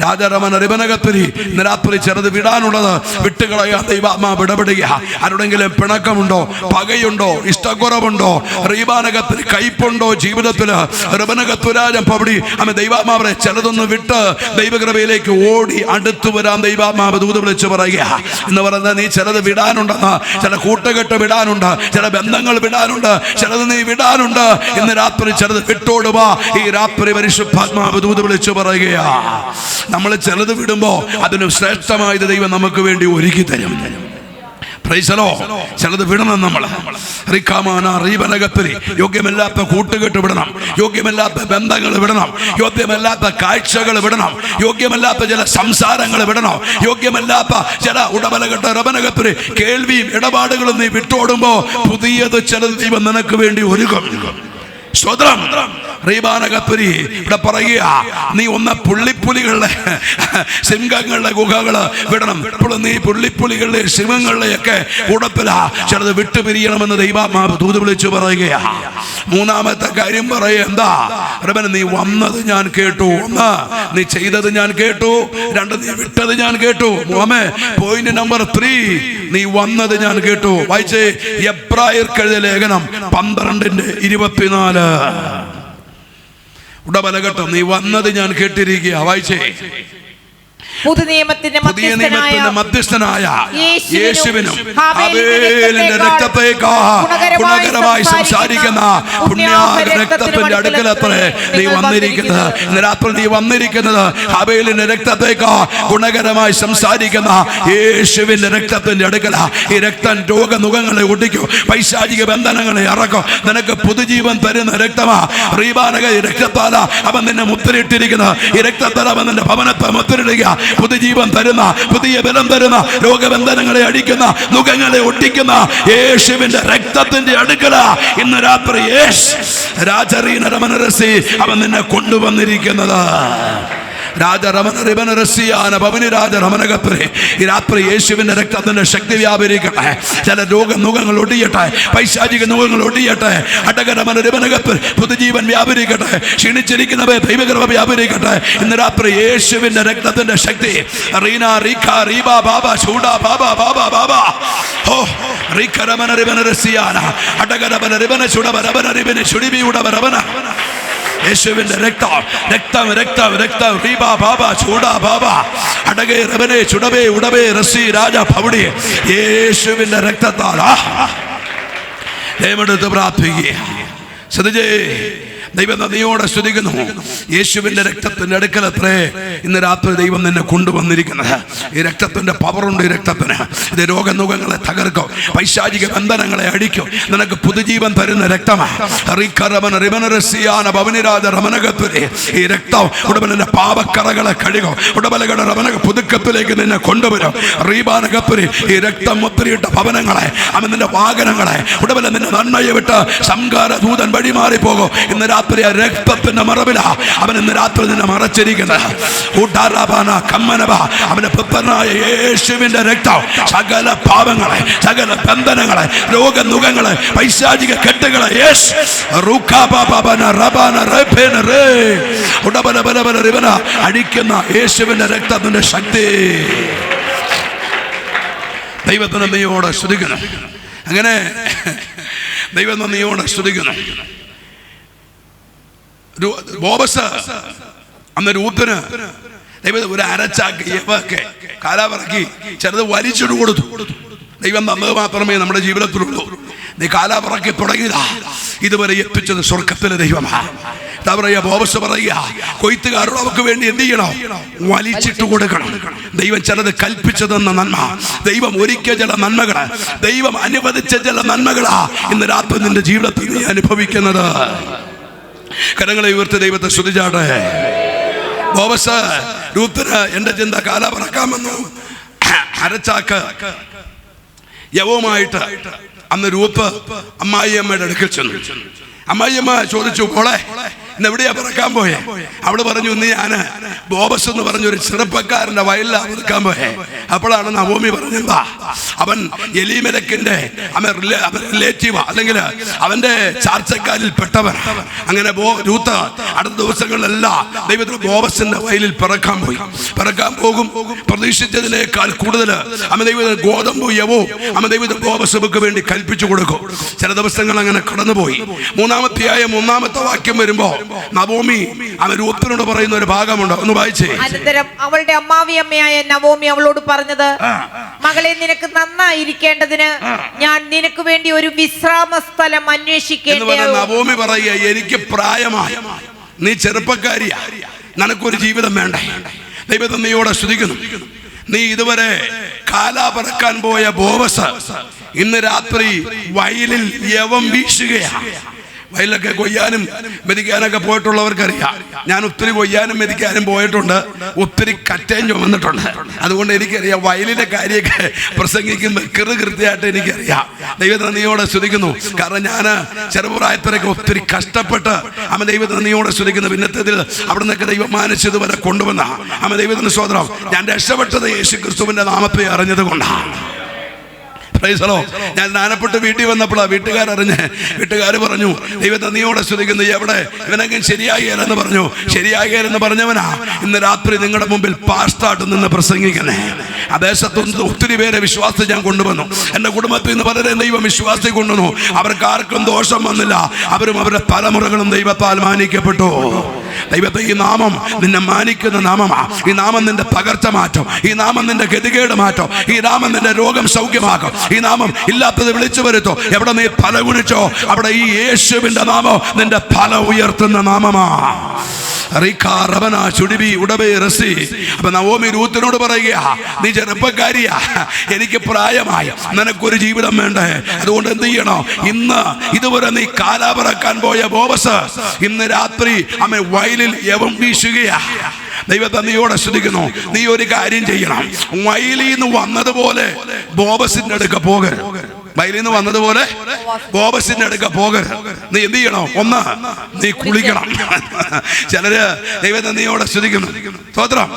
രാജാരമന റിബനകത്തുരി ഇന്ന് രാത്രി ചെറുത് വിടാനുള്ളത് വിട്ടുകളയാൻ ദൈവാത്മാവ് ഇടപെടുക. ആരുടെങ്കിലും പിണക്കമുണ്ടോ, പകയുണ്ടോ, ഇഷ്ടക്കുറവുണ്ടോ, റീബാനകത്തിന് കയ്പുണ്ടോ ജീവിതത്തില്, റിബനകത്തുരാജം പവടി അമ്മ ദൈവാത്മാവരെ ചിലതൊന്ന് വിട്ട് ദൈവകൃപയിലേക്ക് ഓടി അടുത്തു വരാൻ ദൈവാത്മാവ് ദൂത് വിളിച്ചു പറയുക എന്ന് പറയുന്നത്. നീ ചിലത് വിടാനുണ്ടെന്ന്, ചില കൂട്ടുകെട്ട് വിടാനുണ്ട്, ചില ബന്ധങ്ങൾ വിടാനുണ്ട്, ചിലത് നീ വിടാനുണ്ട്. ഇന്ന് രാത്രി ചിലത് വിട്ടോടുവാ ഈ രാത്രി പരിശുദ്ധാത്മാവ് ദൂത് വിളിച്ചു പറയുകയാ. നമ്മൾ ചിലത് വിടുമ്പോ അതിന് ശ്രേഷ്ഠമായത് ദൈവം നമുക്ക് വേണ്ടി ഒരുക്കി തരും. ചിലത് വിടണം. നമ്മൾ യോഗ്യമല്ലാത്ത കൂട്ടുകെട്ട് വിടണം, യോഗ്യമല്ലാത്ത ബന്ധങ്ങൾ വിടണം, യോഗ്യമല്ലാത്ത കാഴ്ചകൾ വിടണം, യോഗ്യമല്ലാത്ത ചില സംസാരങ്ങൾ വിടണം, യോഗ്യമല്ലാത്ത ചില ഉടമലകെട്ട് റബനകത്തിന് കേൾവിയും ഇടപാടുകളും നീ വിട്ടോടുമ്പോ പുതിയത് ചിലത് ദൈവം നിനക്ക് വേണ്ടി ഒരുക്കും. സ്വതന്ത്രം റീബാനകത്തുരി ഇവിടെ പറയുക, നീ ഒന്ന് പുള്ളിപ്പുലികളുടെ സിംഹങ്ങളുടെ ഗുഹകള് വിടണം. ഇപ്പോൾ നീ പുള്ളിപ്പുലികളുടെ സിംഹങ്ങളുടെയൊക്കെ കൂടത്തിലാ. ചിലത് വിട്ടുപിരിയണമെന്ന് ദൈവാത്മാവ് ദൂത് വിളിച്ചു പറയുകയാ. മൂന്നാമത്തെ കാര്യം പറയുക എന്താ? നീ വന്നത് ഞാൻ കേട്ടു. ഒന്ന്, നീ ചെയ്തത് ഞാൻ കേട്ടു. രണ്ട്, നീ വിട്ടത് ഞാൻ കേട്ടു. പോയിന്റ് നമ്പർ 3, നീ വന്നത് ഞാൻ കേട്ടു. വായിച്ചേ എബ്രായർക്ക് എഴുതിയ ലേഖനം 12:24. ഉടബലഘട്ടം നീ വന്നത് ഞാൻ കേട്ടിരിക്കുക. വായിച്ചേ. പുതിയ നിയമത്തിന്റെ മധ്യസ്ഥനായ യേശുവിനും ഹാബേലിന്റെ രക്തത്തേക്കാൾ ഗുണകരമായി സംസാരിക്കുന്ന രക്തത്തിന്റെ അടുക്കലത്രേ നീ വന്നിരിക്കുന്നത്. ഇന്ന് രാത്രി നീ വന്നിരിക്കുന്നത് ഹാബേലിന്റെ രക്തത്തേക്കാൾ ഗുണകരമായി സംസാരിക്കുന്ന യേശുവിന്റെ രക്തത്തിന്റെ അടുക്കല. ഈ രക്തം രോഗനുഖങ്ങളെ ഒടിക്കും, പൈശാചിക ബന്ധനങ്ങളെ ഇറക്കും. നിനക്ക് പുതുജീവൻ തരുന്ന രക്തമാ. റീബാനക ഈ രക്തത്താല അവൻ നിന്നെ മുത്തിരിട്ടിരിക്കുന്നത്. ഈ രക്തത്താൽ അവൻ നിന്റെ ഭവനത്തെ മുത്തിരിടുക. പുതുജീവൻ തരുന്ന, പുതിയ ബലം തരുന്ന, രോഗബന്ധനങ്ങളെ അടിക്കുന്ന, മുഖങ്ങളെ ഒട്ടിക്കുന്ന യേശുവിന്റെ രക്തത്തിന്റെ അടുക്കല ഇന്ന് രാത്രി രാജറീനരമനരസി അവൻ നിന്നെ കൊണ്ടുവന്നിരിക്കുന്നത്. ഈ രാത്രി യേശുവിന്റെ രക്തത്തിന്റെ ശക്തി വ്യാപരിക്കട്ടെ. ചില രോഗനുഖങ്ങൾ ഒടിയട്ടെ, പൈശാചിക നുഖങ്ങൾ ഒടിയട്ടെ. അടകരമനരിബനകത്തിൽ പുതുജീവൻ വ്യാപരിക്കട്ടെ. ക്ഷീണിച്ചിരിക്കുന്നവയെ ദൈവകൃപ വ്യാപരിക്കട്ടെ. ഇന്ന് രാത്രി യേശുവിന്റെ രക്തത്തിന്റെ ശക്തി യേശുവിന്റെ രക്തം രക്തം രക്തം രക്തം അടകെ റബനെ ചുടബേ ഉടബേ റസി രാജ ഭവടി യേശുവിന്റെ രക്തത്താൽ ദൈവമെടുത്ത് പ്രാർത്ഥിക്കുക. ശ്രദ്ധിച്ചേ, ദൈവം നന്ദിയോടെ സ്തുതിക്കുന്നു. യേശുവിന്റെ രക്തത്തിന്റെ അടുക്കലത്രേ ഇന്ന് രാത്രി ദൈവം നിന്നെ കൊണ്ടുവന്നിരിക്കുന്നത്. ഈ രക്തത്തിന്റെ പവറുണ്ട്. ഈ രക്തത്തിന് ഇത് രോഗനുഖങ്ങളെ തകർക്കും, പൈശാചിക ബന്ധനങ്ങളെ അടിക്കും. നിനക്ക് പുതുജീവൻ തരുന്ന രക്തമാണ്. ഈ രക്തം ഉടമലിന്റെ പാപക്കറകളെ കഴുകും. ഉടമലകളുടെ റമനക പുതുക്കത്തിലേക്ക് നിന്നെ കൊണ്ടുവരും. റീബാനകപ്പുരി ഈ രക്തം മുത്തിരിയിട്ട ഭവനങ്ങളെ, അവൻ നിന്റെ വാഹനങ്ങളെ, ഉടമല നിന്റെ നന്മയെ വിട്ട് സംകാര ദൂതൻ വഴിമാറിപ്പോകും. ഇന്ന് രാത്രി രക്തത്തിന്റെ മറവിലാ അവൻ ഇന്ന് രാത്രി നിന്നെ മറച്ചിരിക്കുന്നത്. അവന്റെ പുത്രനായ യേശുവിന്റെ രക്തം സകല പാപങ്ങളെ, സകല ബന്ധനങ്ങളെ, രോഗനുഖങ്ങളെ, പൈശാചിക കെട്ടുകളെ അടിക്കുന്ന യേശുവിന്റെ രക്തത്തിന്റെ ശക്തി ദൈവത്തിന് നീയോടെ സ്തുതിക്കണം. അങ്ങനെ ദൈവം നീയോടെ സ്തുതിക്കണം. ബോബസ് അന്ന് രൂത്തിന് ദൈവം ഒരു അരച്ചാക്കി യവൊക്കെ കാലാവറക്കി ചിലത് വലിച്ചിട്ട് കൊടുത്തു. ദൈവം തന്നത് മാത്രമേ നമ്മുടെ ജീവിതത്തിലുള്ളൂ. നീ കാലാവറക്കി തുടങ്ങിയതാ, ഇതുവരെ എത്തിച്ചത് സ്വർഗത്തിലെ ദൈവമാണ്. എന്താ പറയുക? ബോബസ് പറയുക, കൊയ്ത്തുകാരോട് അവർക്ക് വേണ്ടി എന്ത് ചെയ്യണം? വലിച്ചിട്ട് കൊടുക്കണം. ദൈവം ചിലത് കൽപ്പിച്ചതെന്ന നന്മ, ദൈവം ഒരുക്കിയ ചില നന്മകള്, ദൈവം അനുവദിച്ച ചില നന്മകളാ ഇന്ന് രാത്രി നിന്റെ ജീവിതത്തിൽ നീ അനുഭവിക്കുന്നത്. കരങ്ങളെ ഉയർത്തി ദൈവത്തെ സ്തുതിച്ചാട്ടെ. ബോബസ് രൂത്തിന് എന്റെ ചിന്ത കാലാപറക്കാമെന്നു അരച്ചാക്ക് യവവുമായിട്ട് അന്ന് രൂത്ത് അമ്മായിയമ്മയുടെ അടുക്കൽ ചെന്നു. അമ്മായിയമ്മ ചോദിച്ചു, മോളെ ഇന്ന് എവിടെയാ പറക്കാൻ പോയേ? അവള് പറഞ്ഞു, ഇന്ന് ഞാന് ബോബസ് എന്ന് പറഞ്ഞൊരു ചെറുപ്പക്കാരന്റെ വയലിലാണ് പറക്കാൻ പോയേ. അപ്പോഴാണ് നവോമി പറഞ്ഞത്, അവൻ എലീമേലെക്കിന്റെ റിലേറ്റീവ്, അല്ലെങ്കിൽ അവന്റെ ചാർച്ചക്കാരിൽ പെട്ടവൻ. അങ്ങനെ രൂത്ത് അടുത്ത ദിവസങ്ങളിലെല്ലാം ദൈവത്തിന് ബോബസിന്റെ വയലിൽ പിറക്കാൻ പോകും. പ്രതീക്ഷിച്ചതിനേക്കാൾ കൂടുതൽ ദൈവത്തിന് ഗോതമ്പ് യവവും ദൈവത്തിന് ബോബസുക്ക് വേണ്ടി കൽപ്പിച്ചു കൊടുക്കും. ചില ദിവസങ്ങൾ അങ്ങനെ കടന്നുപോയി. 3-ാമത്തെ വാക്യം വരുമ്പോ നവോമി രൂത്തിനോട് പറയുന്ന ഒരു ഭാഗമുണ്ട്, ഒന്ന് വായിച്ചേ. അനന്തരം അവളുടെ അമ്മാവിയമ്മയായ നവോമി അവളോട് പറഞ്ഞത്, മകളെ, നിനക്ക് നന്നായിരിക്കേണ്ടതിന് ഞാൻ നിനക്ക് വേണ്ടി ഒരു വിശ്രാമ സ്ഥലം അന്വേഷിക്കേണ്ടത്. നവോമി പറയുക, എനിക്ക് പ്രായമായി, നീ ചെറുപ്പക്കാരിയാ, നിനക്കൊരു ജീവിതം വേണ്ടേ? ദൈവത്തെ നീയോടെ സ്തുതിക്കുന്നു. നീ ഇതുവരെ കാലാ പറക്കാൻ പോയ ബോവസ് ഇന്ന് രാത്രി വയലിൽ യവം വീശുകയാ. വയലൊക്കെ കൊയ്യാനും മെതിക്കാനൊക്കെ പോയിട്ടുള്ളവർക്കറിയാം. ഞാൻ ഒത്തിരി കൊയ്യാനും മെതിക്കാനും പോയിട്ടുണ്ട്, ഒത്തിരി കറ്റയും ചുമന്നിട്ടുണ്ട്. അതുകൊണ്ട് എനിക്കറിയാം വയലിന്റെ കാര്യമൊക്കെ പ്രസംഗിക്കുമ്പോൾ കൃത്യമായിട്ട് എനിക്കറിയാം. ദൈവത്തെ നന്ദിയോടെ സ്തുതിക്കുന്നു. കാരണം ഞാൻ ചെറുപ്രായത്തിലൊക്കെ ഒത്തിരി കഷ്ടപ്പെട്ട് ദൈവത്തെ നന്ദിയോടെ സ്തുതിക്കുന്നു. പിന്നത്തേതിൽ അവിടെ നിന്നൊക്കെ ദൈവം മാനിച്ചതുവരെ കൊണ്ടുവന്ന ദൈവത്തിന് സ്തോത്രം. ഞാൻ രക്ഷപ്പെട്ടത് യേശു ക്രിസ്തുവിന്റെ നാമത്തെ അറിഞ്ഞത് കൊണ്ടാണ്. ഞാൻ സ്നാനപ്പെട്ട് വീട്ടിൽ വന്നപ്പോഴാണ് വീട്ടുകാർ പറഞ്ഞു, ദൈവത്തെ നീയോടെ സ്തുതിക്കുന്നു, എവിടെ ഇവനെങ്കിലും ശരിയാകിയാലെന്ന് പറഞ്ഞു. ശരിയാകിയാലെന്ന് പറഞ്ഞവനാ ഇന്ന് രാത്രി നിങ്ങളുടെ മുമ്പിൽ പാസ്റ്റായിട്ട് നിന്ന് പ്രസംഗിക്കുന്നേ. ആ ദേശത്ത് ഒത്തിരി പേരെ വിശ്വാസത്തിൽ ഞാൻ കൊണ്ടുവന്നു. എൻ്റെ കുടുംബത്തിൽ നിന്ന് പലരെ ദൈവം വിശ്വാസത്തിൽ കൊണ്ടുവന്നു. അവർക്ക് ആർക്കും ദോഷം വന്നില്ല. അവരും അവരുടെ തലമുറകളും ദൈവത്താൽ മാനിക്കപ്പെട്ടു. ദൈവത്തെ ഈ നാമം നിന്നെ മാനിക്കുന്ന നാമമാ. ഈ നാമം നിന്റെ പകർച്ച മാറ്റും. ഈ നാമം നിന്റെ ഗതികേട് മാറ്റും. ഈ നാമം നിന്റെ രോഗം സൗഖ്യമാക്കും. ഈ നാമം ഇല്ലാത്തത് വിളിച്ചു വരുത്തോ. എവിടെ നീ ഫല ഗുണിച്ചോ അവിടെ ഈ യേശുവിന്റെ നാമം നിന്റെ ഫല ഉയർത്തുന്ന നാമമാ. അപ്പൊ നവോമി രൂത്തിനോട് പറയുക, നീ ചെറുപ്പക്കാരിയാ, എനിക്ക് പ്രായമായി, നിനക്കൊരു ജീവിതം വേണ്ടേ? അതുകൊണ്ട് എന്ത് ചെയ്യണോ? ഇന്ന് ഇതുവരെ നീ കാലാ പറക്കാൻ പോയ ബോബസ് ഇന്ന് രാത്രി വയലിൽ യവം വീശുകയാ. ദൈവത്തെ നീയോടെ ശ്രദ്ധിക്കുന്നു. നീ ഒരു കാര്യം ചെയ്യണം. വയലിൽ നിന്ന് വന്നതുപോലെ ബോബസിന്റെ അടുക്ക പോകരുത്. വയലിൽ നിന്ന് വന്നതുപോലെ ബോബസിന്റെ അടുക്ക പോകരുത്. നീ എന്ത് ചെയ്യണം? ഒന്ന്, നീ കുളിക്കണം. ചിലര് ദൈവത്തെ നീയോടെ ശ്രദ്ധിക്കുന്നു. സ്തോത്രം.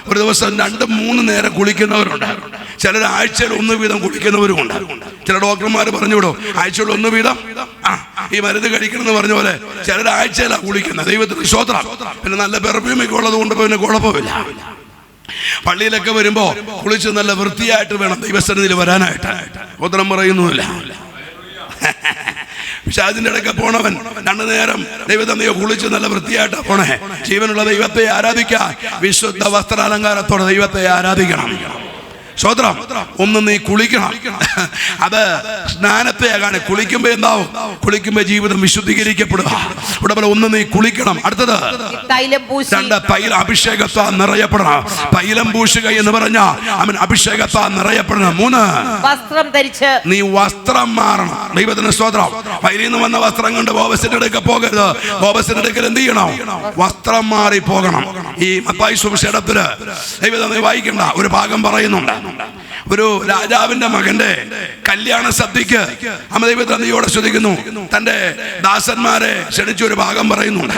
ഒരു ദിവസം 2-3 നേരം കുളിക്കുന്നവരുണ്ട്. ചിലർ ആഴ്ചയിൽ 1 വീതം കുളിക്കുന്നവരുമുണ്ട്. ചില ഡോക്ടർമാർ പറഞ്ഞു വിടും, ആഴ്ചയിൽ 1 വീതം ഈ മരുന്ന് കഴിക്കണം എന്ന് പറഞ്ഞ പോലെ ചിലർ ആഴ്ചയിലാണ് കുളിക്കുന്നത്. ദൈവത്തിന് സ്തോത്രം. പിന്നെ നല്ല പെർഫ്യൂമൊക്കെ ഉള്ളത് കൊണ്ട് പിന്നെ കുഴപ്പമില്ല. പള്ളിയിലൊക്കെ വരുമ്പോ കുളിച്ച് നല്ല വൃത്തിയായിട്ട് വേണം ദൈവസന്നിധിയിൽ വരാനായിട്ട്. ഉത്തരം പറയുന്നുമില്ല. പക്ഷെ അതിൻ്റെ ഇടയ്ക്ക് പോണവൻ 2 നേരം ദൈവത്തെ നീ കുളിച്ച് നല്ല വൃത്തിയായിട്ടാ പോണേ. ജീവനുള്ള ദൈവത്തെ ആരാധിക്കാൻ വിശുദ്ധ വസ്ത്രാലങ്കാരത്തോടെ ദൈവത്തെ ആരാധിക്കണം. സ്തോത്രം. ഒന്ന്, നീ കുളിക്കണം. അത് സ്നാനത്തെയാകാണ്. കുളിക്കുമ്പോ എന്താവും? കുളിക്കുമ്പോ ജീവിതം വിശുദ്ധീകരിക്കപ്പെടുക. ഇവിടെ ഒന്ന്, നീ കുളിക്കണം. അടുത്തത് 2, തൈലം അഭിഷേകത്താൽ നിറയപ്പെടണം. തൈലം പൂശുക എന്ന് പറഞ്ഞ അവൻ അഭിഷേകത്താൽ നിറയപ്പെടണം. 3, വസ്ത്രം ധരിച്ച് നീ വസ്ത്രം മാറണം. ദൈവത്തിന് സ്തോത്രം. വയലിൽ നിന്ന് വന്ന വസ്ത്രം കൊണ്ട് ബോബസിന്റെ അടുക്ക പോകരുത്. ബോബസിന്റെ അടുക്കൽ എന്ത് ചെയ്യണം? വസ്ത്രം മാറി പോകണം. ഈ മത്തായി സുവിശേഷത്തില് ദൈവത്തെ വായിക്കണ്ട ഒരു ഭാഗം പറയുന്നുണ്ട്. ഒരു രാജാവിന്റെ മകന്റെ കല്യാണ സദ്യക്ക് ദൈവത്തെ നീയോടെ ശ്രദ്ധിക്കുന്നു. തന്റെ ദാസന്മാരെ ക്ഷണിച്ച് ഒരു ഭാഗം പറയുന്നുണ്ട്.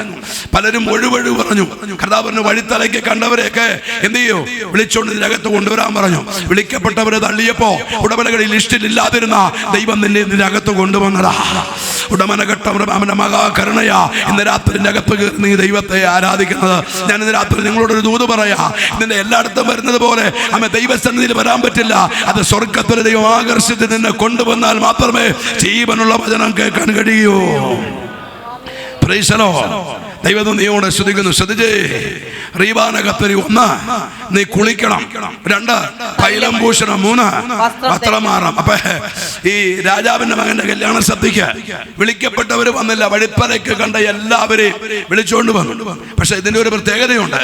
പലരും ഒഴിവഴി പറഞ്ഞു. കർത്താവിന് വഴിത്തലയ്ക്ക് കണ്ടവരെയൊക്കെ എന്ത് ചെയ്യൂ? വിളിച്ചോണ്ട് ഇതിനകത്ത് കൊണ്ടുവരാൻ പറഞ്ഞു. വിളിക്കപ്പെട്ടവരെ തള്ളിയപ്പോ ഉടമലകളിൽ ലിസ്റ്റിലില്ലാതിരുന്ന ദൈവം നിന്നെ ഇതിനകത്ത് കൊണ്ടുവന്നതാ. ഉടമനഘട്ടം അവന്റെ മഹാകരുണയാ. ഇന്ന് രാത്രി അകത്ത് നീ ദൈവത്തെ ആരാധിക്കുന്നത്. ഞാൻ ഇന്ന് രാത്രി നിങ്ങളോടൊരു ദൂത് പറയാ. ഇതിന്റെ എല്ലായിടത്തും വരുന്നത് പോലെ ദൈവസന്നിധിയിൽ വരാൻ പറ്റില്ല. അത് സ്വർഗ്ഗത്തിലെ ദൈവം ആകർഷിച്ച് നിന്നെ കൊണ്ടുവന്നാൽ മാത്രമേ ജീവനുള്ള വചനം കേൾക്കാൻ കഴിയൂ. Price the Lord. ദൈവത്തെ നീയോടെ ശ്രദ്ധിക്കുന്നു. ശ്രദ്ധിച്ചേ. റീബാനകത്തരി 1, നീ കുളിക്കണം. 2, തൈലം പൂശണം. 3, വസ്ത്രം മാറണം. അപ്പൊ ഈ രാജാവിന്റെ മകന്റെ കല്യാണ സദ്യക്ക് വിളിക്കപ്പെട്ടവര് വന്നില്ല. വഴിപ്പലയ്ക്ക് കണ്ട എല്ലാവരെയും വിളിച്ചുകൊണ്ട് വന്നു. പക്ഷെ ഇതിന്റെ ഒരു പ്രത്യേകതയുണ്ട്.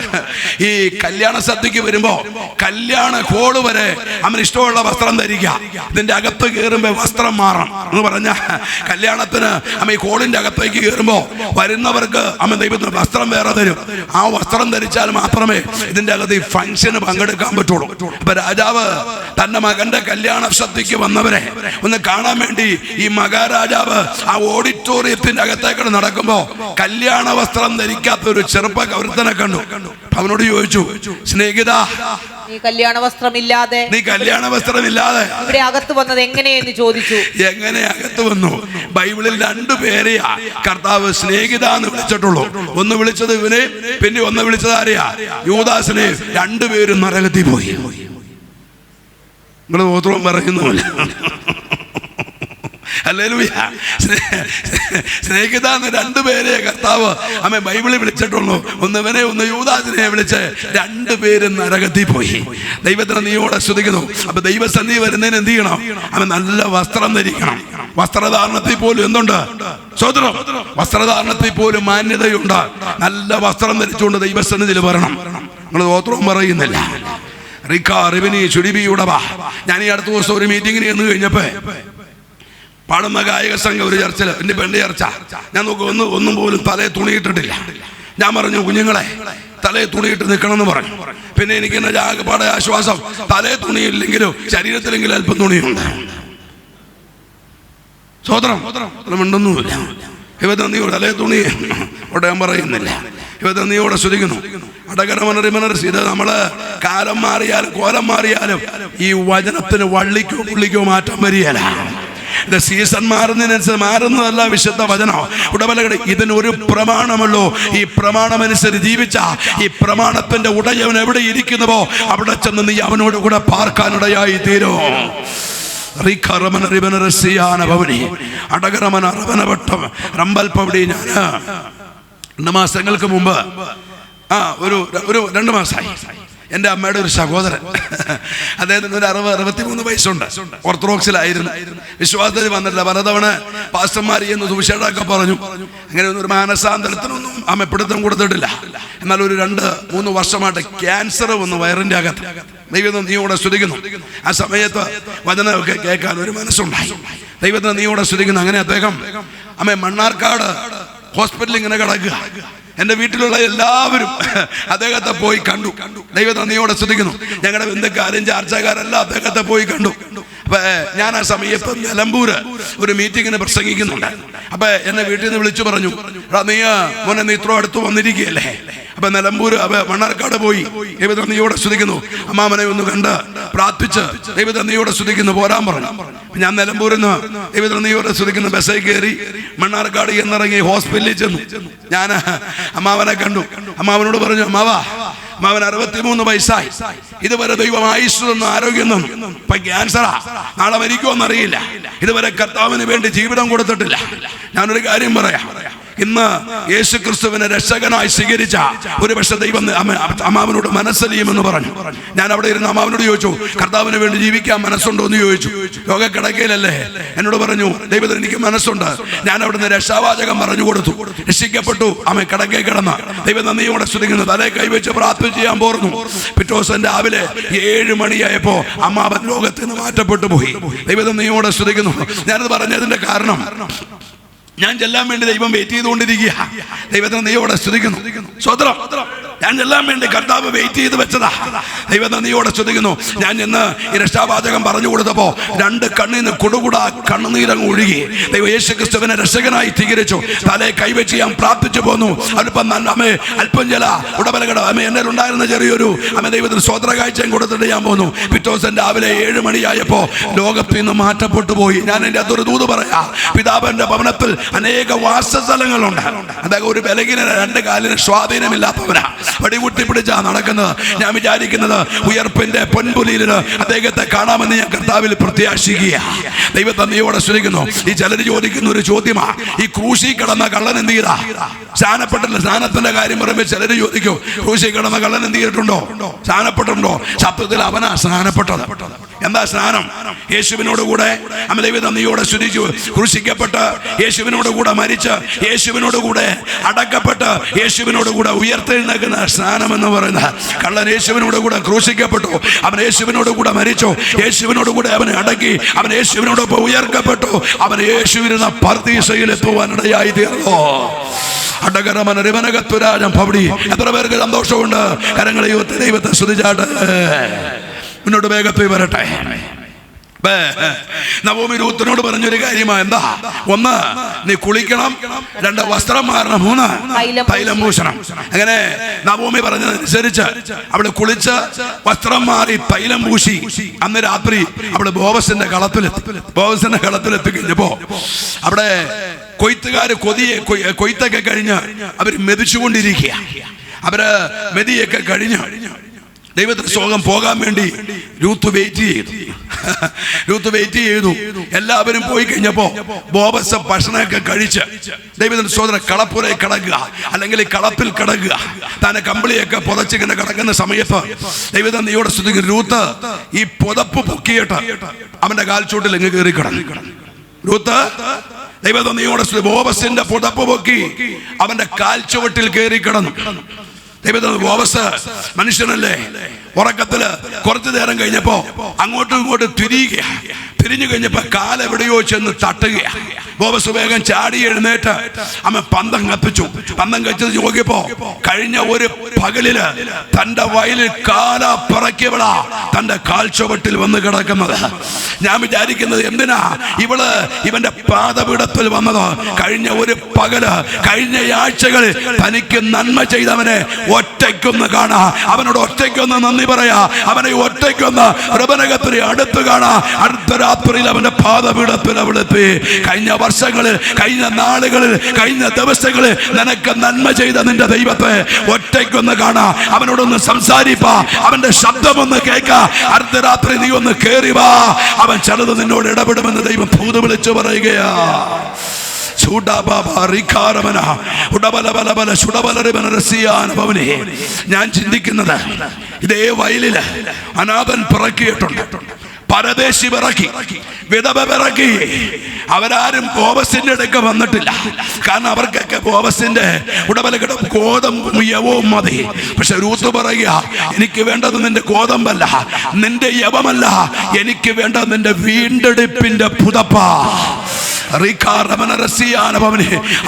ഈ കല്യാണ സദ്യക്ക് വരുമ്പോ കല്യാണ ഹോള് വരെ അവന് ഇഷ്ടമുള്ള വസ്ത്രം ധരിക്കുക. ഇതിന്റെ അകത്ത് കയറുമ്പോ വസ്ത്രം മാറണം എന്ന് പറഞ്ഞ കല്യാണത്തിന് ഈ ഹോളിന്റെ അകത്തേക്ക് കയറുമ്പോ വരുന്നവർക്ക് ദൈവത്തിന് വസ്ത്രം വേറെ തരും. ആ വസ്ത്രം ധരിച്ചാൽ മാത്രമേ ഇതിന്റെ അകത്ത് ഈ ഫംഗ്ഷന് പങ്കെടുക്കാൻ പറ്റുള്ളൂ. അപ്പൊ രാജാവ് തന്റെ മകന്റെ കല്യാണ സദ്യക്ക് വന്നവരെ ഒന്ന് കാണാൻ വേണ്ടി ഈ മഹാരാജാവ് ആ ഓഡിറ്റോറിയത്തിന്റെ അകത്തേക്ക് നടക്കുമ്പോ കല്യാണ വസ്ത്രം ധരിക്കാത്ത ഒരു ചെറുപ്പക്കാരനെ കണ്ടു. അവനോട് ചോദിച്ചു, സ്നേഹിത, നീ കല്യാണ വസ്ത്രമില്ലാതെ ഇവിടെ അകത്ത് വന്നത് എങ്ങനെയെന്ന് ചോദിച്ചു. എങ്ങനെ അകത്ത് വന്നു? ബൈബിളിൽ രണ്ടുപേരെയാ കർത്താവ് സ്നേഹിത എന്ന് വിളിച്ചിട്ടുള്ളൂ. ഒന്ന് വിളിച്ചത് ഇവനെ, പിന്നെ ഒന്ന് വിളിച്ചത് ആരെയാ? യൂദാസിനെ. രണ്ടുപേരും നരകത്തിൽ പോയി. നിങ്ങൾ ഓത്രം പറയുന്നില്ല. ഹല്ലേലൂയ. സ്നേഹിത എന്ന് രണ്ടുപേരെ കർത്താവ് ബൈബിളിൽ വിളിച്ചിട്ടുള്ളൂ. ഒന്ന് ഇവനെ, ഒന്ന് യൂദാസിനെ വിളിച്ച് രണ്ടുപേരും നരകത്തിൽ പോയി. ദൈവത്തിന് നീയോടെ സ്തുതിക്കുന്നു. അപ്പൊ ദൈവസന്നിധി വരുന്നതിന് എന്ത് ചെയ്യണം? നല്ല വസ്ത്രം ധരിക്കണം. വസ്ത്രധാരണത്തിൽ പോലും എന്തുണ്ട്? സ്വതന്ത്രം. വസ്ത്രധാരണത്തിൽ പോലും മാന്യതയുണ്ട്. നല്ല വസ്ത്രം ധരിച്ചുകൊണ്ട് ദൈവസന്നിധിയിൽ വരണം. നിങ്ങൾ ഓത്രവും പറയുന്നില്ല. ഞാൻ ഈ അടുത്ത ദിവസം ഒരു മീറ്റിങ്ങിന് ചെന്ന് കഴിഞ്ഞപ്പോ പാടുന്ന ഗായക സംഘം ഒരു ചർച്ചിൽ, എൻ്റെ പെണ്ണ് ചർച്ച, ഞാൻ നോക്കും ഒന്നും പോലും തലയെ തുണിയിട്ടിട്ടില്ല. ഞാൻ പറഞ്ഞു, കുഞ്ഞുങ്ങളെ തലയെ തുണിയിട്ട് നിൽക്കണമെന്ന് പറഞ്ഞു. പിന്നെ എനിക്ക് എന്നെ ജാഗപാടെ ആശ്വാസം, തലയെ തുണിയില്ലെങ്കിലും ശരീരത്തിലെങ്കിലും അല്പം തുണിയുണ്ട്. സ്വതന്ത്രം മിണ്ടൊന്നുമില്ല. ഇവതന്നിയോട് തലയെ തുണി ഇവിടെ ഞാൻ പറയുന്നില്ല. ഇവതന്നിയോടെ ശ്രദ്ധിക്കുന്നു. അടകരമനറിമനർസ്. ഇത് നമ്മള് കാലം മാറിയാലും കോലം മാറിയാലും ഈ വചനത്തിന് വള്ളിക്കോ പുള്ളിക്കോ മാറ്റം വരികയില്ല. ഇത് സീസൺ മാറുന്നതിനനുസരിച്ച് മാറുന്നതല്ല വിശുദ്ധ വചനം. ഉടമലകടെ ഇതിനൊരു പ്രമാണമല്ലോ. ഈ പ്രമാണമനുസരിച്ച് ജീവിച്ച ഈ പ്രമാണത്തിന്റെ ഉടയവൻ എവിടെ ഇരിക്കുന്നുവോ അവിടെ ചെന്ന് നീ അവനോട് കൂടെ പാർക്കാനിടയായി തീരോ. ഞാൻ 2 മാസങ്ങൾക്ക് മുമ്പ് ഒരു 2 മാസമായി എൻ്റെ അമ്മയുടെ ഒരു സഹോദരൻ, അദ്ദേഹത്തിന് ഒരു 63 വയസ്സുണ്ട്. ഓർത്തഡോക്സിലായിരുന്നു. വിശ്വാസത്തിൽ വന്നിട്ടില്ല. പലതവണ പാസ്റ്റർമാർ എന്ന് സുവിശേഷമൊക്കെ പറഞ്ഞു. അങ്ങനെ ഒന്നും ഒരു മാനസാന്തരത്തിനൊന്നും അമ്മ പിടുത്തം കൊടുത്തിട്ടില്ല. എന്നാൽ ഒരു 2-3 വർഷമായിട്ട് ക്യാൻസർ വന്നു വയറിൻ്റെ അകത്ത്. ദൈവത്തെ നീയോടെ സ്തുതിക്കുന്നു. ആ സമയത്ത് വചനമൊക്കെ കേൾക്കാൻ ഒരു മനസ്സുണ്ടായി. ദൈവത്തെ നീയോടെ സ്തുതിക്കുന്നു. അങ്ങനെ അദ്ദേഹം മണ്ണാർക്കാട് ഹോസ്പിറ്റലിൽ ഇങ്ങനെ കിടക്കുക. എൻ്റെ വീട്ടിലുള്ള എല്ലാവരും അദ്ദേഹത്തെ പോയി കണ്ടു. ദൈവത്തെ നീയോടെ സ്തുതിക്കുന്നു. ഞങ്ങളുടെ ബന്ധുക്കാരും ചാർച്ചക്കാരെല്ലാം അദ്ദേഹത്തെ പോയി കണ്ടു. അപ്പൊ ഞാൻ ആ സമയത്ത് നിലമ്പൂര് ഒരു മീറ്റിങ്ങിന് പ്രസംഗിക്കുന്നുണ്ട്. അപ്പൊ എന്നെ വീട്ടിൽ നിന്ന് വിളിച്ചു പറഞ്ഞു, മോനെ നീ ഇത്ര അടുത്ത് വന്നിരിക്കുകയല്ലേ? അപ്പൊ നിലമ്പൂര് മണ്ണാർക്കാട് പോയി. ദൈവത്തെ നീയോടെ സ്തുതിക്കുന്നു. അമ്മാമനെ ഒന്ന് കണ്ട് പ്രാർത്ഥിച്ച് ദൈവത്തെ നീയോടെ സ്തുതിക്കുന്നു പോരാൻ പറഞ്ഞു. ഞാൻ നിലമ്പൂരിൽ നിന്ന് ദൈവത്തെ നീയോടെ സ്തുതിക്കുന്നു ബസ്സിൽ കയറി മണ്ണാർക്കാട് എന്നിറങ്ങി ഹോസ്പിറ്റലിൽ ചെന്നു. ഞാൻ അമ്മാവനെ കണ്ടു. അമ്മാവനോട് പറഞ്ഞു, അമ്മാവൻ 63 വയസ്സായി. ഇതുവരെ ദൈവം ആയുസ്സ് തന്നു, ആരോഗ്യം തന്നു. ഇപ്പൊ ക്യാൻസറാ, നാളെ മരിക്കുമെന്നറിയില്ല. ഇതുവരെ കർത്താവിന് വേണ്ടി ജീവിതം കൊടുത്തിട്ടില്ല. ഞാനൊരു കാര്യം പറയാം. ഇന്ന് യേശു ക്രിസ്തുവിനെ രക്ഷകനായി സ്വീകരിച്ച ഒരു പക്ഷെ ദൈവം അമ്മാവനോട് മനസ്സലിയുമെന്ന് പറഞ്ഞു. ഞാൻ അവിടെ ഇരുന്ന് അമ്മാവനോട് ചോദിച്ചു, കർത്താവിന് വേണ്ടി ജീവിക്കാൻ മനസ്സുണ്ടോ എന്ന് ചോദിച്ചു. രോഗക്കിടക്കയിലല്ലേ? എന്നോട് പറഞ്ഞു, ദൈവത്തിന് എനിക്ക് മനസ്സുണ്ട്. ഞാൻ അവിടുന്ന് രക്ഷാവാചകം പറഞ്ഞു കൊടുത്തു. രക്ഷിക്കപ്പെട്ടു. അമ്മ കിടക്കേ കിടന്ന ദൈവം നന്ദിയോടെ സ്തുതിക്കുന്നു. തലേ കൈവച്ച് പ്രാർത്ഥന ചെയ്യാൻ പോർന്നു. പിറ്റേ ദിവസം രാവിലെ 7 മണിയായപ്പോ അമ്മാവൻ ലോകത്തിൽ നിന്ന് മാറ്റപ്പെട്ടു പോയി. ദൈവം നന്ദിയോടെ സ്തുതിക്കുന്നു. ഞാനത് പറഞ്ഞതിന്റെ കാരണം, ഞാൻ ചെല്ലാൻ വേണ്ടി ദൈവം വെയിറ്റ് ചെയ്തുകൊണ്ടിരിക്കുക. ദൈവത്തിന് നീയോടെ സ്തുതിക്കുന്നു. സ്വതന്ത്രം. ഞാൻ ചെല്ലാൻ വേണ്ടി കർത്താവ് വെയിറ്റ് ചെയ്ത് വെച്ചതാ. ദൈവത്തെ നീയോടെ സ്തുതിക്കുന്നു. ഞാൻ ഇന്ന് ഈ രക്ഷാവാചകം പറഞ്ഞു കൊടുത്തപ്പോ 2 കണ്ണിൽ നിന്ന് കുടുകുടാ കണ്ണുനീരങ്ങ് ഒഴുകി. ദൈവം യേശു ക്രിസ്തുവിനെ രക്ഷകനായി സ്വീകരിച്ചു. തലേ കൈവച്ച് ഞാൻ പ്രാർത്ഥിച്ചു പോന്നു. അല്പം ചില ഉടമലകട എന്നെ ഉണ്ടായിരുന്ന ചെറിയൊരു ദൈവത്തിന് സ്വതന്ത്ര കാഴ്ചയും കൊടുത്തിട്ട് ഞാൻ പോന്നു. പിറ്റേ ദിവസം രാവിലെ 7 മണിയായപ്പോ ലോകത്തിൽ നിന്ന് മാറ്റപ്പെട്ടു പോയി. ഞാൻ എൻ്റെ അതൊരു ദൂത് പറയാ. പിതാവിന്റെ ഭവനത്തിൽ അനേക വാസസ്ഥലങ്ങളുണ്ട്. അദ്ദേഹം ഒരു ബലഹീന 2 കാലിന് സ്വാധീനമില്ലാത്തവരാ. വടികുട്ടി പിടിച്ചാ നടക്കുന്നത്. ഞാൻ വിചാരിക്കുന്നത് ഉയർപ്പിന്റെ പൊൻപുലിയിൽ അദ്ദേഹത്തെ കാണാമെന്ന് ഞാൻ കർത്താവിൽ പ്രത്യാശിക്കുക. ദൈവത്തെ നീയോടെ സ്തുതിക്കുന്നു. ഈ ചിലർ ചോദിക്കുന്ന ഒരു ചോദ്യമാ, ഈ ക്രൂശി കിടന്ന കള്ളൻ എന്ത് ചെയ്താ? സ്നാനപ്പെട്ടില്ല. സ്നാനത്തിന്റെ കാര്യം പറയുമ്പോൾ ചിലർ ചോദിക്കും, ക്രൂശി കിടന്ന കള്ളൻ എന്ത് ചെയ്തിട്ടുണ്ടോ? സ്നാനപ്പെട്ടിട്ടുണ്ടോ? സത്യത്തിൽ അവനാ സ്നാനപ്പെട്ടത്. എന്താ സ്നാനം? യേശുവിനോട് കൂടെ ദൈവത്തെ നീയോടെ സ്തുതിച്ചു. ക്രൂശിക്കപ്പെട്ട് യേശുവിനോട് കൂടെ മരിച്ച് യേശുവിനോട് കൂടെ അടക്കപ്പെട്ട് യേശുവിനോട് കൂടെ ഉയർത്തെഴുന്നേൽക്കുന്ന സ്നാനം എന്ന് പറയുന്നത്. കള്ളൻ യേശുവിനോട് കൂടെ ക്രൂശിക്കപ്പെട്ടു. അവൻ യേശുവിനോട് കൂടെ മരിച്ചു. യേശുവിനോട് കൂടെ അവനെ അടക്കി. അവൻ യേശുവിനോടൊപ്പം ഉയർക്കപ്പെട്ടു. അവൻ യേശുവിരുന്ന പർദീസയിൽ എത്തുവാനിടയായി തീർന്നു. അടകരമനരിവനകത്തുരാജം പവടി. എത്ര പേർക്ക് സന്തോഷമുണ്ട്? കരങ്ങളെ ദൈവത്തെ സ്തുതിച്ചാട്ട് മുന്നോട്ട് വേഗത്തിൽ വരട്ടെ. നവോമി രൂത്തിനോട് പറഞ്ഞൊരു കാര്യമാ. എന്താ? ഒന്ന്, നീ കുളിക്കണം. രണ്ട്, വസ്ത്രം മാറണം. മൂന്ന്, തൈലം പൂശണം. അങ്ങനെ നവോമി പറഞ്ഞതനുസരിച്ച് അവിടെ കുളിച്ച് വസ്ത്രം മാറി തൈലം പൂശി അന്ന് രാത്രി അവിടെ ബോവസിന്റെ കളത്തിലെത്തി കഴിഞ്ഞപ്പോ അവിടെ കൊയ്ത്തുകാര് കൊയ്ത്തൊക്കെ കഴിഞ്ഞ് അവര് മെതിച്ചുകൊണ്ടിരിക്കുക. അവര് മെതിയൊക്കെ കഴിഞ്ഞ് ദൈവത്തിന് സ്തോത്രം പോകാൻ വേണ്ടി രൂത്ത് വെയിറ്റ് ചെയ്തു. എല്ലാവരും പോയി കഴിഞ്ഞപ്പോ ബോവസ് ഭക്ഷണമൊക്കെ കഴിച്ച് ദൈവത്തിന് സ്തോത്രം കളപ്പുരയിൽ കിടക്കുക, അല്ലെങ്കിൽ കളപ്പിൽ കിടക്കുക. തന്നെ കമ്പിളിയൊക്കെ പുതച്ചിങ്ങനെ കിടക്കുന്ന സമയത്ത് ദൈവത്തെ നീയോടെ സ്തുതിക്കും. രൂത്ത് ഈ പുതപ്പ് പൊക്കിയിട്ട് അവന്റെ കാൽച്ചോട്ടിൽ എങ്ങ് കയറി കിടന്നു. രൂത്ത് ദൈവത്തെ നീയോടെ ബോവസിന്റെ പുതപ്പ് പൊക്കി അവന്റെ കാൽച്ചുവട്ടിൽ കയറി കിടന്നു. ദൈവത്തിന് ബോവസ് മനുഷ്യനല്ലേ, ഉറക്കത്തില് കുറച്ചു നേരം കഴിഞ്ഞപ്പോ അങ്ങോട്ടും ഇങ്ങോട്ടും തിരിഞ്ഞു കഴിഞ്ഞപ്പോ കാലെവിടെയോ ചെന്ന് തട്ടുക. ബോവസ് വേഗം ചാടി എഴുന്നേറ്റ് അമ്മ പന്തം കത്തിച്ചു. പന്തം കത്തിച്ച് നോക്കിയപ്പോ കഴിഞ്ഞ ഒരു പകലില് തന്റെ വയലിൽ കാല പിറക്കിയവളാ തന്റെ കാൽച്ചുവട്ടിൽ വന്ന് കിടക്കുന്നത്. ഞാൻ വിചാരിക്കുന്നത്, എന്തിനാ ഇവന്റെ പാദപീഠത്തിൽ വന്നത്? കഴിഞ്ഞ ഒരു പകല്, കഴിഞ്ഞ ആഴ്ചകളിൽ തനിക്ക് നന്മ ചെയ്തവനെ ഒറ്റയ്ക്കൊന്ന് കാണാ, അവനോട് ഒറ്റയ്ക്കൊന്ന് നന്ദി പറയാ, അവനെ ഒറ്റയ്ക്കൊന്ന് ഹൃദയത്തിൽ അടുത്ത് കാണാ. അടുത്ത രാത്രിയിൽ അവന്റെ പാദപീഠത്തിൽ അവളെത്തി. കഴിഞ്ഞ വർഷങ്ങളിൽ, കഴിഞ്ഞ നാളുകളിൽ, കഴിഞ്ഞ ദിവസങ്ങളിൽ നിനക്ക് നന്മ ചെയ്ത നിന്റെ ദൈവത്തെ ഒറ്റയ്ക്കൊന്ന് കാണാ, അവനോടൊന്ന് സംസാരിപ്പാ, അവന്റെ ശബ്ദമൊന്ന് കേൾക്കാ. അർദ്ധരാത്രി നീ ഒന്ന് കേറി വാ, അവൻ ചിലത് നിന്നോട് ഇടപെടുമെന്ന് ദൈവം ഭൂത് വിളിച്ചു പറയുകയാ. ഞാൻ ചിന്തിക്കുന്നത്, ഇതേ വയലില് അനാഥൻ പിറക്കിയിട്ടുണ്ട്, പരദേശി പിറക്കി, വിധവ പിറക്കി. അവരാരും ബോവസിന്റെ അടുക്ക വന്നിട്ടില്ല. കാരണം അവർക്കൊക്കെ ബോവസിന്റെ ഉടമലകിട ഗോതമ്പും യവവും മതി. പക്ഷെ രൂത്ത് പറയുക, എനിക്ക് വേണ്ടത് നിന്റെ ഗോതമ്പല്ല, നിന്റെ യവമല്ല, എനിക്ക് വേണ്ടത് നിന്റെ വീണ്ടെടുപ്പിന്റെ പുതപ്പാ.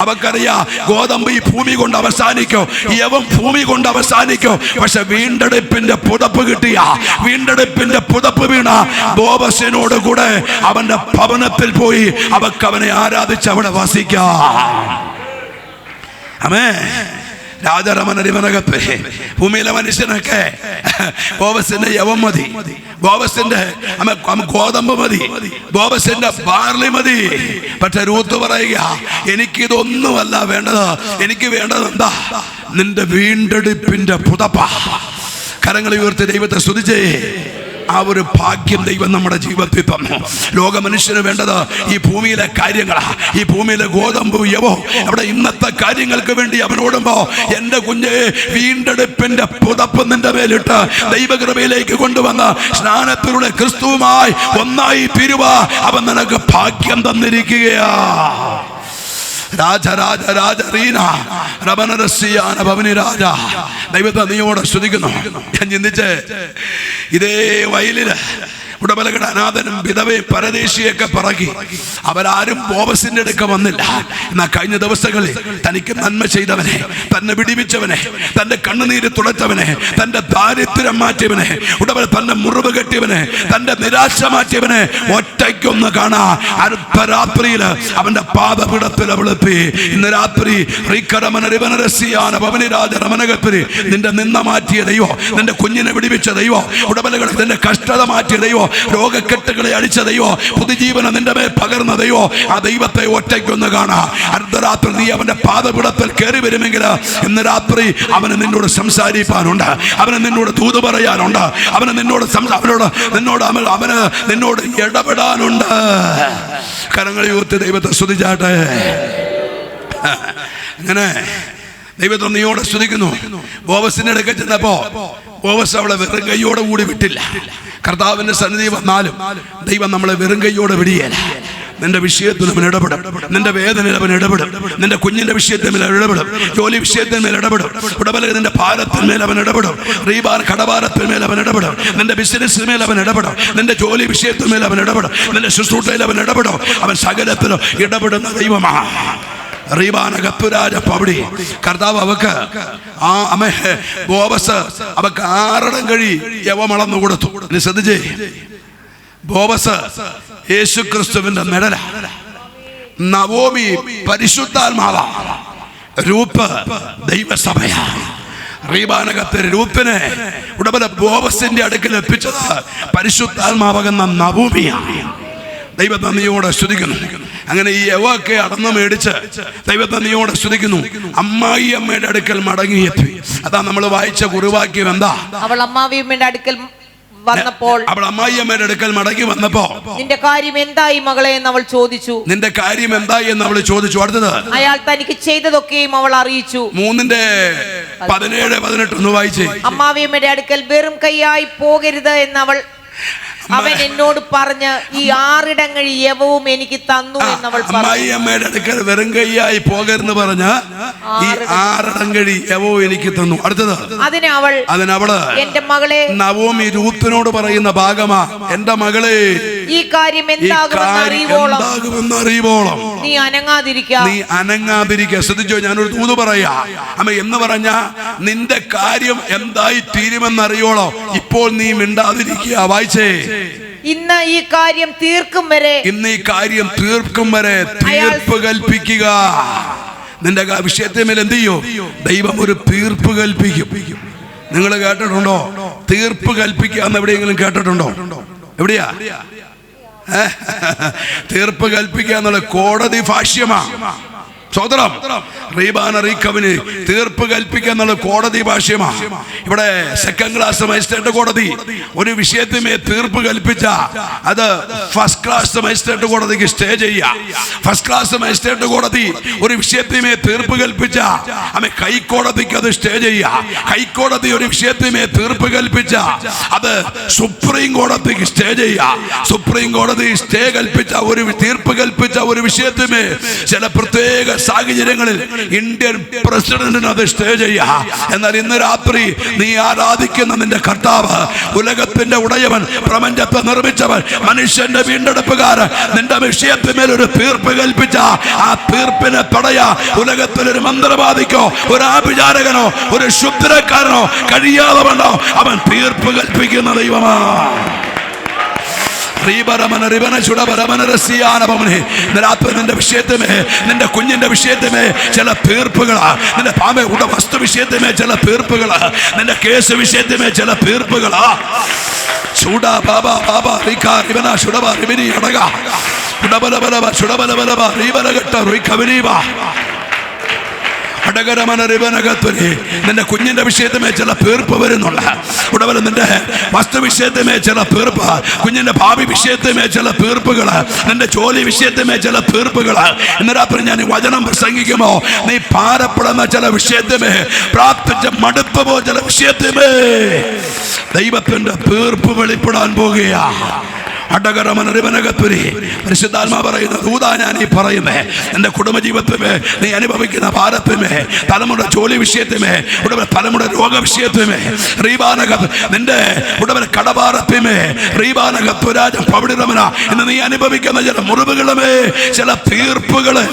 അവക്കറിയാ ഗോതമ്പ് ഈ ഭൂമി കൊണ്ട് അവസാനിക്കോ, യവം ഭൂമി കൊണ്ട് അവസാനിക്കോ, പക്ഷെ വീണ്ടെടുപ്പിന്റെ പുതപ്പ് കിട്ടിയ, വീണ്ടെടുപ്പിന്റെ പുതപ്പ് വീണ ബോവസിനോട് കൂടെ അവന്റെ ഭവനത്തിൽ പോയി അവനെ ആരാധിച്ച് അവിടെ വസിക്കാം. ആമേൻ. രാജരമനരിമനകത്ത് ഭൂമിയിലെ മനുഷ്യനൊക്കെ ബോവസിന്റെ യവം മതി, ബോവസിന്റെ ഗോതമ്പ് മതി, ബോവസിന്റെ ബാർലി മതി. പക്ഷെ രൂത്ത് പറയുക, എനിക്കിതൊന്നുമല്ല വേണ്ടത്, എനിക്ക് വേണ്ടത് എന്താ? നിന്റെ വീണ്ടെടുപ്പിന്റെ പുതപ്പ. കരങ്ങൾ ഉയർത്തി ദൈവത്തെ സ്തുതിച്ചേ. ആ ഒരു ഭാഗ്യം ദൈവം നമ്മുടെ ജീവിതത്തിൽ തന്നു. ലോക മനുഷ്യന് വേണ്ടത് ഈ ഭൂമിയിലെ കാര്യങ്ങളാ, ഈ ഭൂമിയിലെ ഗോതമ്പ് യവോ. അവിടെ ഇന്നത്തെ കാര്യങ്ങൾക്ക് വേണ്ടി അവനോടുമ്പോ, എന്റെ കുഞ്ഞെ, വീണ്ടെടുപ്പിന്റെ പുതപ്പ് നിന്റെ മേലിട്ട് ദൈവകൃപയിലേക്ക് കൊണ്ടുവന്ന് സ്നാനത്തിലൂടെ ക്രിസ്തുവുമായി ഒന്നായി തീരുവാ അവൻ നിനക്ക് ഭാഗ്യം തന്നിരിക്കുകയാ. ദൈവത്തെ നീയോടെ സ്തുതിക്കുന്നു. ഞാൻ ചിന്തിച്ച്, ഇതേ വയലില് ഉടമലകട അനാഥനും വിധവയും പരദേശിയൊക്കെ പിറക്കി. അവരാരും ബോവസിന്റെ അടുക്ക വന്നില്ല. എന്നാൽ കഴിഞ്ഞ ദിവസങ്ങളിൽ തനിക്ക് നന്മ ചെയ്തവനെ, തന്നെ വിടിവിച്ചവനെ, തന്റെ കണ്ണുനീര് തുടച്ചവനെ, തന്റെ ദാരിദ്ര്യം മാറ്റിയവനെ, ഉടമല തന്നെ മുറിവ് കെട്ടിയവനെ, തന്റെ നിരാശ മാറ്റിയവനെ ഒറ്റയ്ക്കൊന്ന് കാണാ. അർദ്ധരാത്രിയില് അവന്റെ പാദപീഠത്തിൽ അവളെത്തി. ഇന്ന് രാത്രി നിന്റെ നിന്ന മാറ്റിയ ദൈവോ, നിന്റെ കുഞ്ഞിനെ വിടിവിച്ച ദൈവോ, ഉടമലകളെ നിന്റെ കഷ്ടത മാറ്റിയ ദൈവോ, രോഗക്കെട്ടുകളെ അടിച്ച ദൈവോ, പുതുജീവനം നിന്റെ മേൽ പകർന്ന ദൈവോ, ആ ദൈവത്തെ ഒറ്റയ്ക്കൊന്ന് കാണാ. അർദ്ധരാത്രി നീ അവന്റെ പാദപീഠത്തിൽ കയറി വരുമെങ്കിൽ ഇന്ന് രാത്രി അവന് നിന്നോട് സംസാരിക്കാനുണ്ട്, അവന് നിന്നോട് ദൂത് പറയാനുണ്ട്, അവന് നിന്നോട് അവന് നിന്നോട് ഇടപെടാനുണ്ട്. കരങ്ങൾ ഉയർത്തി ദൈവത്തെ സ്തുതിച്ചാട്ടെ. അങ്ങനെ ദൈവത്തെ നീയോടെ സ്തുതിക്കുന്നു. ബോവസിന്റെ അടുക്ക ചെന്നപ്പോ ബോവസ് അവളെ വെറും കൈയോടെ കൂടി വിട്ടില്ല. കർത്താവിന്റെ സന്നിധി വന്നാലും ദൈവം നമ്മളെ വെറും കൈയോടെ വിടിയല്ല. നിന്റെ വിഷയത്തിൽ അവൻ ഇടപെടും, നിന്റെ വേദനയിൽ അവൻ ഇടപെടും, നിന്റെ കുഞ്ഞിന്റെ വിഷയത്തിൽ ഇടപെടും, ജോലി വിഷയത്തിൽ ഇടപെടും, ഉടമല നിന്റെ ഭാരത്തിന്മേൽ അവൻ ഇടപെടും, റീബാർ കടഭാരത്തിന്മേൽ അവൻ ഇടപെടും, നിന്റെ ബിസിനസ്സിന്മേൽ അവൻ ഇടപെടും, നിന്റെ ജോലി വിഷയത്തിന്മേൽ അവൻ ഇടപെടും, നിന്റെ ശുശ്രൂഷയിൽ അവൻ ഇടപെടും. അവൻ സകലത്തിലും ഇടപെടുന്ന ദൈവമാണ്. റീബാന കത്തുരാജ പവിടി കർത്താവ് അവക്ക് ആ അമ്മേ ബോവസ് അവക്ക് 6 കഴി യവമളന്നു കൊടുത്തു. ഇനി ശ്രദ്ധിച്ചേ, ബോവസ് യേശു ക്രിസ്തുവിന്റെ മെഡല, നവോമി പരിശുദ്ധാത്മാവ, രൂപ് ദൈവസഭയാ. റീബാനകത്ത് രൂപിനെ ഉടമല ബോവസിന്റെ അടുക്കൽ എത്തിച്ചത് പരിശുദ്ധാത്മാവകുന്ന നവോമിയാണ്. ദൈവനന്ദിയോടെ സ്തുതിക്കുന്നു. അങ്ങനെ ഈ യവൊക്കെ അടന്നു മേടിച്ച് ദൈവനന്ദിയോടെ സ്തുതിക്കുന്നു. അമ്മായി അമ്മയുടെ അടുക്കൽ മടങ്ങിയെത്തി. അതാ നമ്മൾ വായിച്ച കുറുവാക്യം എന്താ? അവൾ അമ്മാവിയമ്മയുടെ അടുക്കൽ വന്നപ്പോൾ, അവൾ അമ്മായിയമ്മയുടെ അടുക്കൽ മടങ്ങി വന്നപ്പോ, നിന്റെ കാര്യം എന്തായി മകളെ എന്ന് അവൾ ചോദിച്ചു. നിന്റെ കാര്യം എന്തായി എന്ന് അവൾ ചോദിച്ചു. അടുത്തത്, അയാൾ തനിക്ക് ചെയ്തതൊക്കെയും അവൾ അറിയിച്ചു. 3:17-18 ഒന്ന് വായിച്ചേ. അമ്മാവിയമ്മയുടെ അടുക്കൽ വെറും കൈയായി പോകരുത് എന്ന് അവൻ എന്നോട് പറഞ്ഞ് ഈ 6 ഇടങ്ങഴി യവവും എനിക്ക് തന്നു എന്നവൾ പറഞ്ഞു. അമ്മായിയമ്മയുടെ അടുക്കൽ വെറും കൈയായി പോകരുന്ന് പറഞ്ഞ ഈ 6 ഇടങ്ങഴി യവവും എനിക്ക് തന്നു. അടുത്തത്, അതിനവള് എന്റെ മകളെ, നവോമി രൂത്തിനോട് പറയുന്ന ഭാഗമാ, എന്റെ മകളെ ഈ കാര്യം എന്താകുമെന്ന് അറിയുവോളം നീ അനങ്ങാതിരിക്കുക. ശ്രദ്ധിച്ചോ, ഞാനൊരു ദൂത് പറയാ. അമ്മ എന്ന് പറഞ്ഞ നിന്റെ കാര്യം എന്തായി തീരുമെന്നറിയോളോ ഇപ്പോൾ നീ മിണ്ടാതിരിക്കുക. വായിച്ചേ. ഇന്ന് ഈ കാര്യം തീർക്കും വരെ തീർപ്പ് കൽപ്പിക്കുക. നിന്റെ വിഷയത്തിന്മേൽ എന്ത് ചെയ്യോ? ദൈവം ഒരു തീർപ്പ് കൽപ്പിക്കും. നിങ്ങൾ കേട്ടിട്ടുണ്ടോ? തീർപ്പ് കൽപ്പിക്കുക എന്ന് എവിടെയെങ്കിലും കേട്ടിട്ടുണ്ടോ? എവിടെയാ? തീർപ്പ് കൽപ്പിക്കുക എന്നുള്ള കോടതി ഭാഷ്യമാ. സോദരം, റീബാന റീക്കവിന് തീർപ്പ് കൽപ്പിക്കുക എന്നുള്ള കോടതി ഭാഷ്യമാണ്. ഇവിടെ 2nd ക്ലാസ് മജിസ്ട്രേറ്റ് കോടതി ഒരു വിഷയത്തിന്മേൽ തീർപ്പ് കൽപ്പിച്ച അത് 1st ക്ലാസ് മജിസ്ട്രേറ്റ് കോടതിക്ക് സ്റ്റേ ചെയ്യാം. 1st ക്ലാസ് മജിസ്ട്രേറ്റ് കോടതി ഒരു വിഷയത്തിന്മേൽ തീർപ്പ് കൽപ്പിച്ച ഹൈക്കോടതിക്ക് അത് സ്റ്റേ ചെയ്യാം. ഹൈക്കോടതി ഒരു വിഷയത്തിന്മേൽ തീർപ്പ് കൽപ്പിച്ച അത് സുപ്രീം കോടതിക്ക് സ്റ്റേ ചെയ്യാം. സുപ്രീം കോടതി സ്റ്റേ കൽപ്പിച്ച ഒരു തീർപ്പ് കൽപ്പിച്ച ഒരു വിഷയത്തിന്മേൽ ചില പ്രത്യേക സാഹചര്യങ്ങളിൽ ഇന്ത്യൻ പ്രസിഡന്റിന് അത് സ്റ്റേ ചെയ്യാം. എന്നാൽ ഇന്ന് രാത്രി നീ ആരാധിക്കുന്ന നിന്റെ കർത്താവ്, ഉലകത്തിന്റെ ഉടയവൻ, പ്രപഞ്ചത്തെ നിർമ്മിച്ചവൻ, മനുഷ്യന്റെ വീണ്ടെടുപ്പുകാരൻ, നിന്റെ വിഷയത്തിന്മേൽ ഒരു തീർപ്പ് കൽപ്പിച്ച ആ തീർപ്പിനെ തടയാ ഉലകത്തിലൊരു മന്ത്രവാദിക്കോ ഒരു ആഭിചാരകനോ ഒരു ശുദ്രക്കാരനോ കഴിയാതെ വേണ്ടോ. അവൻ തീർപ്പ് കൽപ്പിക്കുന്ന ദൈവമാണ്. നിന്റെ വിഷയത്തിമേ, നിന്റെ കുഞ്ഞിന്റെ വിഷയത്തിമേ ചില തീർപ്പുകളാ. നിന്റെ വസ്തു വിഷയത്തിമേ ചില തീർപ്പുകളാ. നിന്റെ കേസ് വിഷയത്തിമേ ചില തീർപ്പുകളാ. ചൂടാ ബാബാ ബാബാ റിക്കാ റിബന ചുടബ റിബിനി അടക ഉടബലബലബ ചുടബലബലബ റീബലഗട്ട റിക്കബിനിബ നിന്റെ കുഞ്ഞിന്റെ വിഷയത്തിമേ ചില തീർപ്പ് വരുന്നുണ്ട്. ഉടവല നിന്റെ വസ്തു വിഷയത്തിമേ ചില തീർപ്പ്, കുഞ്ഞിന്റെ ഭാവി വിഷയത്തിമേ ചില തീർപ്പുകള്, നിന്റെ ജോലി വിഷയത്തിമേ ചില തീർപ്പുകള്. ഇന്ന് രാത്രി ഞാൻ ഈ വചനം പ്രസംഗിക്കുമ്പോ നീ ഭാരപ്പെടുന്ന ചില വിഷയത്തിമേ, പ്രാർത്ഥിച്ച മടുപ്പോ ചില വിഷയത്തിമേ ദൈവത്തിന്റെ തീർപ്പ് വെളിപ്പെടാൻ പോകുകയാ. പരിശുദ്ധാത്മാ പറയുന്ന ദൂതാ ഞാൻ ഈ പറയുന്നേ. എന്റെ കുടുംബജീവിതത്തിമേ നീ അനുഭവിക്കുന്ന ഭാരത്തിമേ, തലമുറ ജോലി വിഷയത്തിമേ, ഉടനെ തലമുറ രോഗ വിഷയത്തിമേ, റീബാനകത്ത് നിന്റെ ഉടനെ കടഭാരത്തിമേ, റീബാനകത്തുരാജ പവിടിരമന ഇന്ന് നീ അനുഭവിക്കുന്ന ചില മുറിവുകളുമേ ചില തീർപ്പുകള്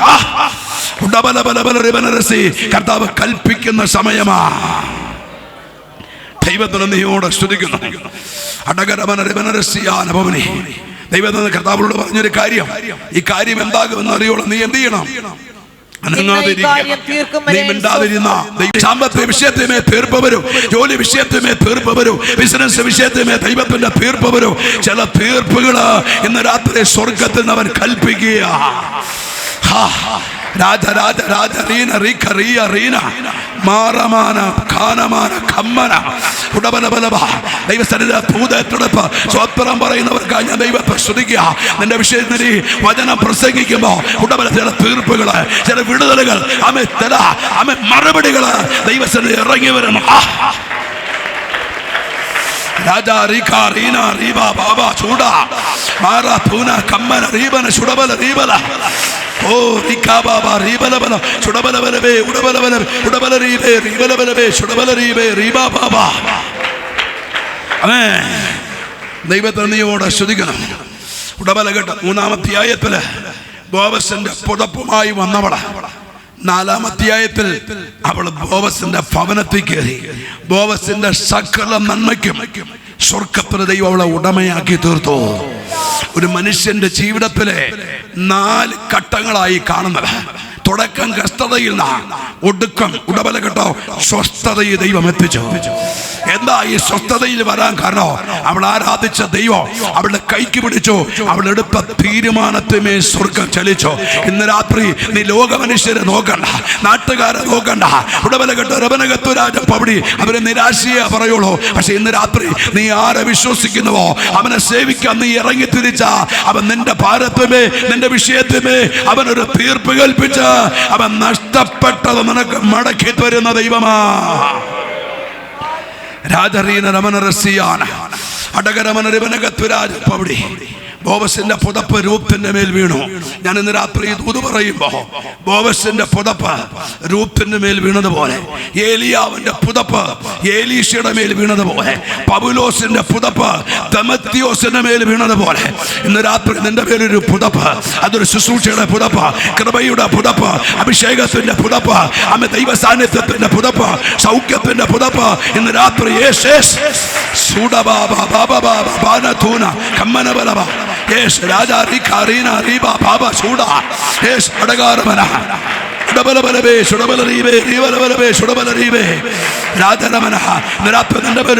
കർത്താവ് കൽപ്പിക്കുന്ന സമയമാ. ദൈവത്തിന് നീയോടെ സ്തുതിക്കുന്നു. ദൈവത്തിന് കർത്താവിനോട് പറഞ്ഞൊരു കാര്യം, ഈ കാര്യം എന്താകുമെന്ന് അറിയോളം നീ എന്ത് ചെയ്യണം? സാമ്പത്തിക വിഷയത്തിമേ തീർപ്പ് വരും, ജോലി വിഷയത്തിമേ തീർപ്പ് വരും, ബിസിനസ് വിഷയത്തിമേ ദൈവത്തിന്റെ തീർപ്പ് വരും. ചില തീർപ്പുകള് ഇന്ന് രാത്രി സ്വർഗത്തിൽ നിന്ന് അവൻ കൽപ്പിക്കുക. രാജ രാജ രാജ റീന റീഖ റീയ റീന മാറമാന ഖാനമാന ഖമ്മന ഉടബലബലബ ദൈവസന്നിധി പൂതേറ്റെടുപ്പ് സ്വത്രം പറയുന്നവർക്കായി ഞാൻ ദൈവത്തെ സ്തുതിക്കുക. നിന്റെ വിഷയത്തിൽ വചനം പ്രസംഗിക്കുമ്പോൾ ഉടബല ചില തീർപ്പുകള്, ചില വിടുതലുകൾ, മറുപടികള് ദൈവസന്നിധി ഇറങ്ങി വരുന്നു. രാജാ റീഖ റീന റീബ ബാബ ചൂട മാറ പൂന കമ്മന റീബന ചുടബല റീബല ഓ റിക്കാ ബാബാ റീബലബല ചുടബലബലബേ ഉടബലബല ഉടബല റീബേ റീബലബലബേ ചുടബല റീബേ റീബാ ബാബാ. ആമേൻ. ദൈവത്തെ നീയോടെ സ്തുതിക്കണം. ഉടബല കേട്ട 3-ാം അധ്യായത്തില് ബോവസിന്റെ പുതപ്പുമായി വന്നവള 4-ാം അധ്യായത്തിൽ അവൾ ബോവസിന്റെ ഭവനത്തിൽ കയറി. ബോവസിന്റെ സകല നന്മയ്ക്കും സ്വർഗ്ഗത്തിലെ ദൈവം അവളെ ഉടമയാക്കി തീർത്തു. ഒരു മനുഷ്യന്റെ ജീവിതത്തിലെ 4 ഘട്ടങ്ങളായി കാണുന്നത്. തുടക്കം കഷ്ടതയിൽ നിന്നാണ്, ഒടുക്കം ഉടബല കേട്ടോ സ്വസ്ഥതയിൽ ദൈവം എത്തിച്ചു. എന്താ ഈ സ്വസ്ഥതയിൽ വരാൻ കാരണം? അവൾ ആരാധിച്ച ദൈവം അവളുടെ കൈക്ക് പിടിച്ചു. അവൾ എടുത്ത തീരുമാനത്തിമേ സ്വർഗം ചലിച്ചു. ഇന്ന് രാത്രി നീ ലോക മനുഷ്യരെ നോക്കണ്ട, നാട്ടുകാരെ നോക്കണ്ട. ഉടബല കേട്ടോ രബനകത്തുരാജ പവടി അവരെ നിരാശയെ പറയുള്ളൂ. പക്ഷെ ഇന്ന് രാത്രി നീ ആരെ വിശ്വസിക്കുന്നുവോ അവനെ സേവിക്കാൻ നീ ഇറങ്ങി തിരിച്ച അവൻ നിന്റെ ഭാരത്വമേ നിന്റെ വിഷയത്വമേ അവനൊരു തീർപ്പ് കൽപ്പിച്ച് അവൻ നഷ്ടപ്പെട്ടത് നിനക്ക് മടക്കി തരുന്ന ദൈവമാ. രാജറീന രമന റസിയാന അടകരമന രമനകത്തുരാജ പവടി. ബോവസിന്റെ പുതപ്പ് രൂപത്തിന്റെ മേൽ വീണു. ഞാൻ ഇന്ന് രാത്രി ദൂത് പറയുമ്പോ ബോവസിന്റെ പുതപ്പ് രൂപത്തിന്റെ മേൽ വീണതുപോലെ, ഏലിയാവിന്റെ പുതപ്പ് ഏലീശയുടെ മേൽ വീണതുപോലെ, പൗലോസിന്റെ പുതപ്പ് തിമോത്തിയോസിന്റെ മേൽ വീണതുപോലെ ഇന്ന് രാത്രി നിന്റെ മേലൊരു പുതപ്പ്. അതൊരു ശുശ്രൂഷയുടെ പുതപ്പ്, കൃപയുടെ പുതപ്പ്, അഭിഷേകത്തിന്റെ പുതപ്പ്, ആമേൻ, ദൈവ സാന്നിധ്യത്തിന്റെ പുതപ്പ്, സൗഖ്യത്തിന്റെ പുതപ്പ് ഇന്ന് രാത്രി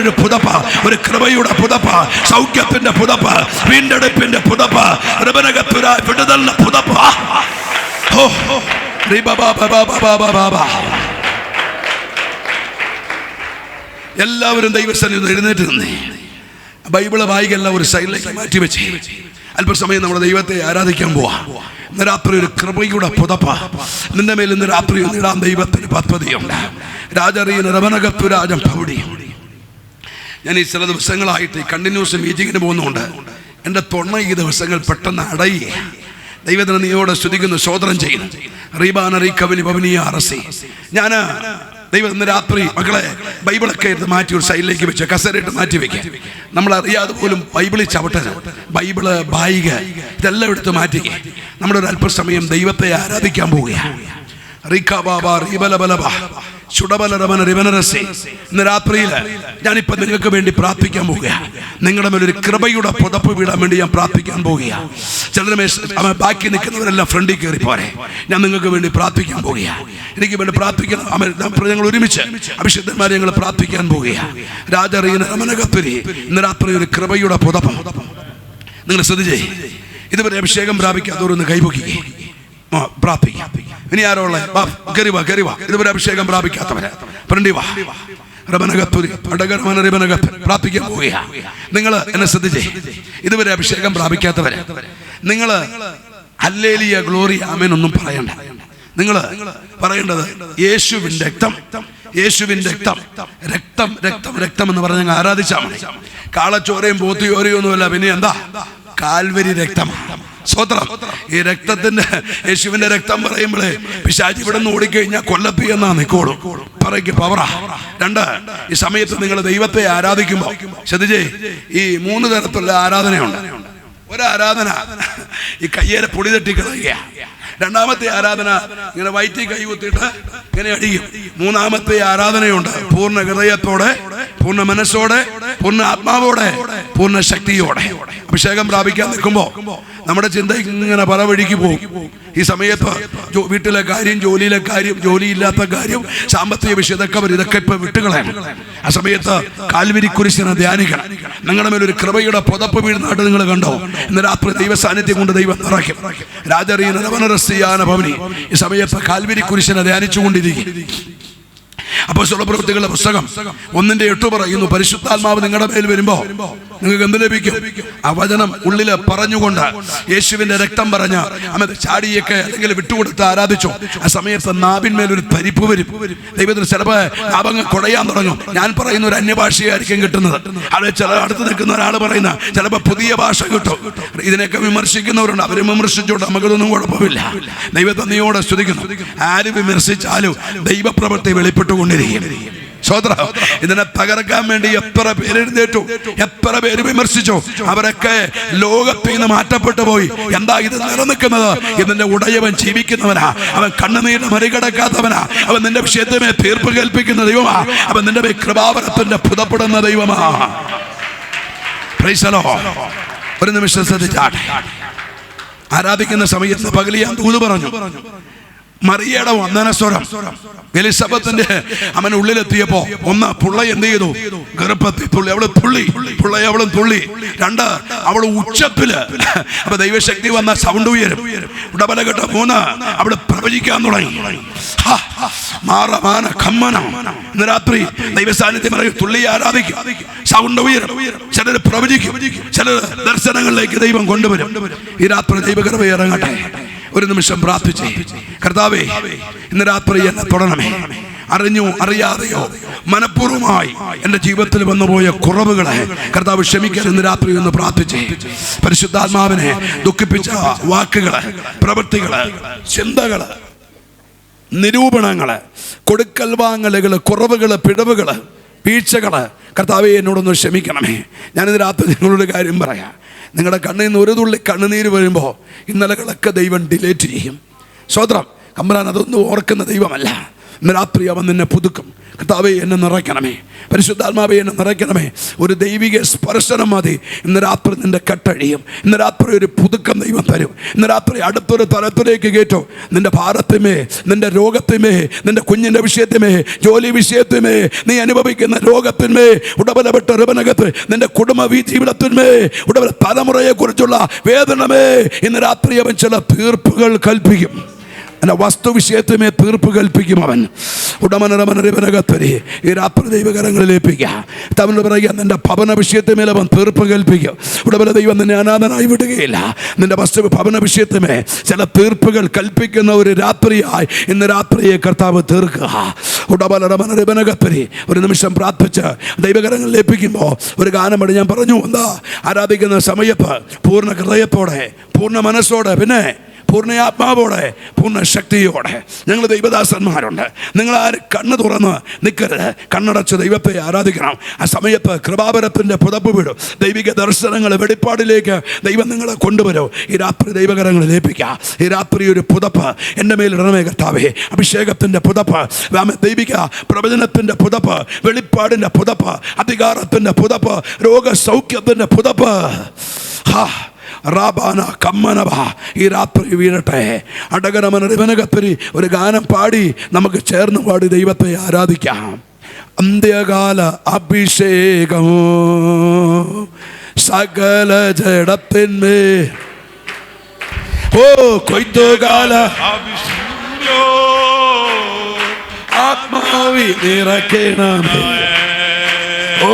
ഒരു പുതപ്പ്, ഒരു കൃപയുടെ പുതപ്പ്, സൗഖ്യത്തിന്റെ പുതപ്പ്, വീണ്ടെടുപ്പിന്റെ പുതപ്പ്, വിടുതലിന്റെ പുതപ്പ്. എല്ലാവരും ദൈവസന്നിധിയിൽ എഴുന്നേറ്റ് നിന്നേ. ബൈബിള് വായിക്കല്ല, ഒരു സൈഡിലേക്ക് മാറ്റി വെച്ച് അല്പസമയം നമ്മുടെ ദൈവത്തെ ആരാധിക്കാൻ പോവാ. ഇന്ന് രാത്രി ഒരു കൃപയുടെ പുതപ്പ് നിന്റെ മേൽ ഇന്ന് രാത്രി ഇടാൻ ദൈവത്തിന് പദ്ധതിയുണ്ട്. രാജറീന രമനകത്തുരാജം പൗടി. ഞാൻ ഈ ചില ദിവസങ്ങളായിട്ട് കണ്ടിന്യൂസ് മീറ്റിങ്ങിന് പോകുന്നുണ്ട്. എൻ്റെ തൊണ്ണ ഈ ദിവസങ്ങൾ പെട്ടെന്ന് അടയുക. ദൈവത്തിന് നീയോടെ സ്തുതിക്കുന്നു, സ്തോത്രം ചെയ്യുന്നു. ഞാൻ ദൈവം ഇന്ന് രാത്രി മക്കളെ ബൈബിളൊക്കെ എടുത്ത് മാറ്റി ഒരു സൈഡിലേക്ക് വെച്ച് കസേരയിട്ട് മാറ്റി വെക്കുക. നമ്മളറിയാതെ പോലും ബൈബിളിൽ ചവിട്ടരുത്. ബൈബിള് ബായിക ഇതെല്ലാം എടുത്ത് മാറ്റി നമ്മുടെ ഒരു അല്പസമയം ദൈവത്തെ ആരാധിക്കാൻ പോവുകയാണ്. ഇന്ന് രാത്രിയിൽ ഞാനിപ്പോ നിങ്ങൾക്ക് വേണ്ടി പ്രാർത്ഥിക്കാൻ പോവുകയാണ്. നിങ്ങളുടെ മേലൊരു കൃപയുടെ പുതപ്പ് വീടാൻ വേണ്ടി ഞാൻ പ്രാർത്ഥിക്കാൻ പോവുകയാണ്. ചിലരെ ബാക്കി നിൽക്കുന്നവരെല്ലാം ഫ്രണ്ടിൽ കയറി പോരെ, ഞാൻ നിങ്ങൾക്ക് വേണ്ടി പ്രാർത്ഥിക്കാൻ പോവുകയാണ്. എനിക്ക് വേണ്ടി പ്രാർത്ഥിക്കണം. ഞങ്ങൾ ഒരുമിച്ച് അഭിഷിക്തന്മാരെ ഞങ്ങൾ പ്രാർത്ഥിക്കാൻ പോവുകയാണ്. രാജറീന രമനകത്തുരി ഇന്ന് രാത്രി ഒരു കൃപയുടെ പുതപ്പ് നിങ്ങൾ ശ്രദ്ധിച്ചേ. ഇതുവരെ അഭിഷേകം പ്രാപിക്കാത്തവരൊന്ന് കൈപൊക്കി പ്രാർത്ഥിക്കാം. ഇനി ആരോളെ ഇതുവരെ അഭിഷേകം പ്രാപിക്കാത്തവരെ പ്രാർത്ഥിക്കാൻ പോവുകയാണ്. നിങ്ങൾ എന്നെ ശ്രദ്ധിച്ചേ. ഇതുവരെ അഭിഷേകം പ്രാപിക്കാത്തവരെ നിങ്ങൾ ഹല്ലേലൂയ ഗ്ലോറി ആമേൻ ഒന്നും പറയണ്ട. നിങ്ങൾ പറയേണ്ടത് യേശുവിന്റെ രക്തം, യേശുവിന്റെ രക്തം, രക്തം രക്തം രക്തം എന്ന് പറഞ്ഞ് ഞങ്ങൾ ആരാധിച്ചാൽ മതി. കാളച്ചോരയും പോത്തിയോരയും ഒന്നുമല്ല, പിന്നെ എന്താ? കാൽവരി രക്തമാണ്. സ്വത്രം. ഈ രക്തത്തിന്റെ യേശുവിന്റെ രക്തം പറയുമ്പോഴേ പിശാചി ഇവിടെ നിന്ന് ഓടിക്കഴിഞ്ഞാൽ കൊല്ലത്തി എന്നാ നിക്കോളും. പറയ്ക്ക് പവറാ. 2, ഈ സമയത്ത് നിങ്ങൾ ദൈവത്തെ ആരാധിക്കുമ്പോൾ ശ്രദ്ധിച്ചേ, ഈ 3 തരത്തിലുള്ള ആരാധനയുണ്ട്. ഒരു ആരാധന ഈ കയ്യേരെ പൊടി തട്ടി കളയുക. 2ാമത്തെ ആരാധന ഇങ്ങനെ വയറ്റി കൈ കുത്തിയിട്ട് ഇങ്ങനെ അടിക്കും. 3ാമത്തെ ആരാധനയുണ്ട് പൂർണ്ണ ഹൃദയത്തോടെ, പൂർണ്ണ മനസ്സോടെ, പൂർണ്ണ ആത്മാവോടെ, പൂർണ്ണ ശക്തിയോടെ. അഭിഷേകം പ്രാപിക്കാൻ നിൽക്കുമ്പോൾ നമ്മുടെ ചിന്ത ഇങ്ങനെ പല വഴിക്ക് പോകും. ഈ സമയത്ത് വീട്ടിലെ കാര്യം, ജോലിയിലെ കാര്യം, ജോലിയില്ലാത്ത കാര്യം, സാമ്പത്തിക വിഷയം, ഇതൊക്കെ ഇപ്പൊ വിട്ടുകളയണം. ആ സമയത്ത് കാൽവരി കുരിശിനെ ധ്യാനിക്കണം. നിങ്ങളുടെ മേലൊരു കൃപയുടെ പുതപ്പ് വീഴുന്നതായിട്ട് നിങ്ങൾ കണ്ടോ? ഇന്ന് രാത്രി ദൈവ സാന്നിധ്യം കൊണ്ട് ദൈവം നിറയ്ക്കും. രാജറീന രമനരസ്യാന ഭവനി ഈ സമയത്ത് കാൽവരി കുരിശിനെ ധ്യാനിച്ചുകൊണ്ടിരിക്കും. അപ്പോസ്തല പ്രവൃത്തികളുടെ പുസ്തകം 1:8 പറയുന്നു, പരിശുദ്ധാത്മാവ് നിങ്ങളുടെ മേൽ വരുമ്പോ നിങ്ങൾക്ക് എന്ത് ലഭിക്കും? ആ വചനം ഉള്ളില് പറഞ്ഞുകൊണ്ട് യേശുവിന്റെ രക്തം പറഞ്ഞ അമ്മ ചാടിയൊക്കെ അല്ലെങ്കിൽ വിട്ടുകൊടുത്ത് ആരാധിച്ചു. ആ സമയത്ത് നാവിന്മേലൊരു തരിപ്പ് വരും. ദൈവത്തിന് ചിലപ്പോൾ നാവങ്ങ് കുടയാൻ തുടങ്ങും. ഞാൻ പറയുന്ന ഒരു അന്യഭാഷയായിരിക്കും കിട്ടുന്നത്. അത് ചില അടുത്ത് നിൽക്കുന്ന ഒരാൾ പറയുന്ന ചിലപ്പോൾ പുതിയ ഭാഷ കിട്ടും. ഇതിനൊക്കെ വിമർശിക്കുന്നവരുണ്ട്. അവരും വിമർശിച്ചോട്ട് നമുക്കതൊന്നും കുഴപ്പമില്ല. ദൈവത്തെ നീയോടെ സ്തുതിക്കുന്നു. ആര് വിമർശിച്ചാലും ദൈവപ്രവൃത്തി വെളിപ്പെട്ടുകൊണ്ടിരിക്കും. സ്വതന്ത്രം. ഇതിനെ തകർക്കാൻ വേണ്ടി എത്ര പേര് എഴുന്നേറ്റു, എത്ര പേര് വിമർശിച്ചു. അവരൊക്കെ ലോകത്തിൽ നിന്ന് മാറ്റപ്പെട്ടു പോയി. എന്താ ഇത് നിലനിൽക്കുന്നത്? ഇതിന്റെ ഉടയവൻ ജീവിക്കുന്നവനാ. അവൻ കണ്ണുനീരിന് മറികടക്കാത്തവനാ. അവൻ നിന്റെ വിഷയത്തിനെ തീർപ്പ് കൽപ്പിക്കുന്ന ദൈവമാ. അവൻ നിന്റെ കൃപാവരത്തിന്റെ പുതപ്പെടുന്ന ദൈവമാ. Praise the lord. ഒരു നിമിഷം ശ്രദ്ധിച്ചാട്ടെ. ആരാധിക്കുന്ന സമയത്ത് പകലിയാൻ ദൂത് പറഞ്ഞു. മറിയയുടെ വന്ദനസ്വരം എലിസബത്തിന്റെ അവൻ ഉള്ളിലെത്തിയപ്പോ ഒന്ന് പുള്ള എന്ത് ചെയ്തു? ഗർഭത്തിൽ തുള്ളി. അവള് തുള്ളി. പുള്ളയെ അവളും തുള്ളി. രണ്ട്, അവള് ഉച്ചത്തില്. അപ്പൊ ദൈവശക്തി വന്ന സൗണ്ട് ഉയരും. ഉടബലഘട്ടം 3 അവള് പ്രവചിക്കാൻ തുടങ്ങി. ഇന്ന് രാത്രി ദൈവസാന്നിധ്യം പറയും, തുള്ളി ആരാധിക്കും, സൗണ്ട് ഉയരും. ചിലർ പ്രവചിക്കും, ചിലർ ദർശനങ്ങളിലേക്ക് ദൈവം കൊണ്ടുവരും. ഈ രാത്രി ദൈവകൃപ ഇറങ്ങട്ടെ. ഒരു നിമിഷം പ്രാർത്ഥിച്ചേ. കർത്താവേ, ഇന്ന് രാത്രി എന്നെ തൊടണമേ. അറിഞ്ഞോ അറിയാതെയോ മനഃപൂർവ്വമായി എൻ്റെ ജീവിതത്തിൽ വന്നുപോയ കുറവുകളെ കർത്താവ് ക്ഷമിക്കാൻ ഇന്ന് രാത്രി ഒന്ന് പ്രാർത്ഥിച്ചേ. പരിശുദ്ധാത്മാവിനെ ദുഃഖിപ്പിച്ച വാക്കുകള്, പ്രവൃത്തികള്, ചിന്തകള്, നിരൂപണങ്ങള്, കൊടുക്കൽ വാങ്ങലുകള്, കുറവുകള്, പിഴവുകള്, വീഴ്ചകള്, കർത്താവേ എന്നോടൊന്ന് ക്ഷമിക്കണമേ. ഞാനിന്ന് രാത്രി നിങ്ങളോട് കാര്യം പറയാം. നിങ്ങളുടെ കണ്ണിൽ നിന്ന് ഒരു തുള്ളി കണ്ണുനീര് വരുമ്പോൾ ഇന്നലകളൊക്കെ ദൈവം ഡിലേറ്റ് ചെയ്യും. സ്വതന്ത്രം. കമ്പറാൻ അതൊന്നും ഓർക്കുന്ന ദൈവമല്ല. ഇന്ന് രാത്രി അവൻ നിന്നെ പുതുക്കും. കർത്താവേ എന്നെ നിറയ്ക്കണമേ, പരിശുദ്ധാത്മാവേ എന്നെ നിറയ്ക്കണമേ. ഒരു ദൈവിക സ്പർശനം മതി. ഇന്ന് രാത്രി നിന്റെ കെട്ടഴിയും. ഇന്ന് രാത്രി ഒരു പുതുക്കം ദൈവം തരും. ഇന്ന് രാത്രി അടുത്തൊരു തലത്തിലേക്ക് കയറ്റും. നിന്റെ ഭാരത്തിമേ, നിന്റെ രോഗത്തിമേ, നിന്റെ കുഞ്ഞിന്റെ വിഷയത്തിമേ, ജോലി വിഷയത്തിമേ, നീ അനുഭവിക്കുന്ന രോഗത്തിന്മേ, ഉടബലപ്പെട്ട ഋപനകത്ത് നിന്റെ കുടുംബ ജീവിതത്തിന്മേ, ഉടബല തലമുറയെ കുറിച്ചുള്ള വേദനമേ, ഇന്ന് രാത്രി അവൻ ചില തീർപ്പുകൾ കൽപ്പിക്കും. എൻ്റെ വസ്തുവിഷയത്തിമേ തീർപ്പ് കൽപ്പിക്കും അവൻ. ഉടമനരമനരിപനകത്തരി ഈ രാത്രി ദൈവകരങ്ങളിൽ ഏൽപ്പിക്കുക. തമിഴ് പറയുക, നിന്റെ ഭവന വിഷയത്തിമേൽ അവൻ തീർപ്പ് കൽപ്പിക്കും. ഉടമല ദൈവം നിന്നെ അനാഥനായി വിടുകയില്ല. നിന്റെ വസ്തു ഭവന വിഷയത്തിമേ ചില തീർപ്പുകൾ കൽപ്പിക്കുന്ന ഒരു രാത്രിയായി ഇന്ന് രാത്രിയെ കർത്താവ് തീർക്കുക. ഉടമനരമനരിപനകത്തരി ഒരു നിമിഷം പ്രാർത്ഥിച്ച് ദൈവകരങ്ങളിൽ ഏൽപ്പിക്കുമ്പോൾ ഒരു ഗാനം പാടി. ഞാൻ പറഞ്ഞു, എന്താ ആരാധിക്കുന്ന സമയത്ത് പൂർണ്ണ ഹൃദയത്തോടെ, പൂർണ്ണ മനസ്സോടെ, പിന്നെ പൂർണ്ണ ആത്മാവോടെ, പൂർണ്ണ ശക്തിയോടെ. ഞങ്ങൾ ദൈവദാസന്മാരുണ്ട്. നിങ്ങൾ ആരും കണ്ണ് തുറന്ന് നിൽക്കരുത്. കണ്ണടച്ച് ദൈവത്തെ ആരാധിക്കണം. ആ സമയത്ത് കൃപാവരത്തിൻ്റെ പുതപ്പ് വീടും. ദൈവിക ദർശനങ്ങൾ വെളിപ്പാടിലേക്ക് ദൈവം നിങ്ങളെ കൊണ്ടുവരും. ഈ രാത്രി ദൈവകരങ്ങളിൽ ഏൽപ്പിക്കുക. ഈ രാത്രി ഒരു പുതപ്പ് എൻ്റെ മേലിടണമേ കർത്താവേ. അഭിഷേകത്തിൻ്റെ പുതപ്പ്, ദൈവിക പ്രവചനത്തിൻ്റെ പുതപ്പ്, വെളിപ്പാടിൻ്റെ പുതപ്പ്, അധികാരത്തിൻ്റെ പുതപ്പ്, രോഗസൗഖ്യത്തിൻ്റെ പുതപ്പ്. റാബാന കമ്മനവ ഈ രാത്രി വീഴട്ടെ. അടകരമനരിവനകത്തിരി ഒരു ഗാനം പാടി നമുക്ക് ചേർന്ന് പാടി ദൈവത്തെ ആരാധിക്കാം. അന്ത്യകാല അഭിഷേകമോ സകല ജഡത്തിന്മേ, ഓ കൊയ്ത്തുകാല ആത്മാവി നിറയ്ക്കണമേ. ഓ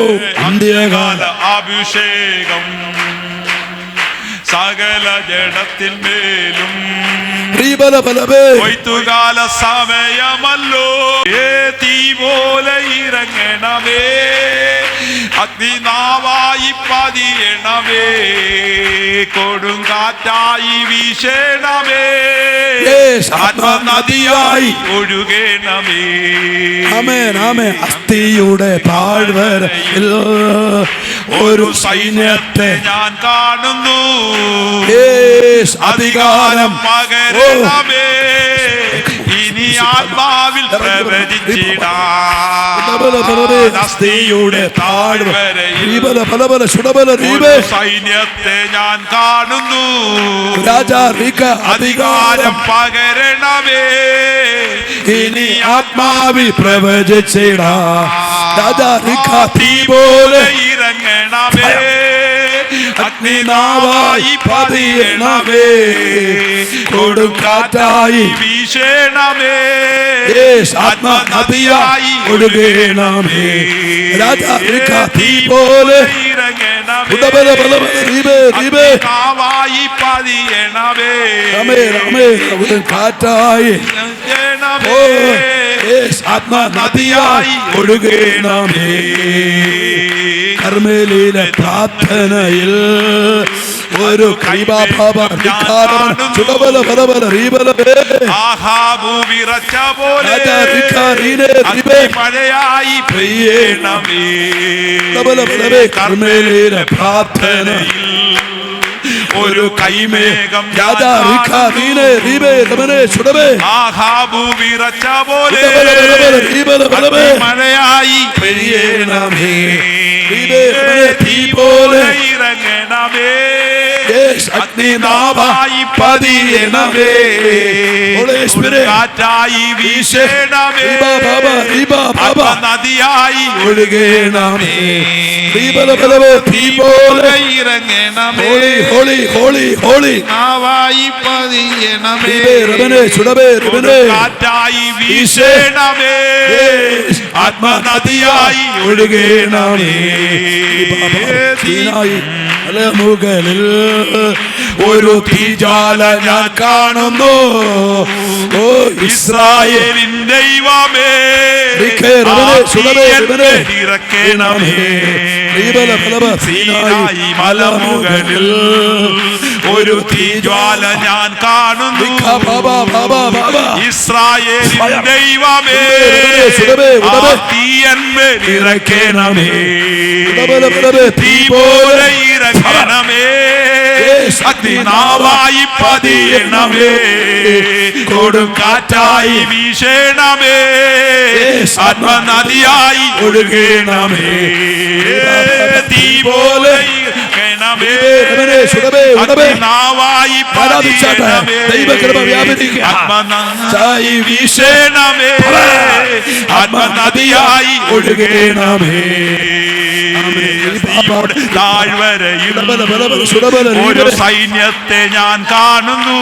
അന്ത്യകാല അഭിഷേകം സകല ജഡത്തിന്മേലും കൊയ്ത്തുകാല സമയമല്ലോ. തീ പോലെ ഇറങ്ങണമേ, അഗ്നിനാവായി പതിയണമേ, കൊടുങ്കാറ്റായി വീശണമേ, ആത്മനദിയായി ഒഴുകണമേ. അസ്ഥിയുടെ താഴ്വരയിൽ ഒരു സൈന്യത്തെ ഞാൻ കാണുന്നു, അധികാരം പകരണമേ, ഇനി ആത്മാവിൽ പ്രവചിച്ചിടാസ്തിയുടെ താഴ്വരയിൽ സൈന്യത്തെ ഞാൻ കാണുന്നു, അധികാരം പകരണമേ, ഇനി ആത്മാവിൽ പ്രവചിച്ചിടാ. തീ പോലെ ഇറങ്ങണമേ, അഗ്നിനാവായി പതിയണമേ, കൊടുങ്കാറ്റായി വീശണമേ, ആത്മനദിയായി ഒഴുകണമേ. തീ പോലെ ആവായി പതിയണമേ, കാറ്റായി ആത്മനദിയായി ഒഴുകണമേ. കർമ്മേലിലെ പ്രാർത്ഥനയിൽ ഒരു ആഹാബു വിറച്ച പോലെ മഴയായി പെയ്യണമേ കർമ്മേലിന്റെ പ്രാർത്ഥനയിൽ ഒരു കൈമേഘം ആഹാബു വിറച്ച പോലെ മഴയായി പെയ്യണമേ തീ പോലെ ഇറങ്ങണമേ അഗ്നിനാവായി പതിയണമേ കാറ്റായി വീശണമേ നദിയായി ഒഴുകണമേ തീ പോലെ ഇറങ്ങണമേ നാവായി പതിയണമേ കാറ്റായി വീശണമേ ആത്മനദിയായി ഒഴുകണമേ മുകളിൽ ഒരു തീജാല ഞാൻ കാണുന്നു. ഓ ഇസ്രായേലിൻ ദൈവമേ ഇറക്കണമേ സീനായി മലമുകളിൽ ഒരു തീജ്വാല ഞാൻ കാണുന്നു. ഇസ്രായേലിൻ ദൈവമേ തീയന്മേൽ ഇറക്കണമേ തീ പോലെ ഇറക്കണമേ അഗ്നിനാവായി പതിയണമേ കൊടുങ്കാറ്റായി വീശണമേ ആത്മനദിയായി ഒഴുകണമേ തീ പോലെ ഇറക്കണമേ അഗ്നിനാവായി പതിയണമേ ആത്മനദിയായി വീശണമേ ആത്മനദിയായി ഒഴുകണമേ താഴ്വരയിൽ ഒരു സൈന്യത്തെ ഞാൻ കാണുന്നു.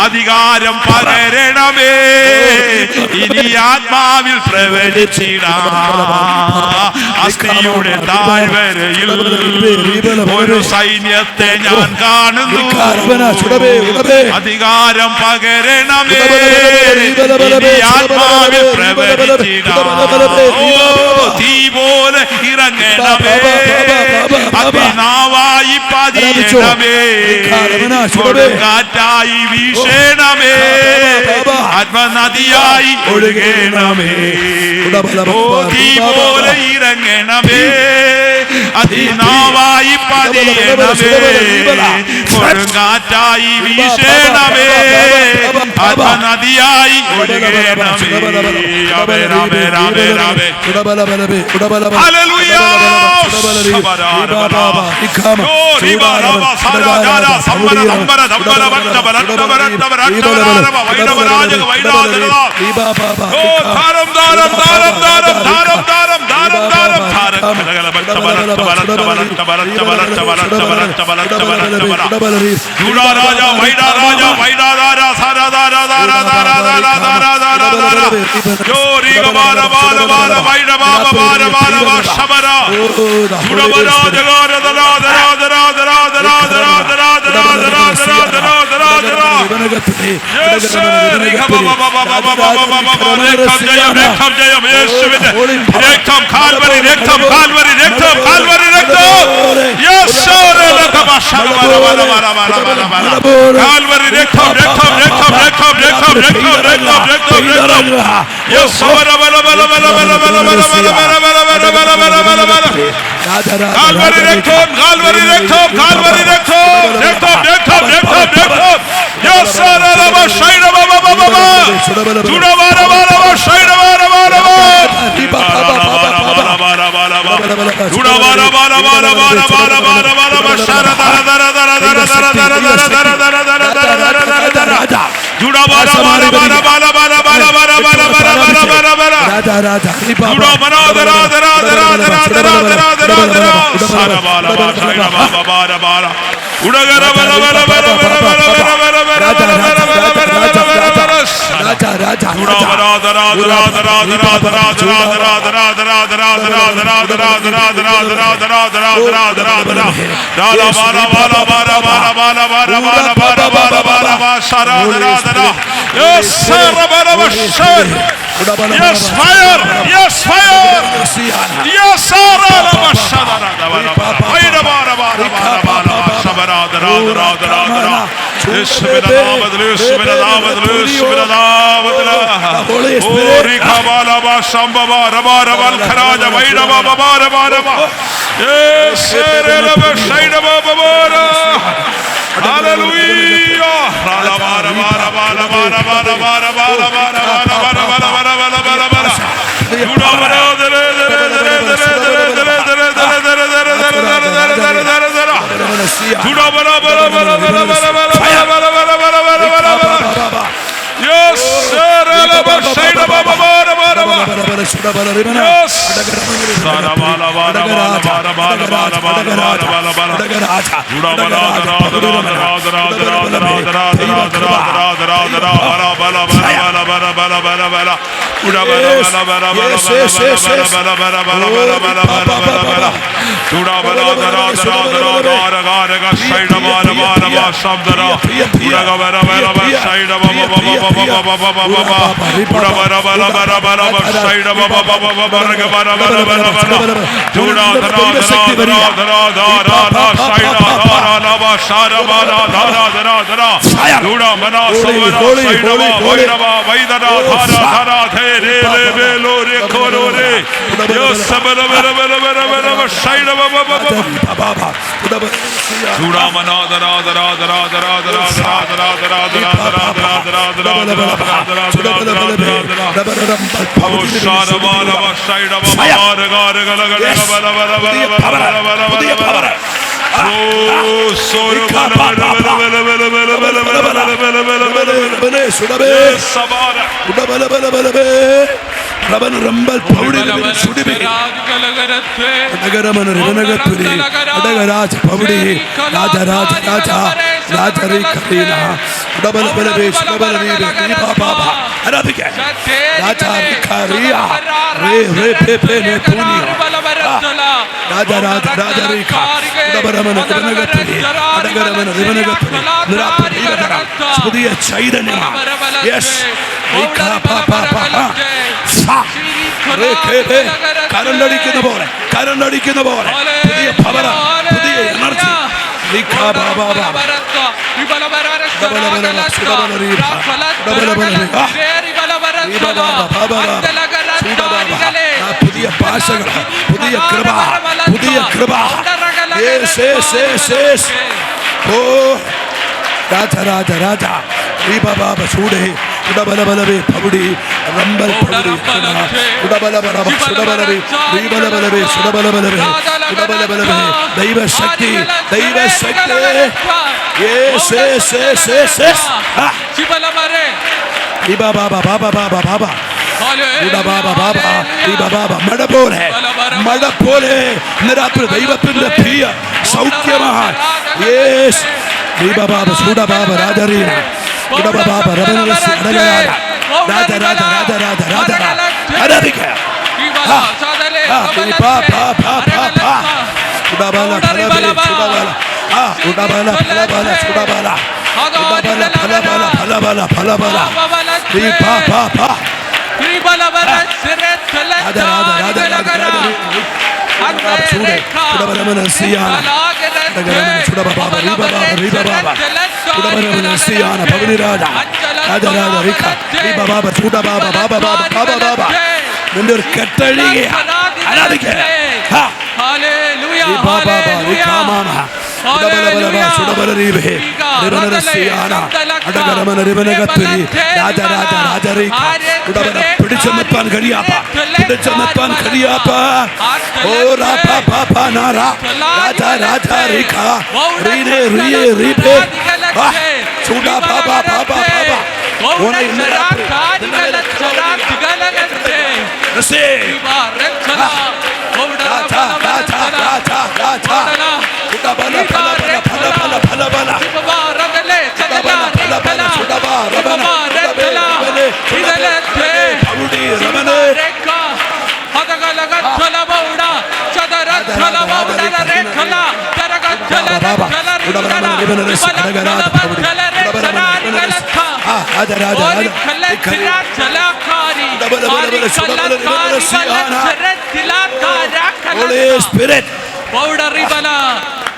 അധികാരം പകരണമേ ഇനി ആത്മാവിൽ പ്രവചിച്ചിടാം. അസ്ഥിയുടെ താഴ്വരയിൽ ഒരു സൈന്യത്തെ ഞാൻ കാണുന്നു. അധികാരം പകരണമേ ഇനി ആത്മാവിൽ പ്രവചിച്ചിടാം. തീ പോലെ ഇറങ്ങണമേ അഗ്നിനാവായി പതിയണമേ കൊടുങ്കാറ്റായി വീശണമേ ആത്മനദിയായി ഒഴുകണമേ തീ പോലെ ഇറങ്ങണമേ അഗ്നിനാവായി പതിയണമേ കൊടുങ്കാറ്റായി വീശണമേ ആത്മനദിയായി ഒഴുകണമേ hallelujah Yes, fire! Yes, fire! Yes, യേശുവിന്റെ നാമത്തിൽ യേശുവിന്റെ നാമത്തിൽ യേശുവിന്റെ നാമത്തിൽ ഓരി ഖബാലബ ശംബബ രബാരബൽ ഖരാജ വൈഡബ ബബാരബാരബ യേശരലബ ഷൈഡബ ബബാര ഹല്ലേലൂയ പുതിയ ചൈതന്യമാണ്. കരണ്ടടിക്കുന്ന പോലെ പുതിയ പവർ, പുതിയ എനർജി. പുതിയ ഭാഷകൾ, പുതിയ കൃപ, പുതിയ കൃപ. ഓ രാജ രാജ രാജ ബാബ ചൂടേ ഉടബലബലവേ പൗടി റംബൽ പൗടി ഉടബലബലവ സുടബലവേ ദൈവബലബലവേ സുടബലബലവേ ഉടബലബലവേ ദൈവശക്തി ദൈവശക്തി. Yes yes yes yes yes ശിവലമരേ ബാബാ ബാബാ ബാബാ ബാബാ മഴ പോലെ ഇന്ന് രാത്രി ദൈവത്തിന്റെ പ്രിയ സൗഖ്യമാണ്. യേസ് ബാബാ സൂഡബാബ രാജറീന ഉടബാബ രമണ രാജ രാജ രാജ രാജ രാജ ആരാധിക്ക ഉടബല ഫലബല ഉടബല ഫലബല സുടബല ഉടബല ഫലബല ഫലബല ഫലബല നിന്റെ ഒരു കെട്ടഴികെ പിടിച്ചു നിർത്താൻ കഴിയാത്ത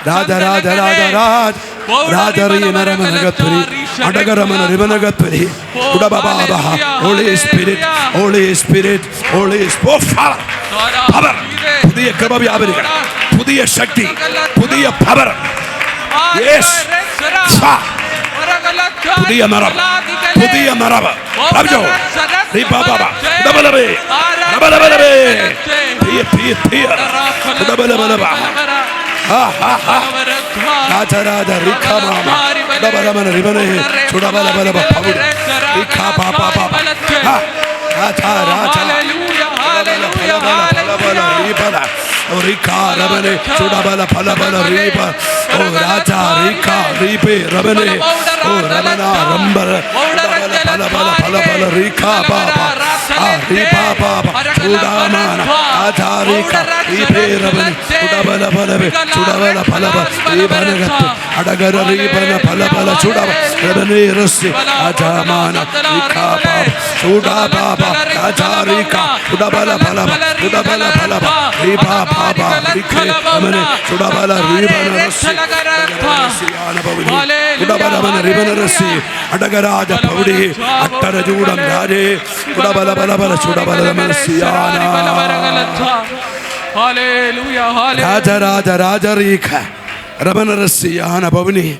രാജ രാജ രാജ രാജ രാജറീനരമനഗത്വരി അടകരമന റിവനഗത്വരി ഉടബബാബ holy spirit holy spirit holy power പുതിയ കൃപ വ്യാപരികൾ പുതിയ ശക്തി പുതിയ പവർ പുതിയ നിറവ് പുതിയ നിറവ് രാജരാജ റിഖമാമ റിബനെ ചുടബലബലബ പൗഡ റിഖാ പാപാ പാപാ രാജ രാജ Rika Rabane, Sudabala Palabala Riba, O Raja Rika Ribe Rabane, O Ramana Rambala, Palabala Palabala Rika Baba, Riba Baba, Sudamana, Raja Rika, Ribe Rabane, Sudabala Palabe, Sudabala Palaba, Ribanagatu, Adagara Ribana Palabala, Sudaba, Rabane Russi, Ajamana, Rika Baba, Sudababa, Raja Rika, Sudabala Palaba, Sudabala Palaba, Riba Baba, Rike, Amane, Sudabala Ribana Russi, Sudabala Ribana Russi, Adagaraja Pavudi, Atarajudam Raje, Sudabala Balabala, Sudabala Marsiana. Hallelujah, hallelujah. Raja Raja Raja Rika, Rabana Russiana Pavuni,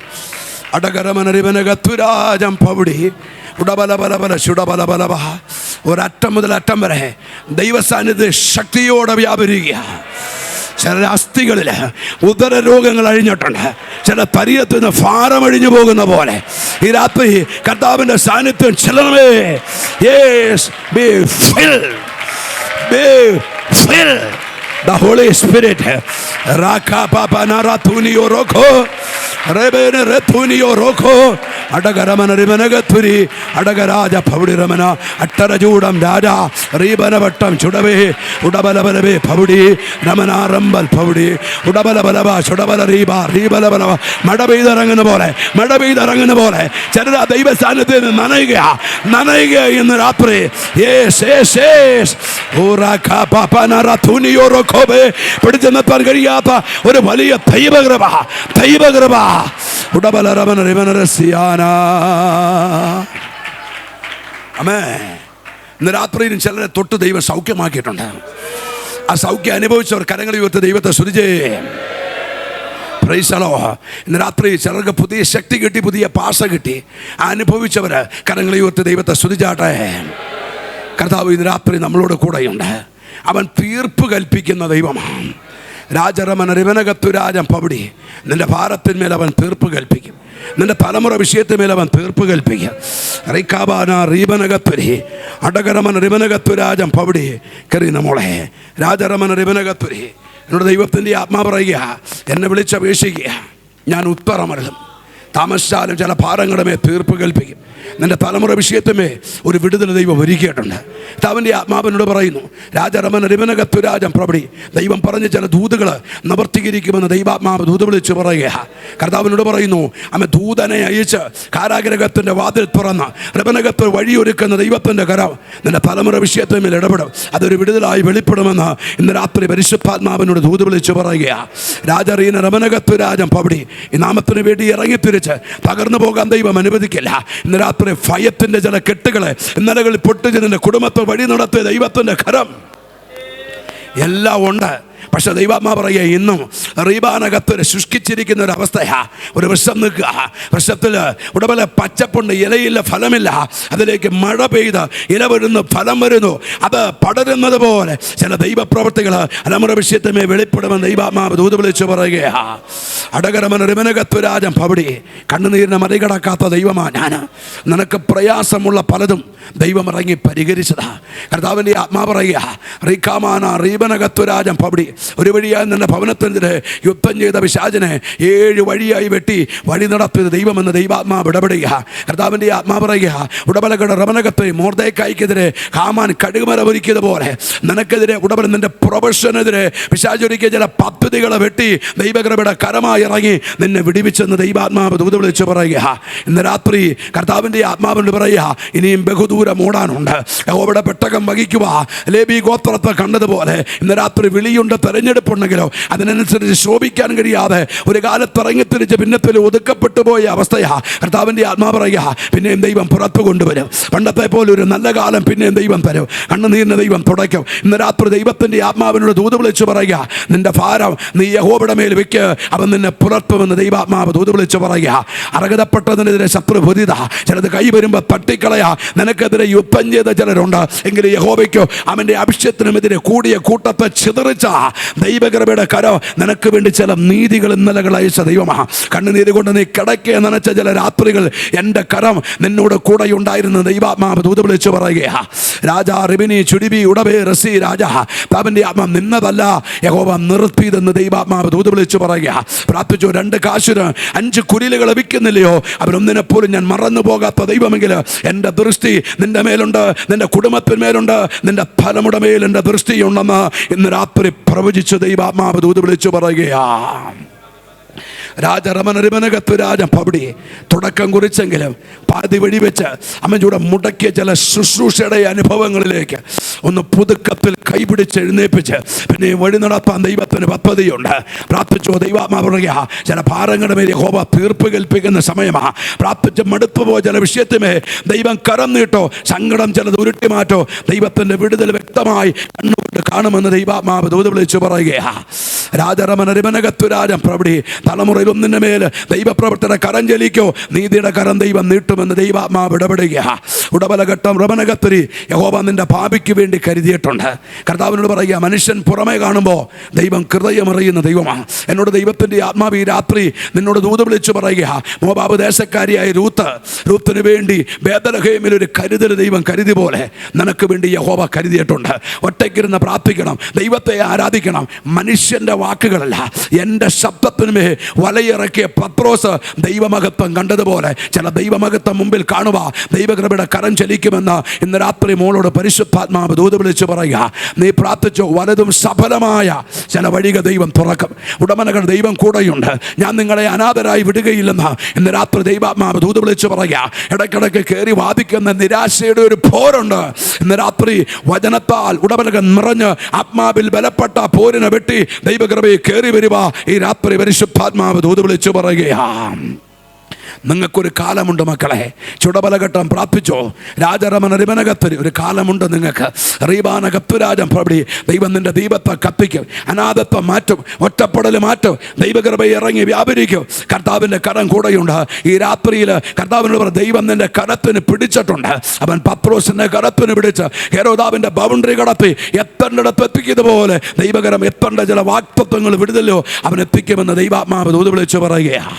Adagaramana Ribana Gaturajam Pavudi, Udabala Balabala, Sudabala Balaba, or Atamudatamare, Devasani the Shakti Oda Yabiriga. ചില അസ്ഥികളിൽ ഉദരരോഗങ്ങൾ അഴിഞ്ഞിട്ടുണ്ട്. ചില പരിയത്തിന് ഫാരം അഴിഞ്ഞു പോകുന്ന പോലെ ഈ രാത്രി കർത്താവിന്റെ സാന്നിധ്യം ചെല്ലണമേ. Yes, be filled, be filled the Holy Spirit. Raka papa nara thuniyo roko, rebene rethuniyo roko, adagaramana ribanagathuri, adagaraja pavudi ramana, attarajudam dada, ribana vattam chudave, udabalabalabe pavudi, ramana rambal pavudi, udabalabalaba, chudabala riba, ribalabalaba, madabeidarangana bole, ചരട ദൈവസാന്നിധ്യത്തിൽ നനയുക ഇന്ന് രാത്രി. പിടിച്ചു നിർത്താൻ കഴിയാത്ത ഒരു വലിയ ദൈവകൃപ ഇന്ന് രാത്രിയിലും ചിലരെ തൊട്ട് ദൈവം സൗഖ്യമാക്കിയിട്ടുണ്ട്. ആ സൗഖ്യം അനുഭവിച്ചവർ കരങ്ങൾ ഉയർത്തി ദൈവത്തെ സ്തുതിച്ചേ. ഇന്ന് രാത്രി ചിലർക്ക് പുതിയ ശക്തി കിട്ടി, പുതിയ പാസ കിട്ടി. അനുഭവിച്ചവർ കരങ്ങൾ ഉയർത്തി ദൈവത്തെ സ്തുതിച്ചാട്ടെ. കർത്താവ് ഇന്ന് രാത്രി നമ്മളോട് കൂടെയുണ്ട്. അവൻ തീർപ്പ് കൽപ്പിക്കുന്ന ദൈവമാണ്. രാജരമന റിവനകത്തുരാജം പവിടി, നിന്റെ ഭാരത്തിന്മേൽ അവൻ തീർപ്പ് കൽപ്പിക്കും. നിന്റെ തലമുറ വിഷയത്തിന്മേൽ അവൻ തീർപ്പ് കൽപ്പിക്കും. റിക്കാബാന റീബനകത്തുരി അടകരമന റിവനകത്തുരാജം പവിടി കരീന മോളെ രാജരമന റിവനകത്തുരി. എന്നോട് ദൈവത്തിൻ്റെ ആത്മാവ് പറയുക, എന്നെ വിളിച്ചപേക്ഷിക്കുക, ഞാൻ ഉത്തരമരുളും. താമസിച്ചാലും ചില ഭാരങ്ങളുടെ മേൽ തീർപ്പ് കൽപ്പിക്കും. നിന്റെ തലമുറ വിഷയത്തുമേ ഒരു വിടുതൽ ദൈവം ഒരുക്കിയിട്ടുണ്ട്. അവൻ്റെ ആത്മാവിനോട് പറയുന്നു, രാജരമന റിവനകത്തുരാജം പ്രവടി, ദൈവം പറഞ്ഞ ചില ദൂതുകൾ നിവർത്തീകരിക്കുമെന്ന് ദൈവാത്മാവ് ദൂത് വിളിച്ച് പറയുക. കർത്താവിനോട് പറയുന്നു, അമ്മ ദൂതനെ അയച്ച് കാരാഗ്രഹത്തിൻ്റെ വാതിൽ തുറന്ന് റിവനകത്ത് വഴിയൊരുക്കുന്ന ദൈവത്തിൻ്റെ കരം നിന്റെ തലമുറ വിഷയത്തിന്മേൽ ഇടപെടും. അതൊരു വിടുതലായി വെളിപ്പെടുമെന്ന് ഇന്ന് രാത്രി പരിശുദ്ധാത്മാവിനോട് ദൂത് വിളിച്ച് പറയുക. രാജറീന റിവനകത്തുരാജം പവടി, ഈ നാമത്തിന് വേണ്ടി ഇറങ്ങിത്തിരിച്ച് തകർന്നു പോകാൻ ദൈവം അനുവദിക്കില്ല. ഇന്ന് രാത്രി ഭയത്തിന്റെ ചില കെട്ടുകളെ ഇന്നലകളിൽ പൊട്ടിച്ച് നിന്റെ കുടുംബത്തെ വഴി നടത്തിയ ദൈവത്തിന്റെ കരം എല്ലാം ഉണ്ട്. പക്ഷെ ദൈവാത്മാ പറയുക, ഇന്നും റീബാനകത്ത് ശുഷ്കിച്ചിരിക്കുന്ന ഒരു അവസ്ഥയാ. ഒരു വൃക്ഷം നിൽക്കുക, വൃക്ഷത്തിൽ ഉടമ്പല പച്ചപ്പുണ്ട്, ഇലയില്ല, ഫലമില്ല. അതിലേക്ക് മഴ പെയ്ത് ഇല വരുന്നു, ഫലം വരുന്നു. അത് പടരുന്നത് പോലെ ചില ദൈവപ്രവർത്തികൾ അലമുറ വിഷയത്തിമേ വെളിപ്പെടുമെന്ന് ദൈവാത്മാവ് ദൂത് വിളിച്ചു പറയുകയാ. അടകരമന റിവനകത്തുരാജം പവടി, കണ്ണുനീരിനെ മറികടക്കാത്ത ദൈവമാ ഞാൻ. നിനക്ക് പ്രയാസമുള്ള പലതും ദൈവം ഇറങ്ങി പരിഹരിച്ചതാ. കർത്താവിൻ്റെ ആത്മാവ് പറയുക, റീക്കാമാന റീബനകത്തുരാജം പവടി, ഒരു വഴിയായി നിന്റെ ഭവനത്തിനെതിരെ യുദ്ധം ചെയ്ത പിശാചിനെ 7 വഴിയായി വെട്ടി വഴി നടത്തിയത് ദൈവമെന്ന് ദൈവാത്മാവ് ഇടപെടുക. കർത്താവിൻ്റെ ആത്മാവ് പറയുക, ഉടബലകളുടെ റമനകത്ത് മോർദെഖായിക്കെതിരെ ഹാമാൻ കടുകുമര ഒരുക്കിയതുപോലെ നിനക്കെതിരെ ഉടബല നിന്റെ പ്രൊഫഷനെതിരെ പിശാചൊരുക്കിയ ചില പദ്ധതികളെ വെട്ടി ദൈവകൃപയുടെ കരമായി ഇറങ്ങി നിന്നെ വിടിവിച്ചെന്ന് ദൈവാത്മാവ് ദൂത് വിളിച്ച് പറയുക. ഇന്ന് രാത്രി കർത്താവിൻ്റെ ആത്മാവിനോട് പറയുക, ഇനിയും ബഹുദൂരം ഓടാനുണ്ട്. യഹോവയുടെ പെട്ടകം വഹിക്കുക. ലേവി ഗോത്രത്തെ കണ്ടതുപോലെ ഇന്ന് രാത്രി വിളിയുണ്ട്, തെരഞ്ഞെടുപ്പുണ്ടെങ്കിലോ അതിനനുസരിച്ച് ശോഭിക്കാൻ കഴിയാതെ ഒരു കാലത്ത് ഇറങ്ങിത്തിരിച്ച് പിന്നത്തിൽ ഒതുക്കപ്പെട്ടു പോയ അവസ്ഥയാ. കർത്താവിൻ്റെ ആത്മാവ് പറയുക, പിന്നെയും ദൈവം പുറത്തു കൊണ്ടുവരും. പണ്ടത്തെ പോലെ ഒരു നല്ല കാലം പിന്നെയും ദൈവം തരും. കണ്ണുനീരിന് ദൈവം തുടയ്ക്കും. ഇന്ന് രാത്രി ദൈവത്തിൻ്റെ ആത്മാവിനോട് ദൂത് വിളിച്ചു പറയുക, നിന്റെ ഭാരം നീ യഹോവയുടെ മേൽ വെക്ക്, അവൻ നിന്നെ പുലർത്തുമെന്ന് ദൈവാത്മാവ് ദൂത് വിളിച്ചു പറയുക. അർഹതപ്പെട്ടതിനെതിരെ ശത്രു പൊതിത, ചിലത് കൈ വരുമ്പോൾ തട്ടിക്കളയാ. നിനക്കെതിരെ യുദ്ധം ചെയ്ത ചിലരുണ്ട്. എങ്കിലും യഹോവയ്ക്കോ അവൻ്റെ അഭിഷേകത്തിനുമെതിരെ കൂടിയ കൂട്ടത്തെ ചിതറിച്ച ദൈവകൃപയുടെ കരം നിനക്ക് വേണ്ടി ചില നീതികൾ ഇന്നലകൾ അയച്ച ദൈവമാണ്. കണ്ണുനീര് കൊണ്ട് നീ കിടക്കെ നനച്ച ചില രാത്രികൾ എൻ്റെ കരം നിന്നോട് കൂടെ ഉണ്ടായിരുന്ന ദൈവാത്മാവ് ദൂത് വിളിച്ചു പറയുക. രാജാ റിബിനി ചുടിബി ഉടബേ റസി രാജാ, അവൻ്റെ ആത്മാ നിന്നതല്ല, യഹോവ നിർത്തിയതെന്ന് ദൈവാത്മാവ് ദൂത് വിളിച്ചു പറയുക. പ്രാർത്ഥിച്ചു, 2 കാശിന് 5 കുരിലുകൾ ലഭിക്കുന്നില്ലയോ, അവരൊന്നിനെ പോലും ഞാൻ മറന്നു പോകാത്ത ദൈവമെങ്കിൽ എൻ്റെ ദൃഷ്ടി നിന്റെ മേലുണ്ട്, നിന്റെ കുടുംബത്തിന്മേലുണ്ട്, നിന്റെ ഫലമുടെ മേൽ എൻ്റെ ദൃഷ്ടിയുണ്ടെന്ന് ഇന്ന് രാത്രി പ്രവചിച്ചു ദൈവാത്മാവ് ദൂത് വിളിച്ചു പറയുകയാ. രാജരമനരിമനകത്ത് രാജൻ പബടി തുടക്കം കുറിച്ചെങ്കിലും പാതി വഴി വെച്ച് അമ്മയുടെ മുടക്കിയ ചില ശുശ്രൂഷയുടെ അനുഭവങ്ങളിലേക്ക് ഒന്ന് പുതുക്കത്തിൽ കൈപിടിച്ച് എഴുന്നേപ്പിച്ച് പിന്നെ വഴി നടത്താൻ ദൈവത്തിന് പദ്ധതിയുണ്ട്. പ്രാർത്ഥിച്ചോ, ദൈവാത്മാവ് പറയുക, ചില ഭാരങ്ങളുടെ മേലെ യഹോവ തീർപ്പ് കൽപ്പിക്കുന്ന സമയമാണ്. പ്രാർത്ഥിച്ച് മടുത്തു പോയ ചില വിഷയത്തിമേ ദൈവം കരം നീട്ടോ, സങ്കടം ചിലത് ഉരുട്ടി മാറ്റോ, ദൈവത്തിൻ്റെ വിടുതൽ വ്യക്തമായി കണ്ണുകൊണ്ട് കാണുമെന്ന് ദൈവാത്മാവ് ദൂത് വിളിച്ചു പറയുകയാ. രാജരമനരിമനകത്തു രാജൻ പ്രവടി തലമുറയിൽ ഒന്നിൻ്റെ മേൽ ദൈവപ്രവർത്തന കരം ചലിക്കോ, നീതിയുടെ കരം ദൈവം നീട്ടുമെന്ന് ദൈവാത്മാവ് ഇടപെടുക. ഉടബലഘട്ടം റമനകത്തിരി യഹോവ നിന്റെ ഭാവിക്ക് വേണ്ടി കരുതിയിട്ടുണ്ട്. കർത്താവിനോട് പറയുക, മനുഷ്യൻ പുറമേ കാണുമ്പോൾ ദൈവം ഹൃദയമറിയുന്ന ദൈവമാണ്. എന്നോട് ദൈവത്തിൻ്റെ ആത്മാവ് ഈ രാത്രി നിന്നോട് ദൂത് വിളിച്ചു പറയുക, മോവാബ് ദേശക്കാരിയായ രൂത്തിന് വേണ്ടി ബേത്ലഹേമിൽ ഒരു കരുതൽ ദൈവം കരുതി പോലെ നിനക്ക് വേണ്ടി യഹോവ കരുതിയിട്ടുണ്ട്. ഒറ്റയ്ക്കിരുന്ന് പ്രാർത്ഥിക്കണം, ദൈവത്തെ ആരാധിക്കണം. മനുഷ്യൻ്റെ വാക്കുകളല്ല, എൻ്റെ ശബ്ദത്തിനുമേ വലയിറക്കിയ പത്രോസ് ദൈവമഹത്വം കണ്ടതുപോലെ ചില ദൈവമഹത്വം മുമ്പിൽ കാണുക, ദൈവകൃപയുടെ കരം ചലിക്കുമെന്ന് ഇന്ന് രാത്രി മോളോട് പരിശുദ്ധാത്മാവ് ദൂത് വിളിച്ചു പറയുക. നീ പ്രാർത്ഥിച്ചു, വലതും സഫലമായ ചില വഴികൾ ദൈവം തുറക്കും. ഉടമനകൾ ദൈവം കൂടെയുണ്ട്. ഞാൻ നിങ്ങളെ അനാഥരായി വിടുകയില്ലെന്ന് ഇന്ന് രാത്രി ദൈവാത്മാവ് ദൂത് വിളിച്ചു പറയുക. ഇടയ്ക്കിടയ്ക്ക് കയറി വാദിക്കുന്ന നിരാശയുടെ ഒരു പോരുണ്ട്. ഇന്ന് രാത്രി വചനത്താൽ ഉടമനകൾ നിറഞ്ഞ് ആത്മാവിൽ ബലപ്പെട്ട പോരിനെ വെട്ടി ദൈവകൃപയെ കയറി വരുക. ഈ രാത്രി പരിശുദ്ധാത്മാവ് ദൂത് വിളിച്ചു പറയുകയാണ്. നിങ്ങൾക്കൊരു കാലമുണ്ട് മക്കളെ. ചുടബലഘട്ടം പ്രാർത്ഥിച്ചോ. രാജരമനരിമനകത്തിന് ഒരു കാലമുണ്ട് നിങ്ങൾക്ക്. റീബാനകത്തുരാജം പ്രവടി ദൈവം നിന്റെ ദീപത്തെ കത്തിക്കും, അനാഥത്വം മാറ്റും, ഒറ്റപ്പെടൽ മാറ്റും, ദൈവകൃപയെ ഇറങ്ങി വ്യാപരിക്കും. കർത്താവിൻ്റെ കരം കൂടെയുണ്ട്. ഈ രാത്രിയിൽ കർത്താവിനോട് പറഞ്ഞ ദൈവം നിന്റെ കരത്തിന് പിടിച്ചിട്ടുണ്ട്. അവൻ പത്രോസിൻ്റെ കരത്തിന് പിടിച്ച് ഹെരോദാവിൻ്റെ ബൗണ്ടറി കടത്തി എത്തേണ്ടിടത്ത് എത്തിക്കുന്നതുപോലെ ദൈവകരം എത്തേണ്ട ചില വാക്തത്വങ്ങൾ വിടുതല്ലോ അവൻ എത്തിക്കുമെന്ന് ദൈവാത്മാവ് ദൂത് വിളിച്ചു പറയുകയാണ്.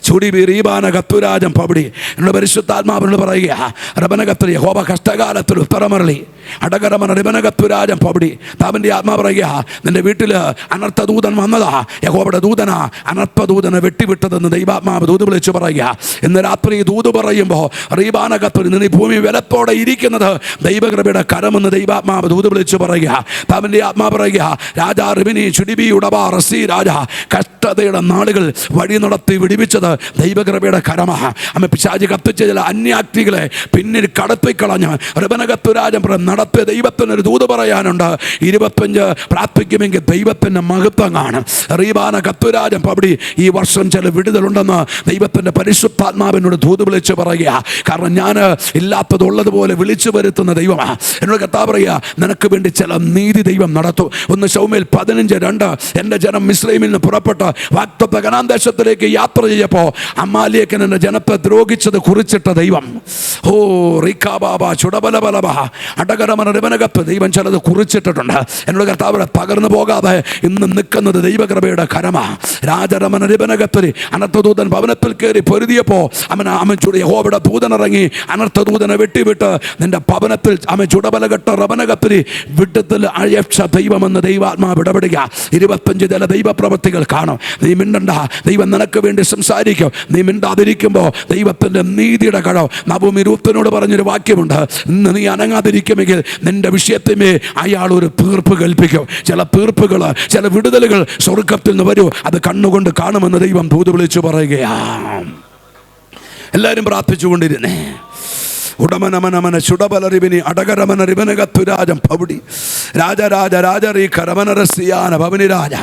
ചുടിബി റീബാനകത്തുരാജം പബടി എന്നോട് പരിശുദ്ധാത്മാവിനോട് പറയുക, റബനകത്തിൽ യഹോവ കഷ്ടകാലത്തിൽ ഉത്തരമരളി. അടകരമന റിബനകത്തുരാജം പബടി താവിൻ്റെ ആത്മാവ് പറയുക, നിന്റെ വീട്ടിൽ അനർത്ഥദൂതൻ വന്നതാ, യഹോവയുടെ ദൂതനാ അനർത്ഥദൂതനെ വെട്ടിവിട്ടതെന്ന് ദൈവാത്മാവ് ദൂത് വിളിച്ചു പറയുക. ഇന്ന് രാത്രി ദൂത് പറയുമ്പോൾ റീബാനകത്തിൽ നിന്ന് ഭൂമി വിലത്തോടെ ഇരിക്കുന്നത് ദൈവകൃപയുടെ കരമെന്ന് ദൈവാത്മാവ് ദൂത് വിളിച്ചു പറയുക. താവിൻ്റെ ആത്മാവ് പറയുക, രാജാ റിബിനി ചുടിബി ഉടബാ റസി രാജാ, കഷ്ടതയുടെ നാളുകൾ വഴി നടത്തി വിടിവിച്ചത് ദൈവകൃപയുടെ കരമാണ്. അമ്മ പിശാചി കത്തിച്ച ചില അന്യാക്തികളെ പിന്നിൽ കടത്തിക്കളഞ്ഞ് റിബനകത്തുരാജം നടത്തിയ ദൈവത്തിനൊരു ദൂത് പറയാനുണ്ട്. 25 പ്രാർത്ഥിക്കുമെങ്കിൽ ദൈവത്തിൻ്റെ മഹത്വം കാണും. റീബാന കത്തുരാജം പബടി ഈ വർഷം ചില വിടുതലുണ്ടെന്ന് ദൈവത്തിൻ്റെ പരിശുദ്ധാത്മാവിനോട് ദൂത് വിളിച്ചു പറയുക. കാരണം ഞാൻ ഇല്ലാത്തതുള്ളതുപോലെ വിളിച്ചു വരുത്തുന്ന ദൈവമാണ്. എന്നോട് കർത്താവ് പറയുക, നിനക്ക് വേണ്ടി ചില നീതി ദൈവം നടത്തും. 1 ശമൂവേൽ 15:2 എൻ്റെ ജനം മിസ്രയീമിൽ നിന്ന് പുറപ്പെട്ട് വാഗ്ദത്ത കനാൻ ദേശത്തിലേക്ക് യാത്ര ചെയ്യപ്പോൾ അമാലേക്കൻ എൻ്റെ ജനത്തെ ദ്രോഹിച്ചത് കുറിച്ചിട്ട ദൈവം. ഓ റീക്കാബാബ ചുടബലബലബ അടകരമനരിമനകത്ത് ദൈവം ചിലത് കുറിച്ചിട്ടിട്ടുണ്ട്. എന്നോട് കർത്താവ് തകർന്നു പോകാതെ ഇന്ന് നിൽക്കുന്നത് ദൈവകൃപയുടെ കരമാ. രാജരമനരിമനകത്തിൽ അനർത്ഥദൂതൻ ഭവനത്തിൽ കയറി പൊരുതിയപ്പോൾ അവൻ യഹോവയുടെ ദൂതനിറങ്ങി അനർത്ഥദൂതനെ വെട്ടിവിട്ട് നിന്റെ ഭവനത്തിൽ അവൻ ചുടബലഘട്ട റബനകത്തിൽ വിട്ടത്തിൽ അയക്ഷ ദൈവമെന്ന് ദൈവാത്മാവ് ഇടപെടുക. 25 ചില ദൈവപ്രവൃത്തികൾ കാണും. നീ മിണ്ടണ്ട, ദൈവം നിനക്ക് വേണ്ടി സംസാരിക്കും. നീ മിണ്ടാതിരിക്കുമ്പോൾ ദൈവത്തിൻ്റെ നീതിയുടെ കടം. നവമി രൂത്തിനോട് പറഞ്ഞൊരു വാക്യമുണ്ട്, ഇന്ന് നീ അനങ്ങാതിരിക്കുമെങ്കിൽ നിന്റെ വിഷയത്തിമേ അയാൾ ഒരു തീർപ്പ് കൽപ്പിക്കും. ചില തീർപ്പുകൾ, ചില വിടുതലുകൾ സ്വർഗത്തിൽ നിന്ന് വരൂ. അത് കണ്ണുകൊണ്ട് കാണുമെന്ന് ദൈവം ദൂത് വിളിച്ചു പറയുകയാണ്. എല്ലാവരും പ്രാർത്ഥിച്ചുകൊണ്ടിരുന്നേ. ഉടമനമനമന ചുടബലറിവിനി അടകരമന റിബനകത്തുരാജം പൗടി രാജരാജ രാജറീ കരമനരസിയാന ഭവനി രാജ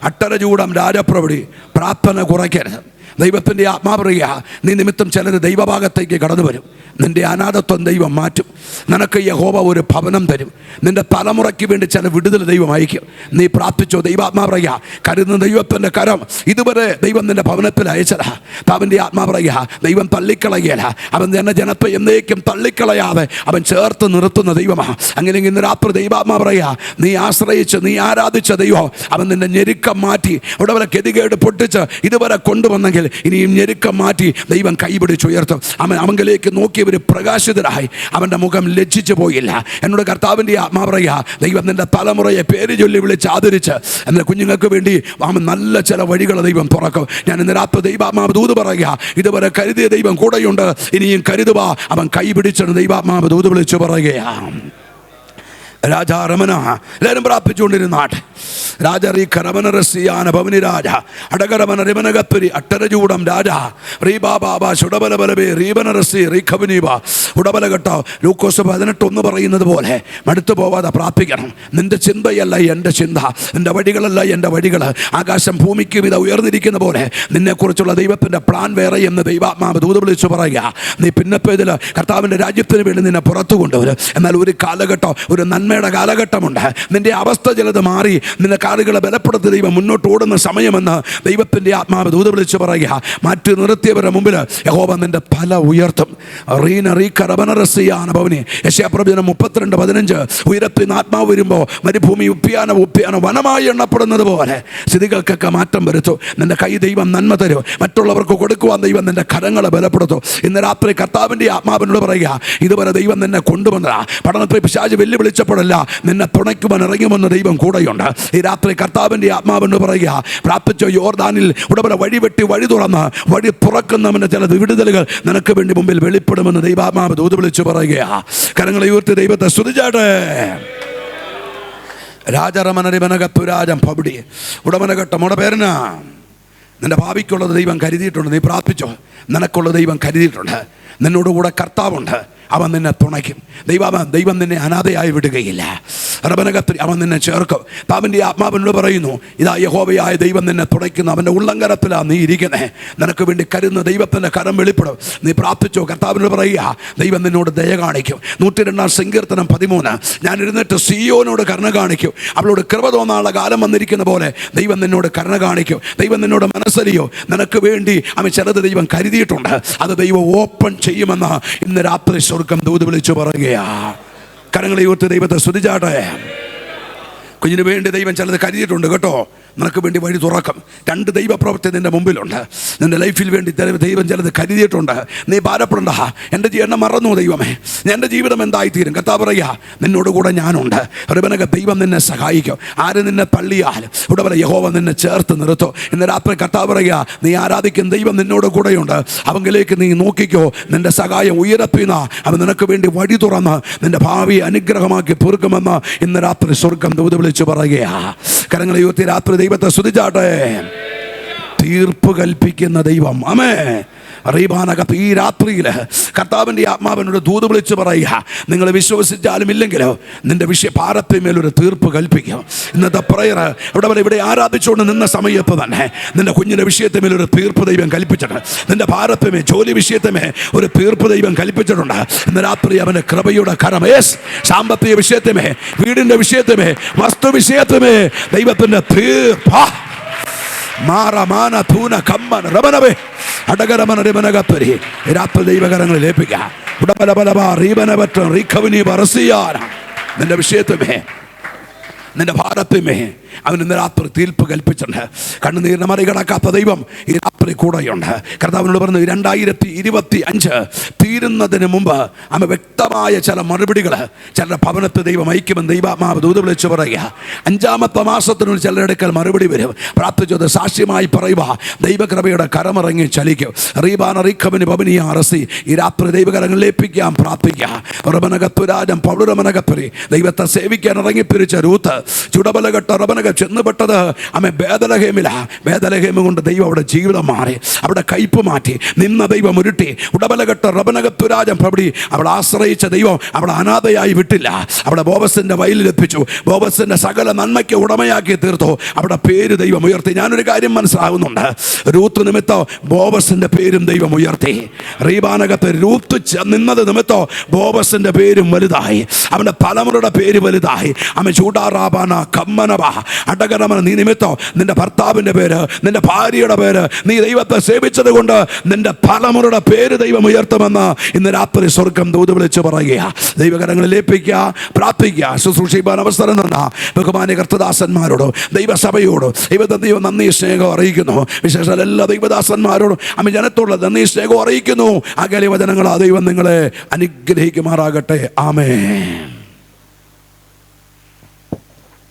അട്ടരചൂടം രാജപ്രവടി. പ്രാർത്ഥന കുറയ്ക്കരുത്. ദൈവത്തിൻ്റെ ആത്മാവ് പറയുക, നീ നിമിത്തം ചിലർ ദൈവഭാഗത്തേക്ക് കടന്നു വരും. നിന്റെ അനാഥത്വം ദൈവം മാറ്റും. നിനക്ക് യഹോവ ഒരു ഭവനം തരും. നിന്റെ തലമുറയ്ക്ക് വേണ്ടി ചില വിടുതൽ ദൈവം അയക്കും. നീ പ്രാർത്ഥിച്ചോ. ദൈവാത്മാവ് പറയുക, കരുതുന്ന ദൈവത്തിൻ്റെ കരം ഇതുവരെ ദൈവം നിന്റെ ഭവനത്തിൽ അയച്ചതാ. അവൻ്റെ ആത്മാവ് പറയുക, ദൈവം തള്ളിക്കളയല. അവൻ തന്നെ ജനത്തെ എന്നേക്കും തള്ളിക്കളയാതെ അവൻ ചേർത്ത് നിർത്തുന്ന ദൈവമാണ്. അങ്ങനെ ഇന്ന് രാത്രി ദൈവാത്മാവ് പറയുക, നീ ആശ്രയിച്ച് നീ ആരാധിച്ച ദൈവം അവൻ നിന്റെ ഞെരുക്കം മാറ്റി അവിടെ വരെ ഗതികേട് പൊട്ടിച്ച് ഇതുവരെ കൊണ്ടുവന്നെങ്കിൽ ഇനിയും ഞെരുക്കം മാറ്റി ദൈവം കൈപിടിച്ചുയർത്തും. അവങ്കിലേക്ക് നോക്കിയവർ പ്രകാശിതരായി. അവൻ്റെ മുഖം ലജ്ജിച്ചു പോയില്ല. എന്നോട് കർത്താവിൻ്റെ ആത്മാവ് പറയുക, ദൈവം നിന്റെ തലമുറയെ പേര് ചൊല്ലി വിളിച്ച് ആദരിച്ച് എൻ്റെ കുഞ്ഞുങ്ങൾക്ക് വേണ്ടി അവൻ നല്ല ചില വഴികൾ ദൈവം തുറക്കും. ഞാൻ ഇന്ന് രാത്രി ദൈവാത്മാവ് ദൂത് പറയുക, ഇതുവരെ കരുതിയ ദൈവം കൂടെയുണ്ട്, ഇനിയും കരുതുക. അവൻ കൈപിടിച്ചാണ് ദൈവാത്മാവ് ദൂത് വിളിച്ചു പറയുകയാണ്. രാജാ രമന എല്ലാവരും പ്രാർത്ഥിച്ചുകൊണ്ടിരുന്നാട്ടെ. രാജറീഖരമനരസിയാന ഭവനി രാജ അടകരമന റിബനകത്തുരി അട്ടരചൂടം രാജ റീബാബാബ ചുടബലബലബേ റീബനരസി റീഖബനീബ ഉടബലഘട്ട. ലൂക്കോസ് 18 പറയുന്നത് പോലെ മടുത്തു പോവാതെ പ്രാർത്ഥിക്കണം. നിന്റെ ചിന്തയല്ല എൻ്റെ ചിന്ത, നിന്റെ വഴികളല്ല എൻ്റെ വഴികൾ. ആകാശം ഭൂമിക്ക് വിധ ഉയർന്നിരിക്കുന്ന പോലെ നിന്നെക്കുറിച്ചുള്ള ദൈവത്തിൻ്റെ പ്ലാൻ വേറെ എന്ന് ദൈവാത്മാവ് ദൂത് വിളിച്ചു പറയുക. നീ പിന്നപ്പേതിൽ കർത്താവിൻ്റെ രാജ്യത്തിന് വേണ്ടി നിന്നെ പുറത്തു കൊണ്ടുവരും. എന്നാൽ ഒരു കാലഘട്ടം, ഒരു നന്മയുടെ കാലഘട്ടമുണ്ട്. നിന്റെ അവസ്ഥ ചിലത് മാറി നിന്റെ കാലുകളെ ബലപ്പെടുത്തി ദൈവം മുന്നോട്ട് ഓടുന്ന സമയമെന്ന് ദൈവത്തിൻ്റെ ആത്മാവ് ദൂത് വിളിച്ച് പറയുക. മാറ്റി നിർത്തിയവരുടെ മുമ്പിൽ യഹോവ നിന്റെ തല ഉയർത്തും. യെശയ്യാപ്രവചനം 32:15 ഉയരത്തിൽ ആത്മാവ് വരുമ്പോൾ മരുഭൂമി ഉപ്പിയാന വനമായി എണ്ണപ്പെടുന്നത് പോലെ സ്ഥിതികൾക്കൊക്കെ മാറ്റം വരുത്തും. നിന്റെ കൈ ദൈവം നന്മ തരും. മറ്റുള്ളവർക്ക് കൊടുക്കുവാൻ ദൈവം നിന്റെ കരങ്ങളെ ബലപ്പെടുത്തും. ഇന്ന് രാത്രി കർത്താവിൻ്റെ ആത്മാവിനോട് പറയുക, ഇതുവരെ ദൈവം നിന്നെ കൊണ്ടുവന്നതാ. പഠനത്തിൽ പിശാച് വെല്ലുവിളിച്ചപ്പോഴല്ല, നിന്നെ തുണയ്ക്കുവാൻ ഇറങ്ങുമെന്ന് ദൈവം കൂടെയുണ്ട്. ഈ രാത്രി കർത്താവിൻ്റെ ആത്മാവെന്ന് പറയുക, പ്രാർത്ഥിച്ചോ. യോർദാനിൽ ഉടമ്പല വഴിവെട്ടി വഴി തുറന്ന് വഴി തുറക്കുന്നവൻ്റെ ചില വിടുതലുകൾ നിനക്ക് വേണ്ടി മുമ്പിൽ വെളിപ്പെടുമെന്ന് ദൈവാത്മാവ് ദൂത് വിളിച്ചു പറയുക. കരങ്ങളെ ഉയർത്തി ദൈവത്തെ സ്തുതിച്ചാട്ടെ. രാജറമനരിമനകത്തുരാജം പബടി ഉടമനഘട്ടം ഉടെ പേരനാ. നിന്റെ ഭാവിക്കുള്ളത് ദൈവം കരുതിയിട്ടുണ്ട്. നീ പ്രാർത്ഥിച്ചോ. നിനക്കുള്ള ദൈവം കരുതിയിട്ടുണ്ട്. നിന്നോടുകൂടെ കർത്താവുണ്ട്. അവൻ നിന്നെ തുണയ്ക്കും. ദൈവം നിന്നെ അനാഥയായി വിടുകയില്ല. റബനകത്തിൽ അവൻ നിന്നെ ചേർക്കും. അവൻ്റെ ആത്മാവിനോട് പറയുന്നു, ഇതാ യഹോവയായ ദൈവം നിന്നെ തുണയ്ക്കുന്നു. അവൻ്റെ ഉള്ളങ്കരത്തിലാണ് നീ ഇരിക്കുന്നത്. നിനക്ക് വേണ്ടി കരുതുന്ന ദൈവത്തിൻ്റെ കരം വെളിപ്പെടും. നീ പ്രാർത്ഥിച്ചോ. കർത്താവിനോട് പറയുക, ദൈവം നിന്നോട് ദയ കാണിക്കും. 102 സങ്കീർത്തനം 13 ഞാൻ ഇരുന്നിട്ട് സിയോനോട് കരുണ കാണിക്കും, അവളോട് കൃപ തോന്നാനുള്ള കാലം വന്നിരിക്കുന്ന പോലെ ദൈവം നിന്നോട് കരുണ കാണിക്കും. ദൈവം നിന്നോട് മനസ്സലിയോ. നിനക്ക് വേണ്ടി അവൻ ചിലത് ദൈവം കരുതിയിട്ടുണ്ട്. അത് ദൈവം ഓപ്പൺ ചെയ്യുമെന്ന് ഇന്ന് രാത്രി സ്വർഗം ദൂത് വിളിച്ചു പറയുകയാ. കരങ്ങളെ ഉയർത്തി ദൈവത്തെ സ്തുതിച്ചാട്ടെ. കുഞ്ഞിന് വേണ്ടി ദൈവം ചിലത് കരുതിയിട്ടുണ്ട് കേട്ടോ. നിനക്ക് വേണ്ടി വഴി തുറക്കും. 2 ദൈവപ്രവൃത്തി നിന്റെ മുമ്പിലുണ്ട്. നിന്റെ ലൈഫിൽ വേണ്ടി ദൈവം ചിലത് കരുതിയിട്ടുണ്ട്. നീ ഭാരപ്പെടണ്ട. എൻ്റെ എന്നെ മറന്നു ദൈവമേ, എൻ്റെ ജീവിതം എന്തായിത്തീരും. കർത്താവ് പറയുക, നിന്നോട് കൂടെ ഞാനുണ്ട്. റിബനക ദൈവം നിന്നെ സഹായിക്കും. ആര് നിന്നെ തള്ളിയാലും ഇവിടെ യഹോവ നിന്നെ ചേർത്ത് നിർത്തും. ഇന്ന് രാത്രി കർത്താവ് പറയുക, നീ ആരാധിക്കുന്ന ദൈവം നിന്നോട് കൂടെയുണ്ട്. അവങ്കിലേക്ക് നീ നോക്കിക്കോ. നിന്റെ സഹായം ഉയരപ്പിന്ന അവൻ നിനക്ക് വേണ്ടി വഴി തുറന്ന് നിന്റെ ഭാവി അനുഗ്രഹമാക്കി തീർക്കുമെന്ന് ഇന്ന് രാത്രി സ്വർഗം ദൂത് വിളിച്ചു പറയുകയാ. കരങ്ങളെ ഉയർത്തി രാത്രി ദൈവത്തെ സ്തുതിച്ചാട്ടെ. തീർപ്പ് കൽപ്പിക്കുന്ന ദൈവം. ആമേൻ. റീബാനകത്ത് ഈ രാത്രിയിൽ കർത്താവിൻ്റെ ആത്മാവിനോട് ദൂത് വിളിച്ച് പറയുക, നിങ്ങൾ വിശ്വസിച്ചാലും ഇല്ലെങ്കിലോ നിന്റെ ഭാരത്തിന്മേലൊരു തീർപ്പ് കൽപ്പിക്കും. ഇന്നത്തെ പ്രയർ ഇവിടെ ആരാധിച്ചുകൊണ്ട് നിന്ന സമയത്ത് തന്നെ നിന്റെ കുഞ്ഞിൻ്റെ വിഷയത്തിന്മേലൊരു തീർപ്പ് ദൈവം കൽപ്പിച്ചിട്ടുണ്ട്. നിന്റെ ഭാരത്തിമേ ജോലി വിഷയത്തിമേ ഒരു തീർപ്പ് ദൈവം കൽപ്പിച്ചിട്ടുണ്ട്. ഇന്ന് രാത്രി അവൻ്റെ കൃപയുടെ കരം സാമ്പത്തിക വിഷയത്തിമേ, വീടിൻ്റെ വിഷയത്തിമേ, വസ്തു വിഷയത്തിമേ ദൈവത്തിൻ്റെ തീർപ്പ മാറമാന തൂന കമ്മൻ റബനവേ അടകരമന റിബനകത്തുരി രാത്രി ദൈവകരങ്ങളിൽ ഏൽപ്പിക്കുക. ഉടബലബലബ റീബനവറ്റ റീഖവനി ബറസിയാന നിന്റെ വിഷയത്തിമേ, നിന്റെ ഭാരത്തിമേ അവൻ ഇന്ന് രാത്രി തീർപ്പ് കൽപ്പിച്ചിട്ടുണ്ട്. കണ്ണുനീരിനെ മറികടക്കാത്ത ദൈവം ഈ രാത്രി കൂടെയുണ്ട്. കർത്താവിനോട് പറഞ്ഞു, 2025 തീരുന്നതിന് മുമ്പ് അവൻ വ്യക്തമായ ചില മറുപടികൾ ചിലരുടെ ഭവനത്തെ ദൈവം അയക്കുമെന്ന് ദൈവാത്മാവ് ദൂത് വിളിച്ചു പറയുക. 5-ാമത്തെ മാസത്തിനുള്ളിൽ ചിലരുടെ അടുക്കൽ മറുപടി വരും. പ്രാർത്ഥിച്ചത് സാക്ഷ്യമായി പറയുക. ദൈവകൃപയുടെ കരമിറങ്ങി ചലിക്കും. റീബാന റീഖബനി ഭവനിയ അറസി ഈ രാത്രി ദൈവകരങ്ങളിൽ ഏൽപ്പിക്കാം. പ്രാർത്ഥിക്കുക. റബനകത്തുരാജം പൗരമനകത്തുരി ദൈവത്തെ സേവിക്കാൻ ഇറങ്ങിപ്പിരിച്ച രൂത്ത് ചുടബലഘട്ട റബന റീബാനക ചെന്നുപെട്ടത് ബേദലഹേമിലാ. ബേദലഹേമ് കൊണ്ട് ദൈവം അവിടെ ജീവിതം മാറി, അവിടെ കയ്പ് മാറ്റി, നിന്ന ദൈവം ഉരുട്ടി. ഉടബലകെട്ട റബനകത്തുരാജൻ പ്രഭടി അവളെ ആശ്രയിച്ച ദൈവം അവളെ അനാഥയായി വിട്ടില്ല. അവളെ ബോവസിന്റെ വയലിലെത്തിച്ചു, ബോവസിന്റെ സകല നന്മയ്ക്ക് ഉടമയാക്കി തീർത്തു. അവിടെ പേര് ദൈവം ഉയർത്തി. ഞാനൊരു കാര്യം മനസ്സിലാകുന്നുണ്ട്, രൂത്ത് നിമിത്തം ബോവസിന്റെ പേരും ദൈവം ഉയർത്തി. റീബാനകത്ത് രൂത്ത് നിന്നത് നിമിത്തം ബോവസിന്റെ പേരും വലുതായി, അവന്റെ തലമുറയുടെ പേര് വലുതായി. അവൻ ചൂടാറാബാന കമ്മനബ അടകരമന. നീ നിമിത്തം നിന്റെ ഭർത്താവിന്റെ പേര്, നിന്റെ ഭാര്യയുടെ പേര്, നീ ദൈവത്തെ സേവിച്ചത് കൊണ്ട് നിന്റെ തലമുറയുടെ പേര് ദൈവം ഉയർത്തുമെന്ന് ഇന്ന് രാത്രി സ്വർഗം ദൂത് വിളിച്ചു പറയുക. ദൈവകരങ്ങളിൽ ഏൽപ്പിക്കുക, പ്രാർത്ഥിക്കുക, ശുശ്രൂഷിക്കാൻ അവസരം തന്ന ബഹുമാന്യ കർത്തദാസന്മാരോടും ദൈവസഭയോടും ദൈവം നന്ദി സ്നേഹം അറിയിക്കുന്നു. വിശേഷാൽ എല്ലാ ദൈവദാസന്മാരോടും അമ്മ ജനത്തോടുള്ള നന്ദി സ്നേഹം അറിയിക്കുന്നു. അകലെ വചനങ്ങൾ ആ ദൈവം നിങ്ങളെ അനുഗ്രഹിക്കുമാറാകട്ടെ. ആമേൻ.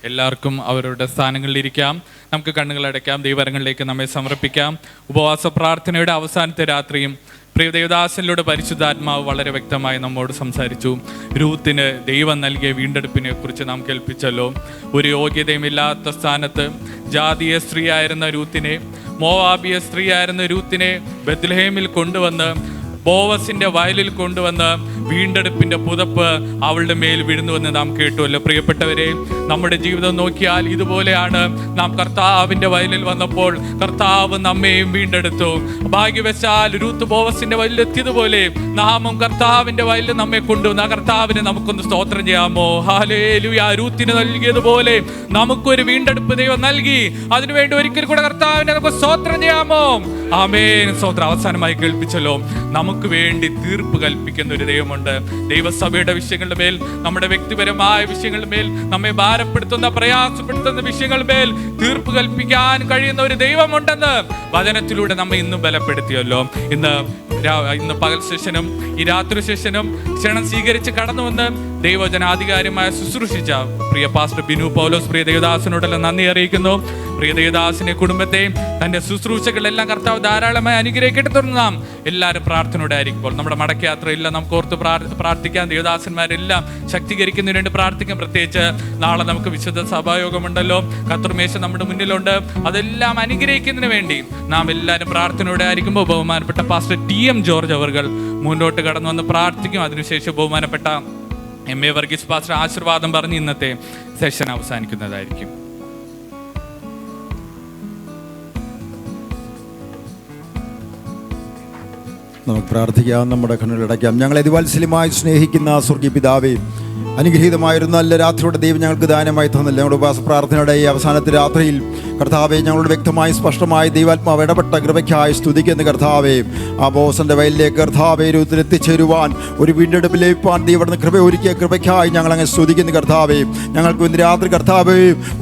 എല്ലാവർക്കും അവരുടെ സ്ഥാനങ്ങളിലിരിക്കാം. നമുക്ക് കണ്ണുകളടയ്ക്കാം, ദൈവകരങ്ങളിലേക്ക് നമ്മെ സമർപ്പിക്കാം. ഉപവാസ പ്രാർത്ഥനയുടെ അവസാനത്തെ രാത്രിയും പ്രിയ ദേവദാസനിലൂടെ പരിശുദ്ധാത്മാവ് വളരെ വ്യക്തമായി നമ്മോട് സംസാരിച്ചു. രൂത്തിന് ദൈവം നൽകിയ വീണ്ടെടുപ്പിനെ കുറിച്ച് നാം കേൾപ്പിച്ചല്ലോ. ഒരു യോഗ്യതയുമില്ലാത്ത സ്ഥാനത്ത് ജാതീയ സ്ത്രീയായിരുന്ന രൂത്തിനെ, മോവാബിയ സ്ത്രീയായിരുന്ന രൂത്തിനെ ബെത്ലഹേമിൽ കൊണ്ടുവന്ന് ബോവസിന്റെ വയലിൽ കൊണ്ടുവന്ന് വീണ്ടെടുപ്പിന്റെ പുതപ്പ് അവളുടെ മേൽ വീഴുന്നുവെന്ന് നാം കേട്ടുവല്ലോ. പ്രിയപ്പെട്ടവരെ, നമ്മുടെ ജീവിതം നോക്കിയാൽ ഇതുപോലെയാണ്. നാം കർത്താവിന്റെ വയലിൽ വന്നപ്പോൾ കർത്താവ് നമ്മെയും വീണ്ടെടുത്തു. ഭാഗ്യവശാൽ രൂത്ത് ബോവസിന്റെ വയലിലെത്തിയതുപോലെ നാമും കർത്താവിന്റെ വയലിൽ നമ്മെ കൊണ്ടുവന്ന കർത്താവിനെ നമുക്കൊന്ന് സ്തോത്രം ചെയ്യാമോ? ഹല്ലേലൂയ. രൂത്തിന് നൽകിയതുപോലെ നമുക്കൊരു വീണ്ടെടുപ്പ് ദൈവം നൽകി. അതിനുവേണ്ടി ഒരിക്കൽ കൂടെ കർത്താവിനെ നമുക്ക് സ്തോത്രം ചെയ്യാമോ? ആമേൻ. സ്തോത്രം. അവസാനമായി കേൾപ്പിച്ചല്ലോ, നമുക്ക് വേണ്ടി തീർപ്പ് കൽപ്പിക്കുന്ന ഒരു ദൈവമുണ്ട്. ദൈവസഭയുടെ വിഷയങ്ങളുടെ മേൽ, നമ്മുടെ വ്യക്തിപരമായ വിഷയങ്ങളുടെ മേൽ, നമ്മെ ഭാരപ്പെടുത്തുന്ന പ്രയാസപ്പെടുത്തുന്ന വിഷയങ്ങളുടെ മേൽ തീർപ്പ് കൽപ്പിക്കാൻ കഴിയുന്ന ഒരു ദൈവമുണ്ടെന്ന് വചനത്തിലൂടെ നമ്മെ ഇന്നും ബലപ്പെടുത്തിയല്ലോ. ഇന്ന് പകൽ സെഷനും ഈ രാത്രി സെഷനും ക്ഷണം സ്വീകരിച്ച് കടന്നു വന്ന് ദൈവജനാധികാരമായി ശുശ്രൂഷിച്ച പ്രിയ പാസ്റ്റർ ബിനു പൗലോസ് പ്രിയ ദേവദാസനോടെല്ലാം നന്ദി അറിയിക്കുന്നു. പ്രിയ ദേവദാസിനെ, കുടുംബത്തെയും തന്റെ ശുശ്രൂഷകളെല്ലാം കർത്താവ് ധാരാളമായി അനുഗ്രഹിക്കട്ടെ. തുടർന്ന് നാം എല്ലാവരും പ്രാർത്ഥനയോടെ ആയിരിക്കുമ്പോൾ നമ്മുടെ മടക്കയാത്രയില്ല നമുക്ക് ഓർത്ത് പ്രാർത്ഥിക്കാം. ദേവദാസന്മാരെല്ലാം ശക്തീകരിക്കുന്നതിന് വേണ്ടി പ്രാർത്ഥിക്കാം. പ്രത്യേകിച്ച് നാളെ നമുക്ക് വിശുദ്ധ സഭായോഗമുണ്ടല്ലോ, കർത്തൃമേശ നമ്മുടെ മുന്നിലുണ്ട്. അതെല്ലാം അനുഗ്രഹിക്കുന്നതിന് വേണ്ടി നാം എല്ലാവരും പ്രാർത്ഥനയോടെ ആയിരിക്കുമ്പോൾ ബഹുമാനപ്പെട്ട പാസ്റ്റർ TM ജോർജ് അവർകൾ മുന്നോട്ട് കടന്നു വന്ന് പ്രാർത്ഥിക്കും. അതിനുശേഷം ബഹുമാനപ്പെട്ട MA വർഗീസ് പാസ്റ്റർ ആശീർവാദം പറഞ്ഞ് ഇന്നത്തെ സെഷൻ അവസാനിക്കുന്നതായിരിക്കും. നമുക്ക് പ്രാർത്ഥിക്കാം, നമ്മുടെ കണ്ണുകളടയ്ക്കാം. ഞങ്ങളെ അതിവാത്സല്യമായി സ്നേഹിക്കുന്ന സ്വർഗീയ പിതാവേ, അനുഗ്രഹീതമായിരുന്ന നല്ല രാത്രിയുടെ ദൈവം ഞങ്ങൾക്ക് ദാനമായി തന്നില്ല. ഞങ്ങളുടെ ഉപവാസ പ്രാർത്ഥനയുടെ ഈ അവസാനത്തെ രാത്രിയിൽ കർത്താവെ, ഞങ്ങളോട് വ്യക്തമായി സ്പഷ്ടമായി ദൈവാത്മാവ് ഇടപെട്ട കൃപയ്ക്കായി സ്തുതിക്കുന്ന കർത്താവെ, ആ ബോസന്റെ വയലിലേക്ക് കർത്താവെ രൂപത്തിൽ എത്തിച്ചേരുവാൻ, ഒരു വീണ്ടെടുപ്പ് ലഭിപ്പാൻ ദൈവത്തിന് കൃപ ഒരുക്കിയ കൃപയ്ക്കായി ഞങ്ങൾ അങ്ങനെ സ്തുതിക്കുന്ന കർത്താവെ. ഞങ്ങൾക്ക് ഇന്ന് രാത്രി കർത്താവെ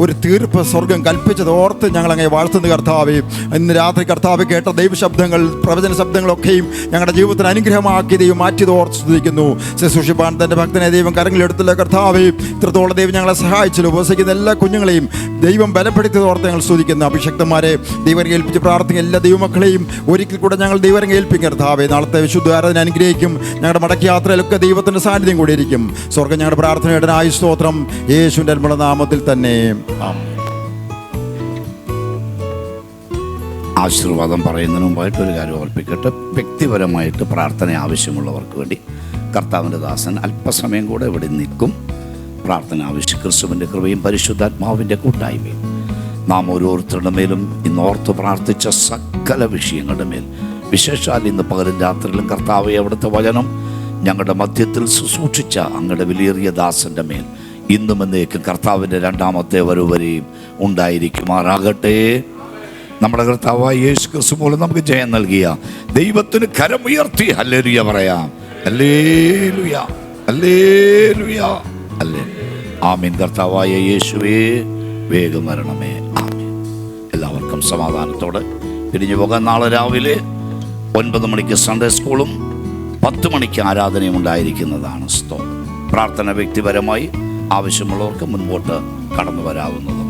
ഒരു തീർപ്പ് സ്വർഗം കൽപ്പിച്ചത് ഓർത്ത് ഞങ്ങളങ്ങനെ വാഴ്ത്തുന്ന കർത്താവെ. ഇന്ന് രാത്രി കർത്താവ് കേട്ട ദൈവശബ്ദങ്ങൾ, പ്രവചന ശബ്ദങ്ങളൊക്കെയും ഞങ്ങളുടെ ജീവിതത്തിന് അനുഗ്രഹമാക്കി ദൈവം മാറ്റിയത് ഓർത്ത് സ്തുതിക്കുന്നു. ശുശ്രൂഷിപ്പാൻ തൻ്റെ ഭക്തനെ ദൈവം കരങ്ങളിലെടുത്തില്ല കർത്താവെ. ഇത്രത്തോളം ദൈവം ഞങ്ങളെ സഹായിച്ചല്ലോ. ഉപവസിക്കുന്ന എല്ലാ കുഞ്ഞുങ്ങളെയും ദൈവം ബലപ്പെടുത്തിയത് ഓർത്ത് ഞങ്ങൾ സ്തുതിക്കുന്നു. അഭിഷക്തന്മാരെ ദൈവം ഏൽപ്പിച്ച് പ്രാർത്ഥിക്കുന്ന എല്ലാ ദൈവമക്കളെയും ഒരിക്കൽ കൂടെ ഞങ്ങൾ ദൈവം ഏൽപ്പിക്കും കർത്താവെ. നാളത്തെ വിശുദ്ധ ആരാധന അനുഗ്രഹിക്കും. ഞങ്ങളുടെ മടക്കി യാത്രയിലൊക്കെ ദൈവത്തിൻ്റെ സാന്നിധ്യം കൂടി ഇരിക്കും. സ്വർഗ്ഗം ഞങ്ങളുടെ പ്രാർത്ഥനയുടെ സ്തോത്രം യേശുവിൻ്റെ അത്ഭുത നാമത്തിൽ തന്നെ. ആശീർവാദം പറയുന്നതിന് മുമ്പായിട്ട് ഒരു കാര്യം ഓർപ്പിക്കട്ടെ. വ്യക്തിപരമായിട്ട് പ്രാർത്ഥന ആവശ്യമുള്ളവർക്ക് വേണ്ടി കർത്താവിൻ്റെ ദാസൻ അല്പസമയം കൂടെ ഇവിടെ നിൽക്കും. പ്രാർത്ഥന ആവശ്യം ക്രിസ്തുവിൻ്റെ കൃപയും പരിശുദ്ധാത്മാവിൻ്റെ കൂട്ടായ്മയും നാം ഓരോരുത്തരുടെ മേലും ഇന്ന് ഓർത്ത് പ്രാർത്ഥിച്ച സകല വിഷയങ്ങളുടെ മേൽ, വിശേഷാൽ ഇന്ന് പകലും രാത്രിയിലും കർത്താവെ അവിടുത്തെ വചനം ഞങ്ങളുടെ മധ്യത്തിൽ ശുശ്രൂഷിച്ച അങ്ങയുടെ വിലയേറിയ ദാസൻ്റെ മേൽ ഇന്നും എന്നേക്കും കർത്താവിൻ്റെ രണ്ടാമത്തെ വരവരെയും ഉണ്ടായിരിക്കുമാറാകട്ടെ. നമ്മുടെ കർത്താവായ യേശു ക്രിസ്തു മൂലം നമുക്ക് ജയം നൽകിയ ദൈവത്തിന് കരമുയർത്തി ഹല്ലേലൂയ പറയാം. ഹല്ലേലൂയ, ഹല്ലേലൂയ, ഹല്ലേലൂയ. ആമീൻ. കർത്താവായ യേശുവേ, വേഗം വരണമേ. ആമീൻ. എല്ലാവർക്കും സമാധാനത്തോടെ പിരിഞ്ഞു പോകാൻ. നാളെ രാവിലെ 9 മണിക്ക് സൺഡേ സ്കൂളും 10 മണിക്ക് ആരാധനയും ഉണ്ടായിരിക്കുന്നതാണ്. പ്രാർത്ഥന വ്യക്തിപരമായി ആവശ്യമുള്ളവർക്ക് മുൻപോട്ട് കടന്നു വരാവുന്നതും.